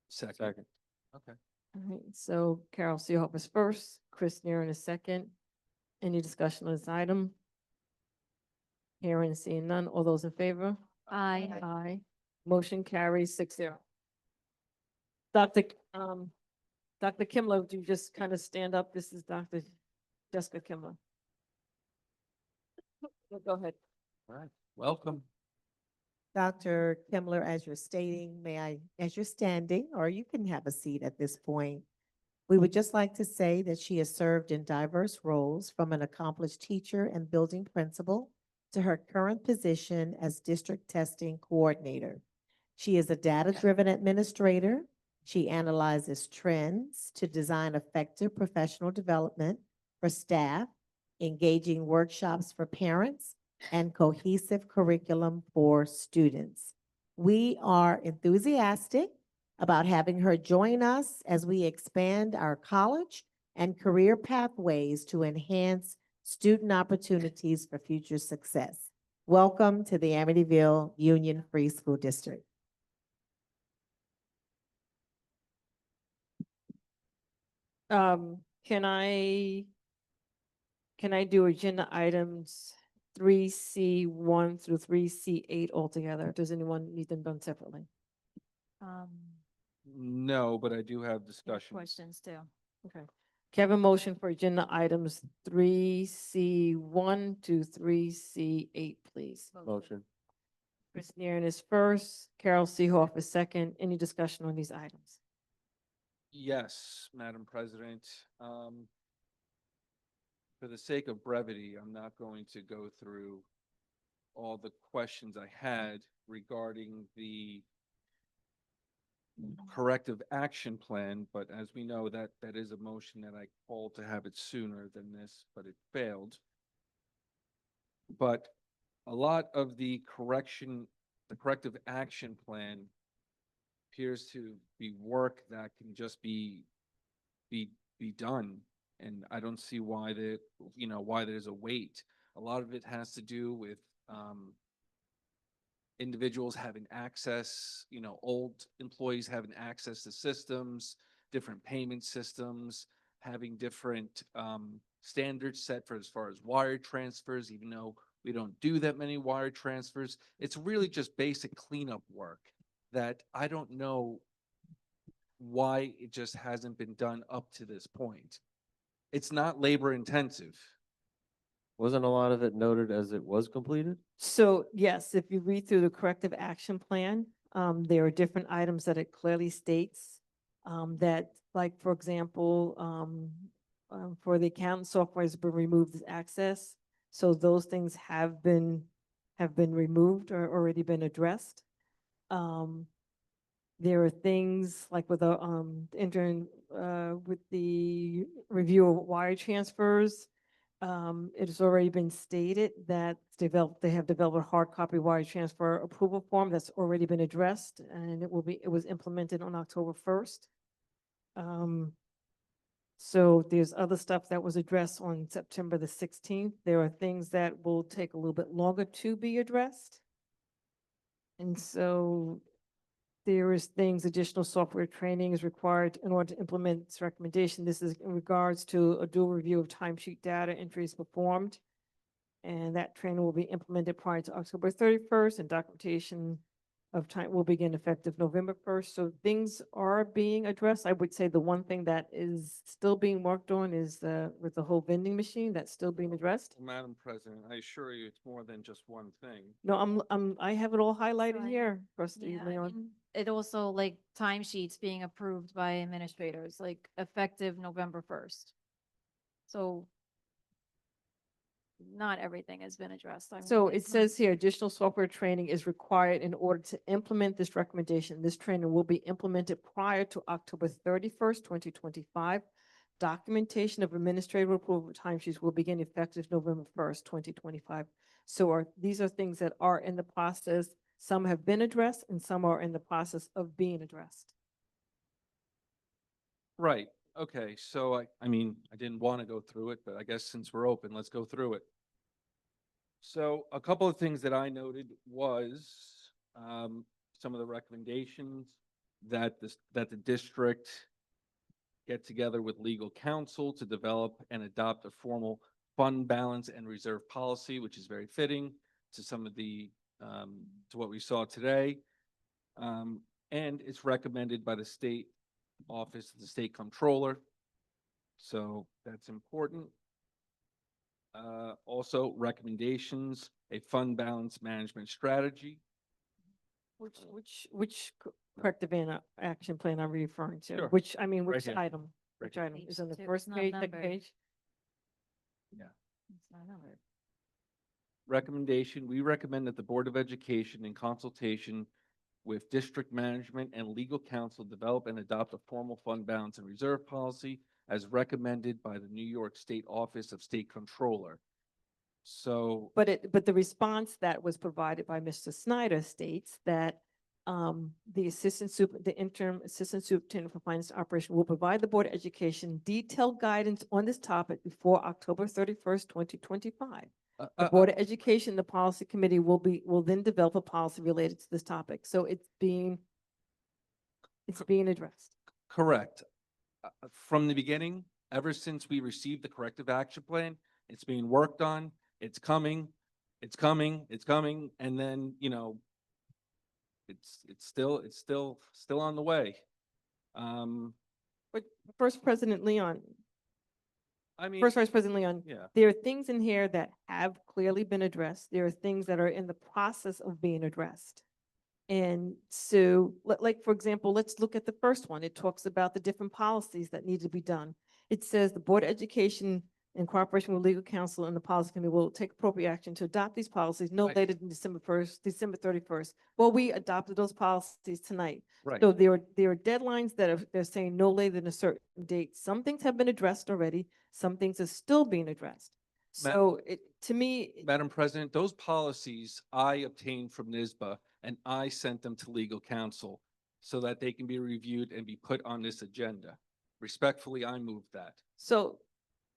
Second. Okay. All right, so Carol Seehoff is first, Chris Neeren is second. Any discussion on this item? Hearing and seeing none, all those in favor? Aye. Aye. Motion carries 6-0. Dr. Kimler, would you just kind of stand up? This is Dr. Jessica Kimler. Go ahead. All right. Welcome. Dr. Kimler, as you're stating, as you're standing, or you can have a seat at this point, we would just like to say that she has served in diverse roles, from an accomplished teacher and building principal to her current position as district testing coordinator. She is a data-driven administrator. She analyzes trends to design effective professional development for staff, engaging workshops for parents, and cohesive curriculum for students. We are enthusiastic about having her join us as we expand our college and career pathways to enhance student opportunities for future success. Welcome to the Amityville Union Free School District. Can I do agenda items 3C1 through 3C8 altogether? Does anyone need them done separately? No, but I do have discussions. Questions too. Okay. Can I have a motion for agenda items 3C1 to 3C8, please? Motion. Chris Neeren is first, Carol Seehoff is second. Any discussion on these items? Yes, Madam President. For the sake of brevity, I'm not going to go through all the questions I had regarding the corrective action plan, but as we know, that is a motion that I called to have it sooner than this, but it failed. But a lot of the corrective action plan appears to be work that can just be done. And I don't see why why there's a wait. A lot of it has to do with individuals having access, old employees having access to systems, different payment systems, having different standards set for as far as wire transfers, even though we don't do that many wire transfers. It's really just basic cleanup work that I don't know why it just hasn't been done up to this point. It's not labor intensive. Wasn't a lot of it noted as it was completed? So yes, if you read through the corrective action plan, there are different items that it clearly states that, like, for example, for the accountant software has been removed as access. So those things have been removed or already been addressed. There are things like with the with the review of wire transfers. It has already been stated that they have developed a hard copy wire transfer approval form that's already been addressed, and it was implemented on October 1st. So there's other stuff that was addressed on September the 16th. There are things that will take a little bit longer to be addressed. And so there is additional software training is required in order to implement this recommendation. This is in regards to a dual review of timesheet data entries performed. And that training will be implemented prior to October 31st, and documentation of time will begin effective November 1st. So things are being addressed. I would say the one thing that is still being worked on is with the whole vending machine, that's still being addressed. Madam President, I assure you it's more than just one thing. No, I have it all highlighted So here, Trustee Yeah, Leon. it also like timesheets being approved by administrators, like effective November 1st. So not everything has been addressed. So it says here, additional software training is required in order to implement this recommendation. This training will be implemented prior to October 31st, 2025. Documentation of administrative approval timesheets will begin effective November 1st, 2025. So these are things that are in the process. Some have been addressed and some are in the process of being addressed. Right, okay, so I mean, I didn't want to go through it, but I guess since we're open, let's go through it. So a couple of things that I noted was, some of the recommendations that that the district get together with legal counsel to develop and adopt a formal fund balance and reserve policy, which is very fitting to some of the, to what we saw today. And it's recommended by the state office of the state comptroller. So that's important. Also recommendations, a fund balance management strategy. Which corrective action plan are we referring to? Sure. Which Right which here. item? Right Which here. item? Is on the Page two, first it's not page, second numbered. page? It's not numbered. Recommendation, we recommend that the Board of Education in consultation with district management and legal counsel develop and adopt a formal fund balance and reserve policy as recommended by the New York State Office of State Comptroller. So, But the response that was provided by Mr. Snyder states that the interim assistant superintendent for finance and operation will provide the Board of Education detailed guidance on this topic before October 31st, 2025. The Board of Education, the policy committee will then develop a policy related to this topic. So it's being addressed. correct. From the beginning, ever since we received the corrective action plan, it's being worked on, it's coming, and then, you know, it's still on the way. But First President Leon, I mean, First Vice President Leon, yeah, there are things in here that have clearly been addressed. There are things that are in the process of being addressed. And so, like, for example, let's look at the first one. It talks about the different policies that need to be done. It says the Board of Education in cooperation with legal counsel and the policy committee will take appropriate action to adopt these policies no Right. later than December 31st. Well, we adopted those policies tonight. right. So there are deadlines that they're saying no later than a certain date. Some things have been addressed already. Some things are still being addressed. So to me, Madam President, those policies I obtained from NISBA and I sent them to legal counsel so that they can be reviewed and be put on this agenda. Respectfully, I move that.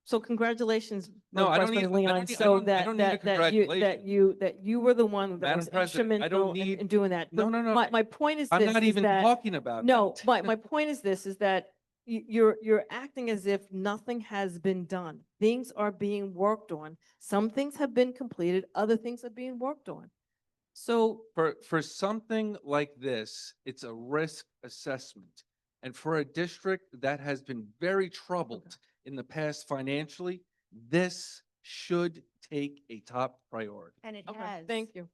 so congratulations. No, Vice I don't need- President I don't Leon, need- I so don't- I that, don't need a that you were the one that Madam was President, I don't instrumental in need- doing that. No, But no, no. My point is I'm this, not is even that, talking about no, that. my point is this, is that you're acting as if nothing has been done. Things are being worked on. Some things have been completed, other things are being worked on. So For something like this, it's a risk assessment. And for a district that has been very troubled in the past financially, this should take a top priority. And it okay, has. thank you.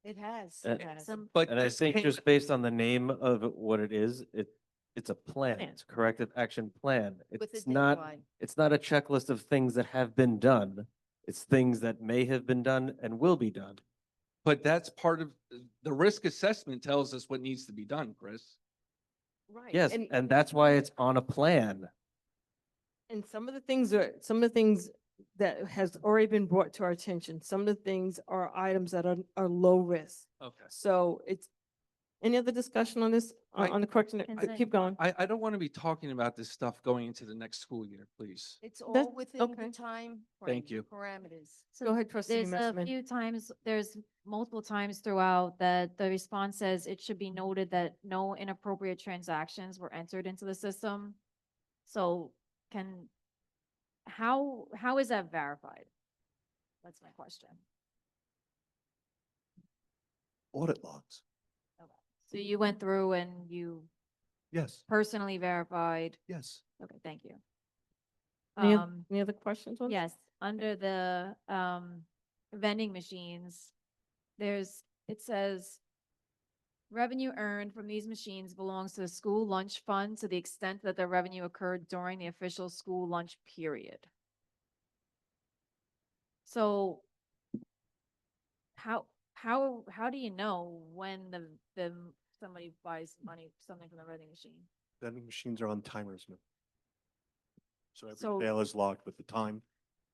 It has. Uh, It has. But And I this think can't- just based on the name of what it is, it's a plan, Plan. it's a corrective action plan. With a It's not, deadline. it's not a checklist of things that have been done. It's things that may have been done and will be done. But that's part of, the risk assessment tells us what needs to be done, Chris. Right. Yes, and that's why it's on a plan. And some of the things that has already been brought to our attention, some of the things are items that are low risk. Okay. So any other discussion on this, on the correction? Consent. Keep going. I don't want to be talking about this stuff going into the next school year, please. It's That's- all within okay. the time. Thank you. Parameters. Go ahead, trustee There's a Messman. few times, there's multiple times throughout that the response says it should be noted that no inappropriate transactions were entered into the system. So how is that verified? That's my question. Audit logs. So you went through and you Yes, personally verified? yes. Okay, thank you. Any other questions on? this? Yes, under the vending machines, it says revenue earned from these machines belongs to the school lunch fund to the extent that the revenue occurred during the official school lunch period. So how do you know when somebody buys something from the vending machine? Vending machines are on timers, ma'am. So every So- sale is logged with the time,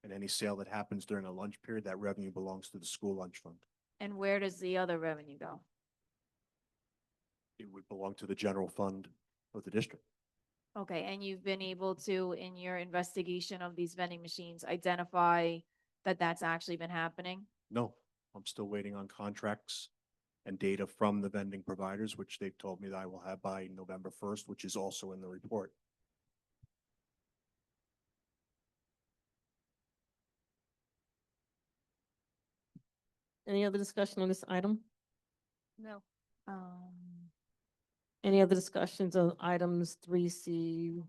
and any sale that happens during a lunch period, that revenue belongs to the school lunch fund. And where does the other revenue go? It would belong to the general fund of the district. Okay, and you've been able to, in your investigation of these vending machines, identify that that's actually been happening? No, I'm still waiting on contracts and data from the vending providers, which they've told me that I will have by November 1st, which is also in the report. Any other discussion on this item? No. Any other discussions on items 3C1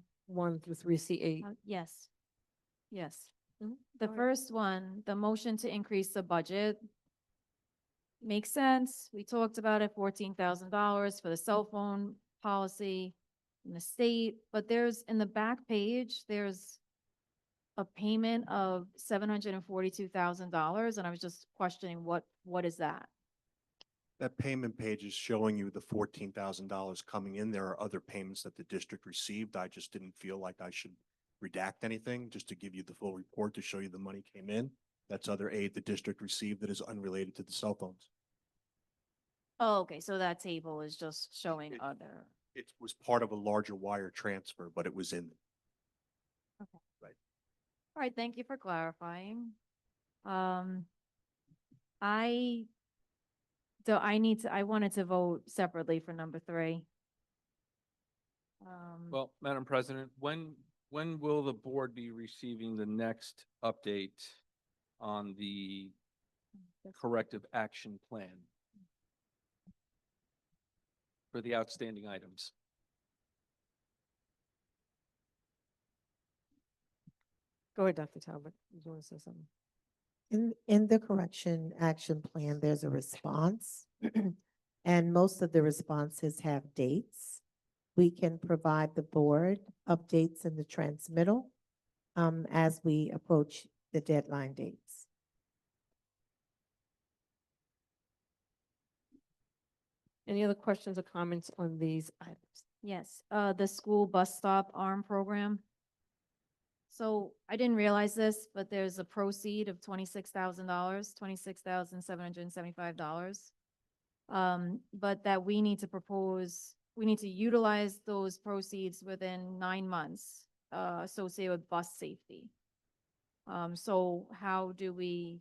through 3C8? Yes. Yes. Mhm. The Go ahead. first one, the motion to increase the budget makes sense. We talked about it, $14,000 for the cell phone policy in the state, but there's, in the back page, there's a payment of $742,000, and I was just questioning what is that? That payment page is showing you the $14,000 coming in. There are other payments that the district received. I just didn't feel like I should redact anything, just to give you the full report to show you the money came in. That's other aid the district received that is unrelated to the cell phones. Oh, okay, so that table is just showing It- other. It was part of a larger wire transfer, but it was in. All right, thank you for clarifying. I wanted to vote separately for number 3. Well, Madam President, when will the board be receiving the next update on the corrective action plan for the outstanding items? Go ahead, Dr. Talbot. You want to say something? In the correction action plan, there's a response. And most of the responses have dates. We can provide the board updates in the transmittal as we approach the deadline dates. Any other questions or comments on these items? Yes, the school bus stop arm program. So I didn't realize this, but there's a proceed of $26,000, $26,775. But that we need to utilize those proceeds within 9 months, associated with bus safety. So how do we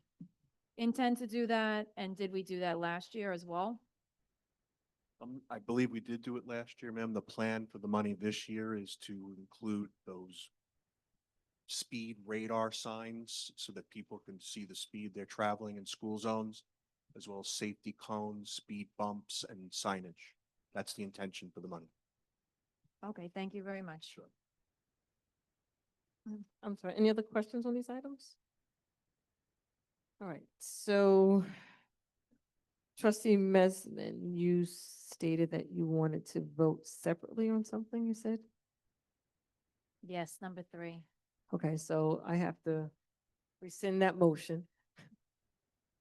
intend to do that? And did we do that last year as well? I believe we did do it last year, ma'am. The plan for the money this year is to include those speed radar signs so that people can see the speed they're traveling in school zones, as well as safety cones, speed bumps, and signage. That's the intention for the money. Okay, thank you very much. Sure. I'm sorry, any other questions on these items? All right, so Trustee Mesman, you stated that you wanted to vote separately on something, you said? Yes, number 3. Okay, so I have to rescind that motion.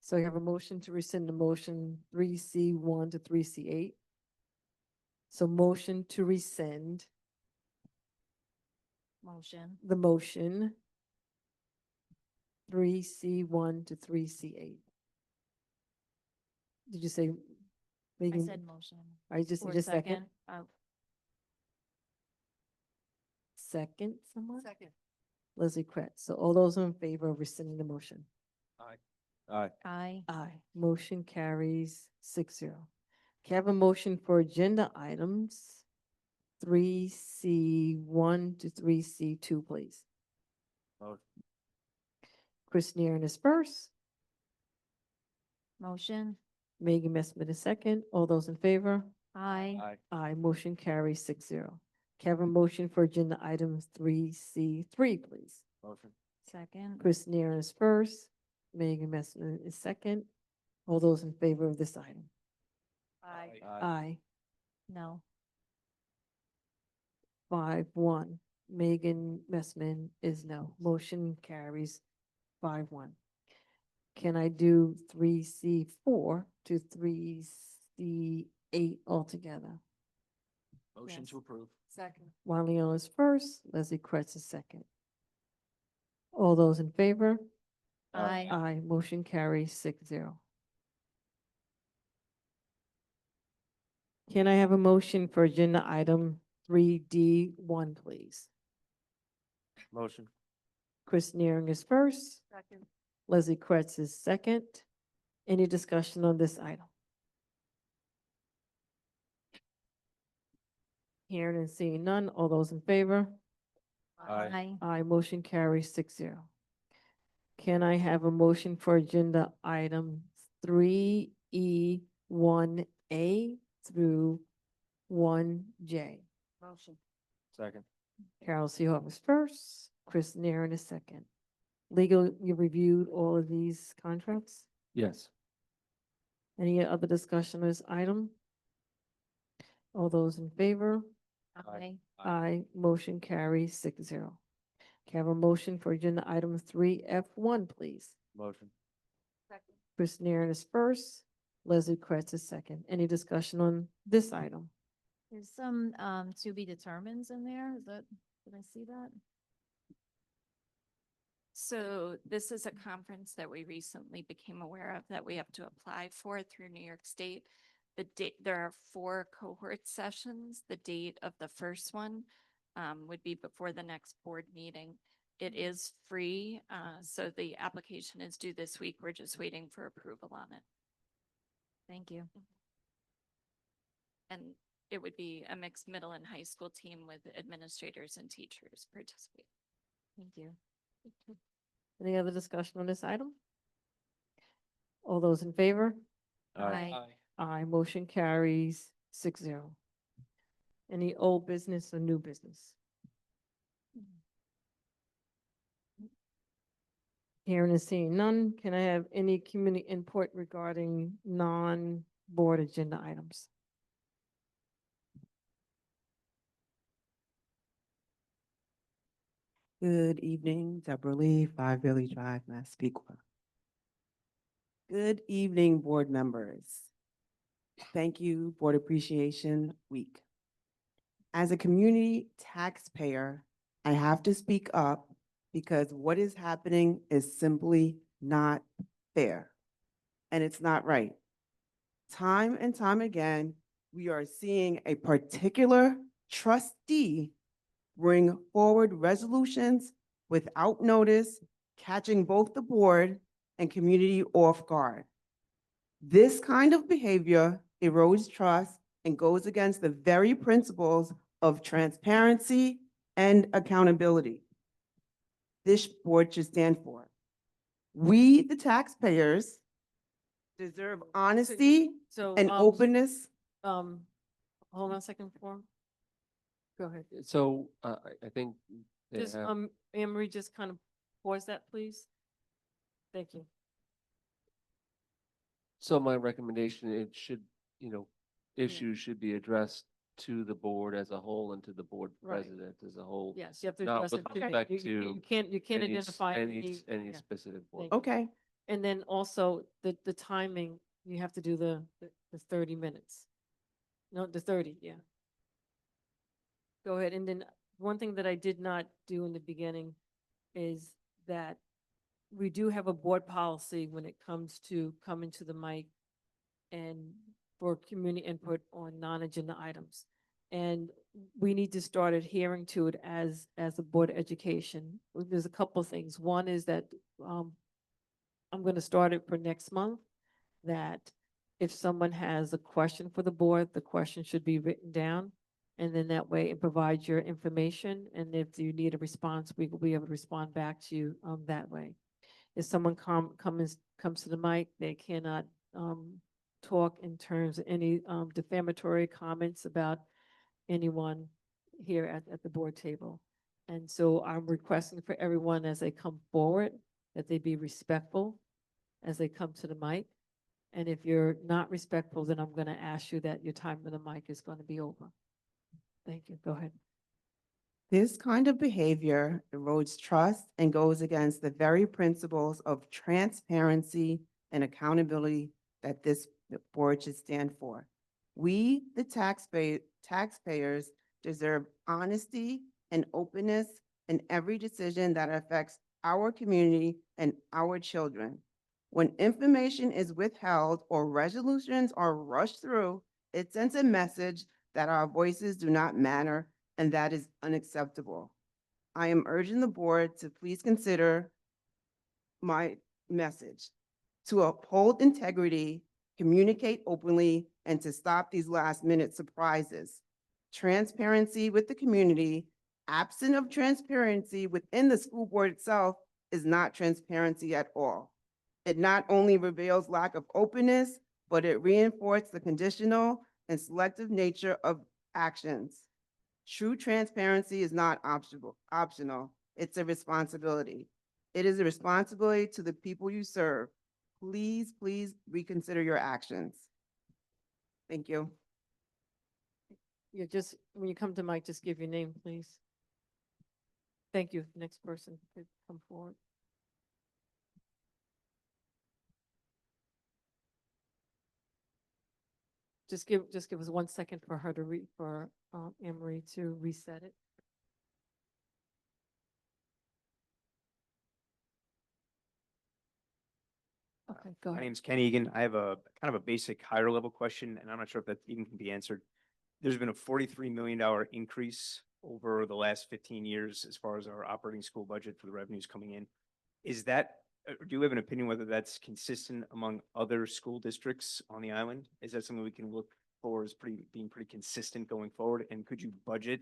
So you have a motion to rescind the motion 3C1 to 3C8. So motion to rescind Motion. the motion 3C1 to 3C8. Did you say? I Megan? said motion. I just Or need a second. second. Second, someone? Second. Leslie Kratz. So all those in favor of rescinding the motion? Aye. Aye. Aye. Motion carries 6-0. Can I have a motion for agenda items 3C1 to 3C2, please? Motion. Chris Neeren is first. Motion. Megan Messman is second. All those in favor? Aye. Aye. Aye. Motion carries 6-0. Can I have a motion for agenda items 3C3, please? Motion. Second. Chris Neeren is first. Megan Messman is second. All those in favor of this item? Aye. Aye. No. 5-1. Megan Messman is no. Motion carries 5-1. Can I do 3C4 to 3C8 altogether? Motion Yes. to approve. Second. Juan Leon is first, Leslie Kretz is second. All those in favor? Aye. Aye, motion carries 6-0. Can I have a motion for agenda item 3D1, please? Motion. Chris Neering is first, Second. Leslie Kretz is second. Any discussion on this item? Hearing and seeing none, all those in favor? Aye. Aye, motion carries 6-0. Can I have a motion for agenda item 3E1A through 1J? Motion. Second. Carol Seehoff is first, Chris Nairn is second. Legal, you reviewed all of these contracts? Yes. Any other discussion on this item? All those in favor? Aye. Aye, motion carries 6-0. Can I have a motion for agenda item 3F1, please? Motion. Second. Chris Nairn is first, Leslie Kretz is second. Any discussion on this item? There's some to be determines in there. Is that, did I see that? So this is a conference that we recently became aware of that we have to apply for through New York State. The date, there are 4 cohort sessions. The date of the first one would be before the next board meeting. It is free, so the application is due this week. We're just waiting for approval on it. Thank you. And it would be a mixed middle and high school team with administrators and teachers participating. Thank you. Any other discussion on this item? All those in favor? Aye. Aye, motion carries 6-0. Any old business or new business? Hearing and seeing none, can I have any community input regarding non-board agenda items? Good evening, Deborah Lee, 5 Billy Drive, Massapequa. Good evening, board members. Thank you, Board Appreciation Week. As a community taxpayer, I have to speak up because what is happening is simply not fair, and it's not right. Time and time again, we are seeing a particular trustee bring forward resolutions without notice, catching both the board and community off guard. This kind of behavior erodes trust and goes against the very principles of transparency and accountability this board should stand for. We, the taxpayers, deserve honesty So, and openness. hold on a second, form. Go ahead. So I think they Just, have, Anne Marie, just kind of pause that, please. Thank you. so my recommendation, it should, issues should be addressed to the board as a whole and to the board Right. president as a whole. Yes, you have to Not address with it. Okay. respect You to can't any s- identify any yeah. specific board. Thank you. Okay, And then also the timing, you have to do the 30 minutes. No, the 30, yeah. Go ahead. And then one thing that I did not do in the beginning is that we do have a board policy when it comes to coming to the mic and for community input on non-agenda items. And we need to start adhering to it as a board of education. There's a couple of things. One is that I'm going to start it for next month, that if someone has a question for the board, the question should be written down. And then that way it provides your information. And if you need a response, we will be able to respond back to you that way. If someone comes to the mic, they cannot talk in terms of any defamatory comments about anyone here at the board table. And so I'm requesting for everyone as they come forward, that they be respectful as they come to the mic. And if you're not respectful, then I'm going to ask you that your time with the mic is going to be over. Thank you. Go ahead. This kind of behavior erodes trust and goes against the very principles of transparency and accountability that this board should stand for. We, the taxpayers, deserve honesty and openness in every decision that affects our community and our children. When information is withheld or resolutions are rushed through, it sends a message that our voices do not matter, and that is unacceptable. I am urging the board to please consider my message, to uphold integrity, communicate openly, and to stop these last-minute surprises. Transparency with the community, absent of transparency within the school board itself, is not transparency at all. It not only reveals lack of openness, but it reinforces the conditional and selective nature of actions. True transparency is not optional. It's a responsibility. It is a responsibility to the people you serve. Please, please reconsider your actions. Thank you. You just, when you come to mic, just give your name, please. Thank you. Next person could come forward. Just give us 1 second for her to Emery to reset it. Okay, go My ahead. name's Ken Egan. I have a kind of a basic higher level question, and I'm not sure if that even can be answered. There's been a $43 million increase over the last 15 years as far as our operating school budget for the revenues coming in. Is that, do you have an opinion whether that's consistent among other school districts on the island? Is that something we can look for as being pretty consistent going forward? And could you budget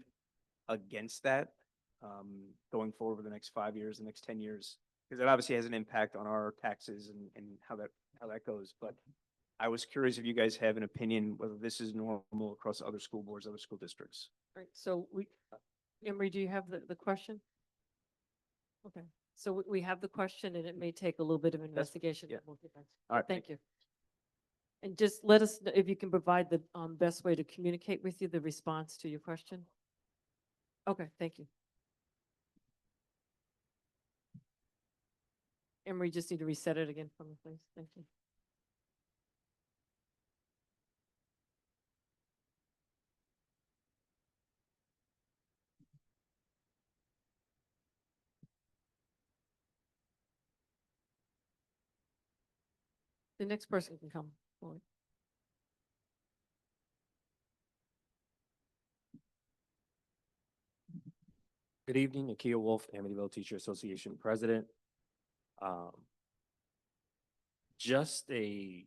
against that going forward for the next 5 years, the next 10 years? Because that obviously has an impact on our taxes and how that goes. But I was curious if you guys have an opinion whether this is normal across other school boards, other school districts. Right, so Emery, do you have the question? Okay, so we have the question and it may take a little bit of investigation. yeah. We'll get back. All right, Thank you. And just let us know if you can provide the best way to communicate with you the response to your question. Okay, thank you. Emery, just need to reset it again for me, please. Thank you. The next person can come forward. Good evening, Nakia Wolf, Amityville Teacher Association President. Just a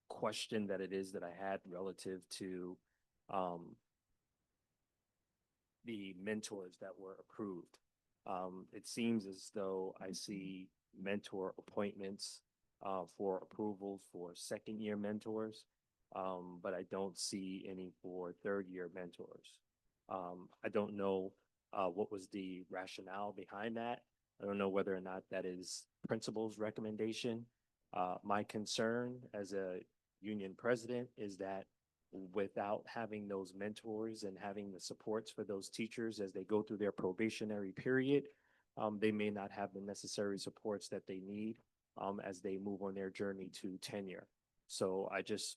question that I had relative to the mentors that were approved. It seems as though I see mentor appointments for approval for second-year mentors, but I don't see any for third-year mentors. I don't know what was the rationale behind that. I don't know whether or not that is principal's recommendation. My concern as a union president is that without having those mentors and having the supports for those teachers as they go through their probationary period, they may not have the necessary supports that they need as they move on their journey to tenure. So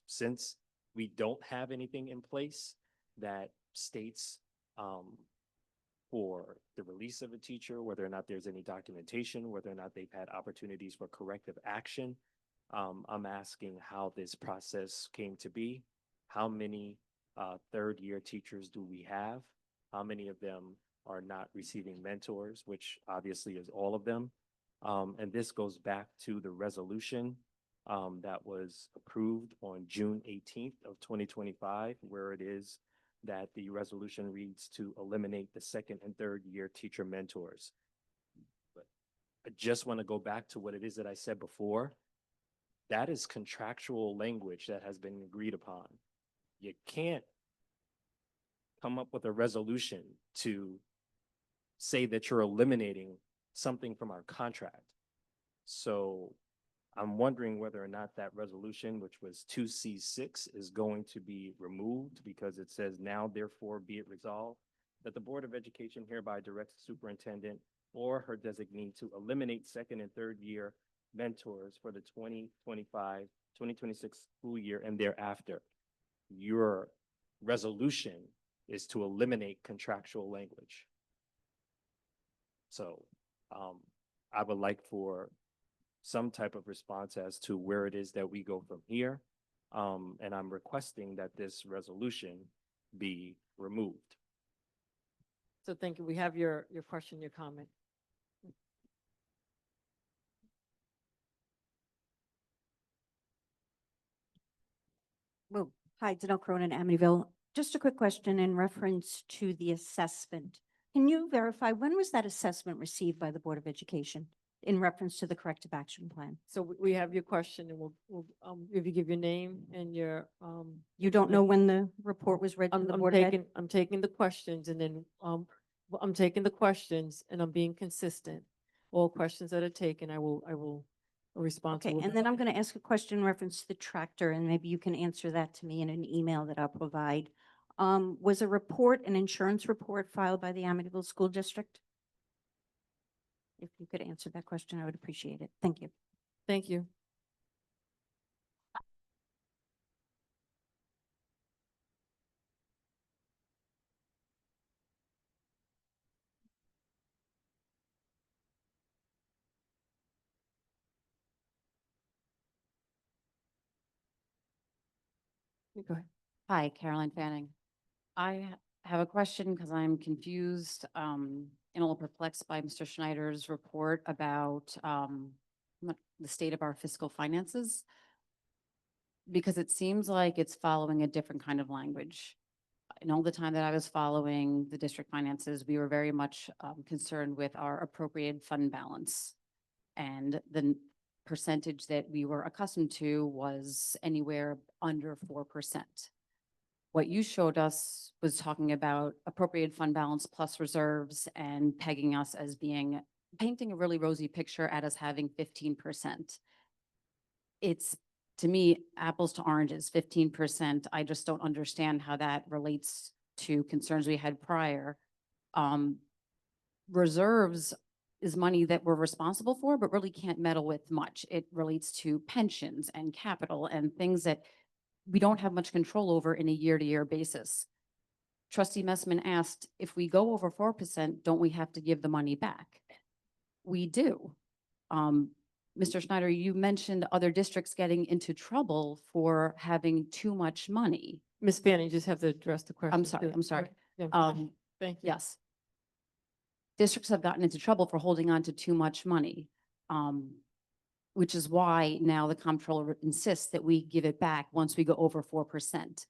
since we don't have anything in place that states for the release of a teacher, whether or not there's any documentation, whether or not they've had opportunities for corrective action, I'm asking how this process came to be. How many third-year teachers do we have? How many of them are not receiving mentors, which obviously is all of them? And this goes back to the resolution that was approved on June 18th of 2025, where it is that the resolution reads to eliminate the second and third year teacher mentors. But I just want to go back to what it is that I said before. That is contractual language that has been agreed upon. You can't come up with a resolution to say that you're eliminating something from our contract. So I'm wondering whether or not that resolution, which was 2C6, is going to be removed because it says now therefore be it resolved that the Board of Education hereby directs the superintendent or her designee to eliminate second and third year mentors for the 2026 school year and thereafter. Your resolution is to eliminate contractual language. So I would like for some type of response as to where it is that we go from here. And I'm requesting that this resolution be removed. So thank you. We have your question, your comment. Well, hi, Danelle Cronin, Amityville. Just a quick question in reference to the assessment. Can you verify, when was that assessment received by the Board of Education in reference to the corrective action plan? So we have your question and if you give your name and your, You don't know when the report was read to the Board of Ed? I'm taking the questions and then, I'm taking the questions and I'm being consistent. All questions that are taken, I will respond to. Okay, and then I'm going to ask a question in reference to the tractor, and maybe you can answer that to me in an email that I'll provide. Was a report, an insurance report filed by the Amityville School District? If you could answer that question, I would appreciate it. Thank you. Thank you. You go ahead. Hi, Caroline Fanning. Have a question because I'm confused and a little perplexed by Mr. Schneider's report about the state of our fiscal finances, because it seems like it's following a different kind of language. In all the time that I was following the district finances, we were very much concerned with our appropriated fund balance. And the percentage that we were accustomed to was anywhere under 4%. What you showed us was talking about appropriated fund balance plus reserves and pegging us as painting a really rosy picture at us having 15%. It's, to me, apples to oranges, 15%. I just don't understand how that relates to concerns we had prior. Reserves is money that we're responsible for, but really can't meddle with much. It relates to pensions and capital and things that we don't have much control over in a year-to-year basis. Trustee Messman asked, if we go over 4%, don't we have to give the money back? We do. Mr. Schneider, you mentioned other districts getting into trouble for having too much money. Ms. Fanning, you just have to address the question. I'm sorry. Yeah, thank you. Yes. Districts have gotten into trouble for holding on to too much money, which is why now the comptroller insists that we give it back once we go over 4%.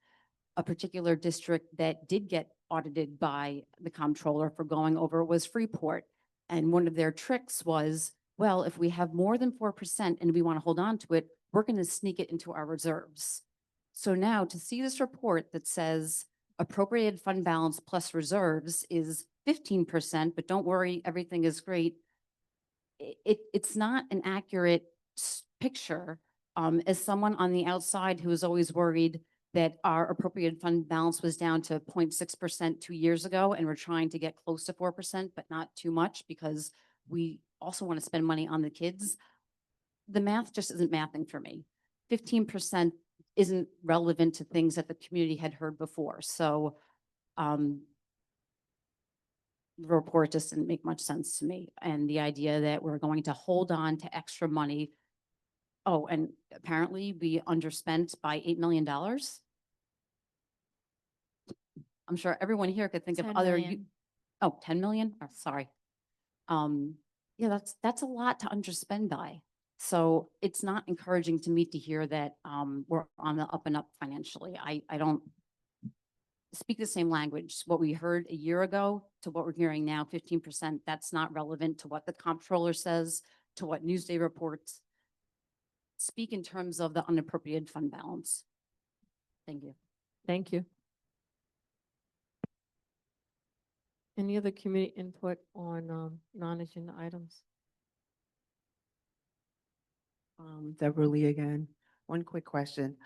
A particular district that did get audited by the comptroller for going over was Freeport. And one of their tricks was, well, if we have more than 4% and we want to hold on to it, we're going to sneak it into our reserves. So now to see this report that says appropriated fund balance plus reserves is 15%, but don't worry, everything is great. It's not an accurate picture. As someone on the outside who is always worried that our appropriated fund balance was down to 0.6% 2 years ago, and we're trying to get close to 4%, but not too much because we also want to spend money on the kids. The math just isn't mathing for me. 15% isn't relevant to things that the community had heard before. So the report just didn't make much sense to me. And the idea that we're going to hold on to extra money. Oh, and apparently we underspent by $8 million. I'm sure everyone here could think of 10 other, million. 10 million? Oh, sorry. Yeah, that's a lot to underspend by. So it's not encouraging to me to hear that we're on the up and up financially. I don't speak the same language. What we heard a year ago to what we're hearing now, 15%, that's not relevant to what the comptroller says, to what Newsday reports. Speak in terms of the unappropriated fund balance. Thank you. Thank you. Any other community input on non-agenda items? Deborah Lee again. One quick question.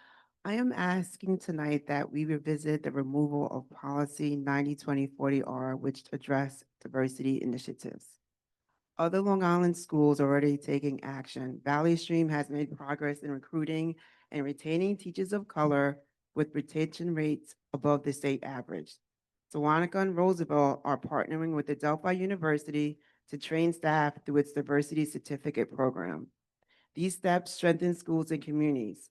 I am asking tonight that we revisit the removal of policy 90-20-40R, which address diversity initiatives. Other Long Island schools are already taking action. Valley Stream has made progress in recruiting and retaining teachers of color with retention rates above the state average. Sewanca and Roosevelt are partnering with Adelphi University to train staff through its diversity certificate program. These steps strengthen schools and communities.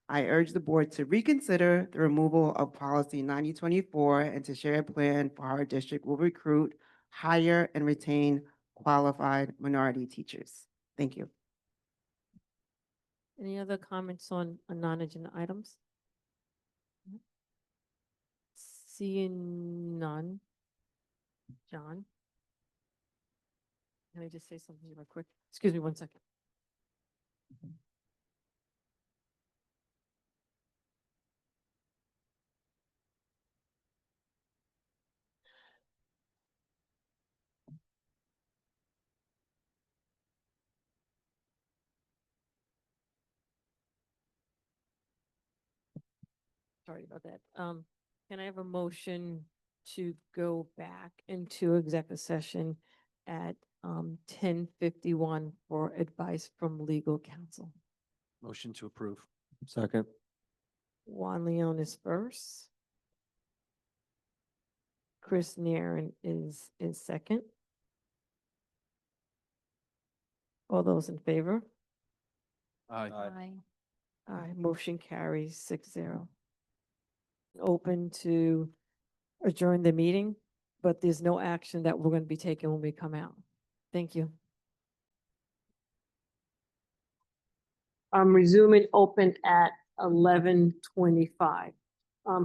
I urge the board to reconsider the removal of policy 90-24 and to share a plan for how our district will recruit, hire, and retain qualified minority teachers. Thank you. Any other comments on non-agenda items? Seeing none. John? Can I just say something real quick? Excuse me 1 second. Sorry about that. Can I have a motion to go back into executive session at 10:51 for advice from legal counsel? Motion to approve. Second. Juan Leon is first. Chris Naren is second. All those in favor? Aye. Aye, motion carries 6-0. Open to adjourn the meeting, but there's no action that we're going to be taking when we come out. Thank you. I'm resuming open at 11:25.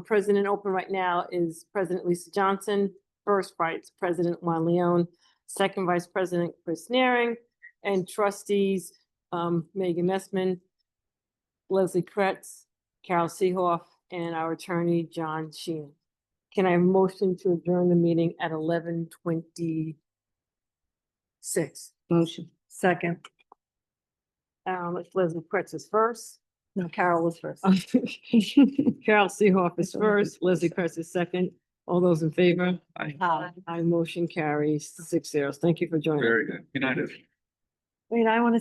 President open right now is President Lisa Johnson, first Vice President Juan Leon, second Vice President Chris Naring, and trustees Megan Messman, Leslie Kretz, Carol Seehoff, and our attorney, John Sheehan. Can I have a motion to adjourn the meeting at 11:26? Motion. Second. Leslie Kretz is first. No, Carol was first. Carol Seehoff is first, Leslie Kretz is second. All those in favor? Aye. Aye, motion carries 6-0. Thank you for joining. Very good. Good night. Wait, I want to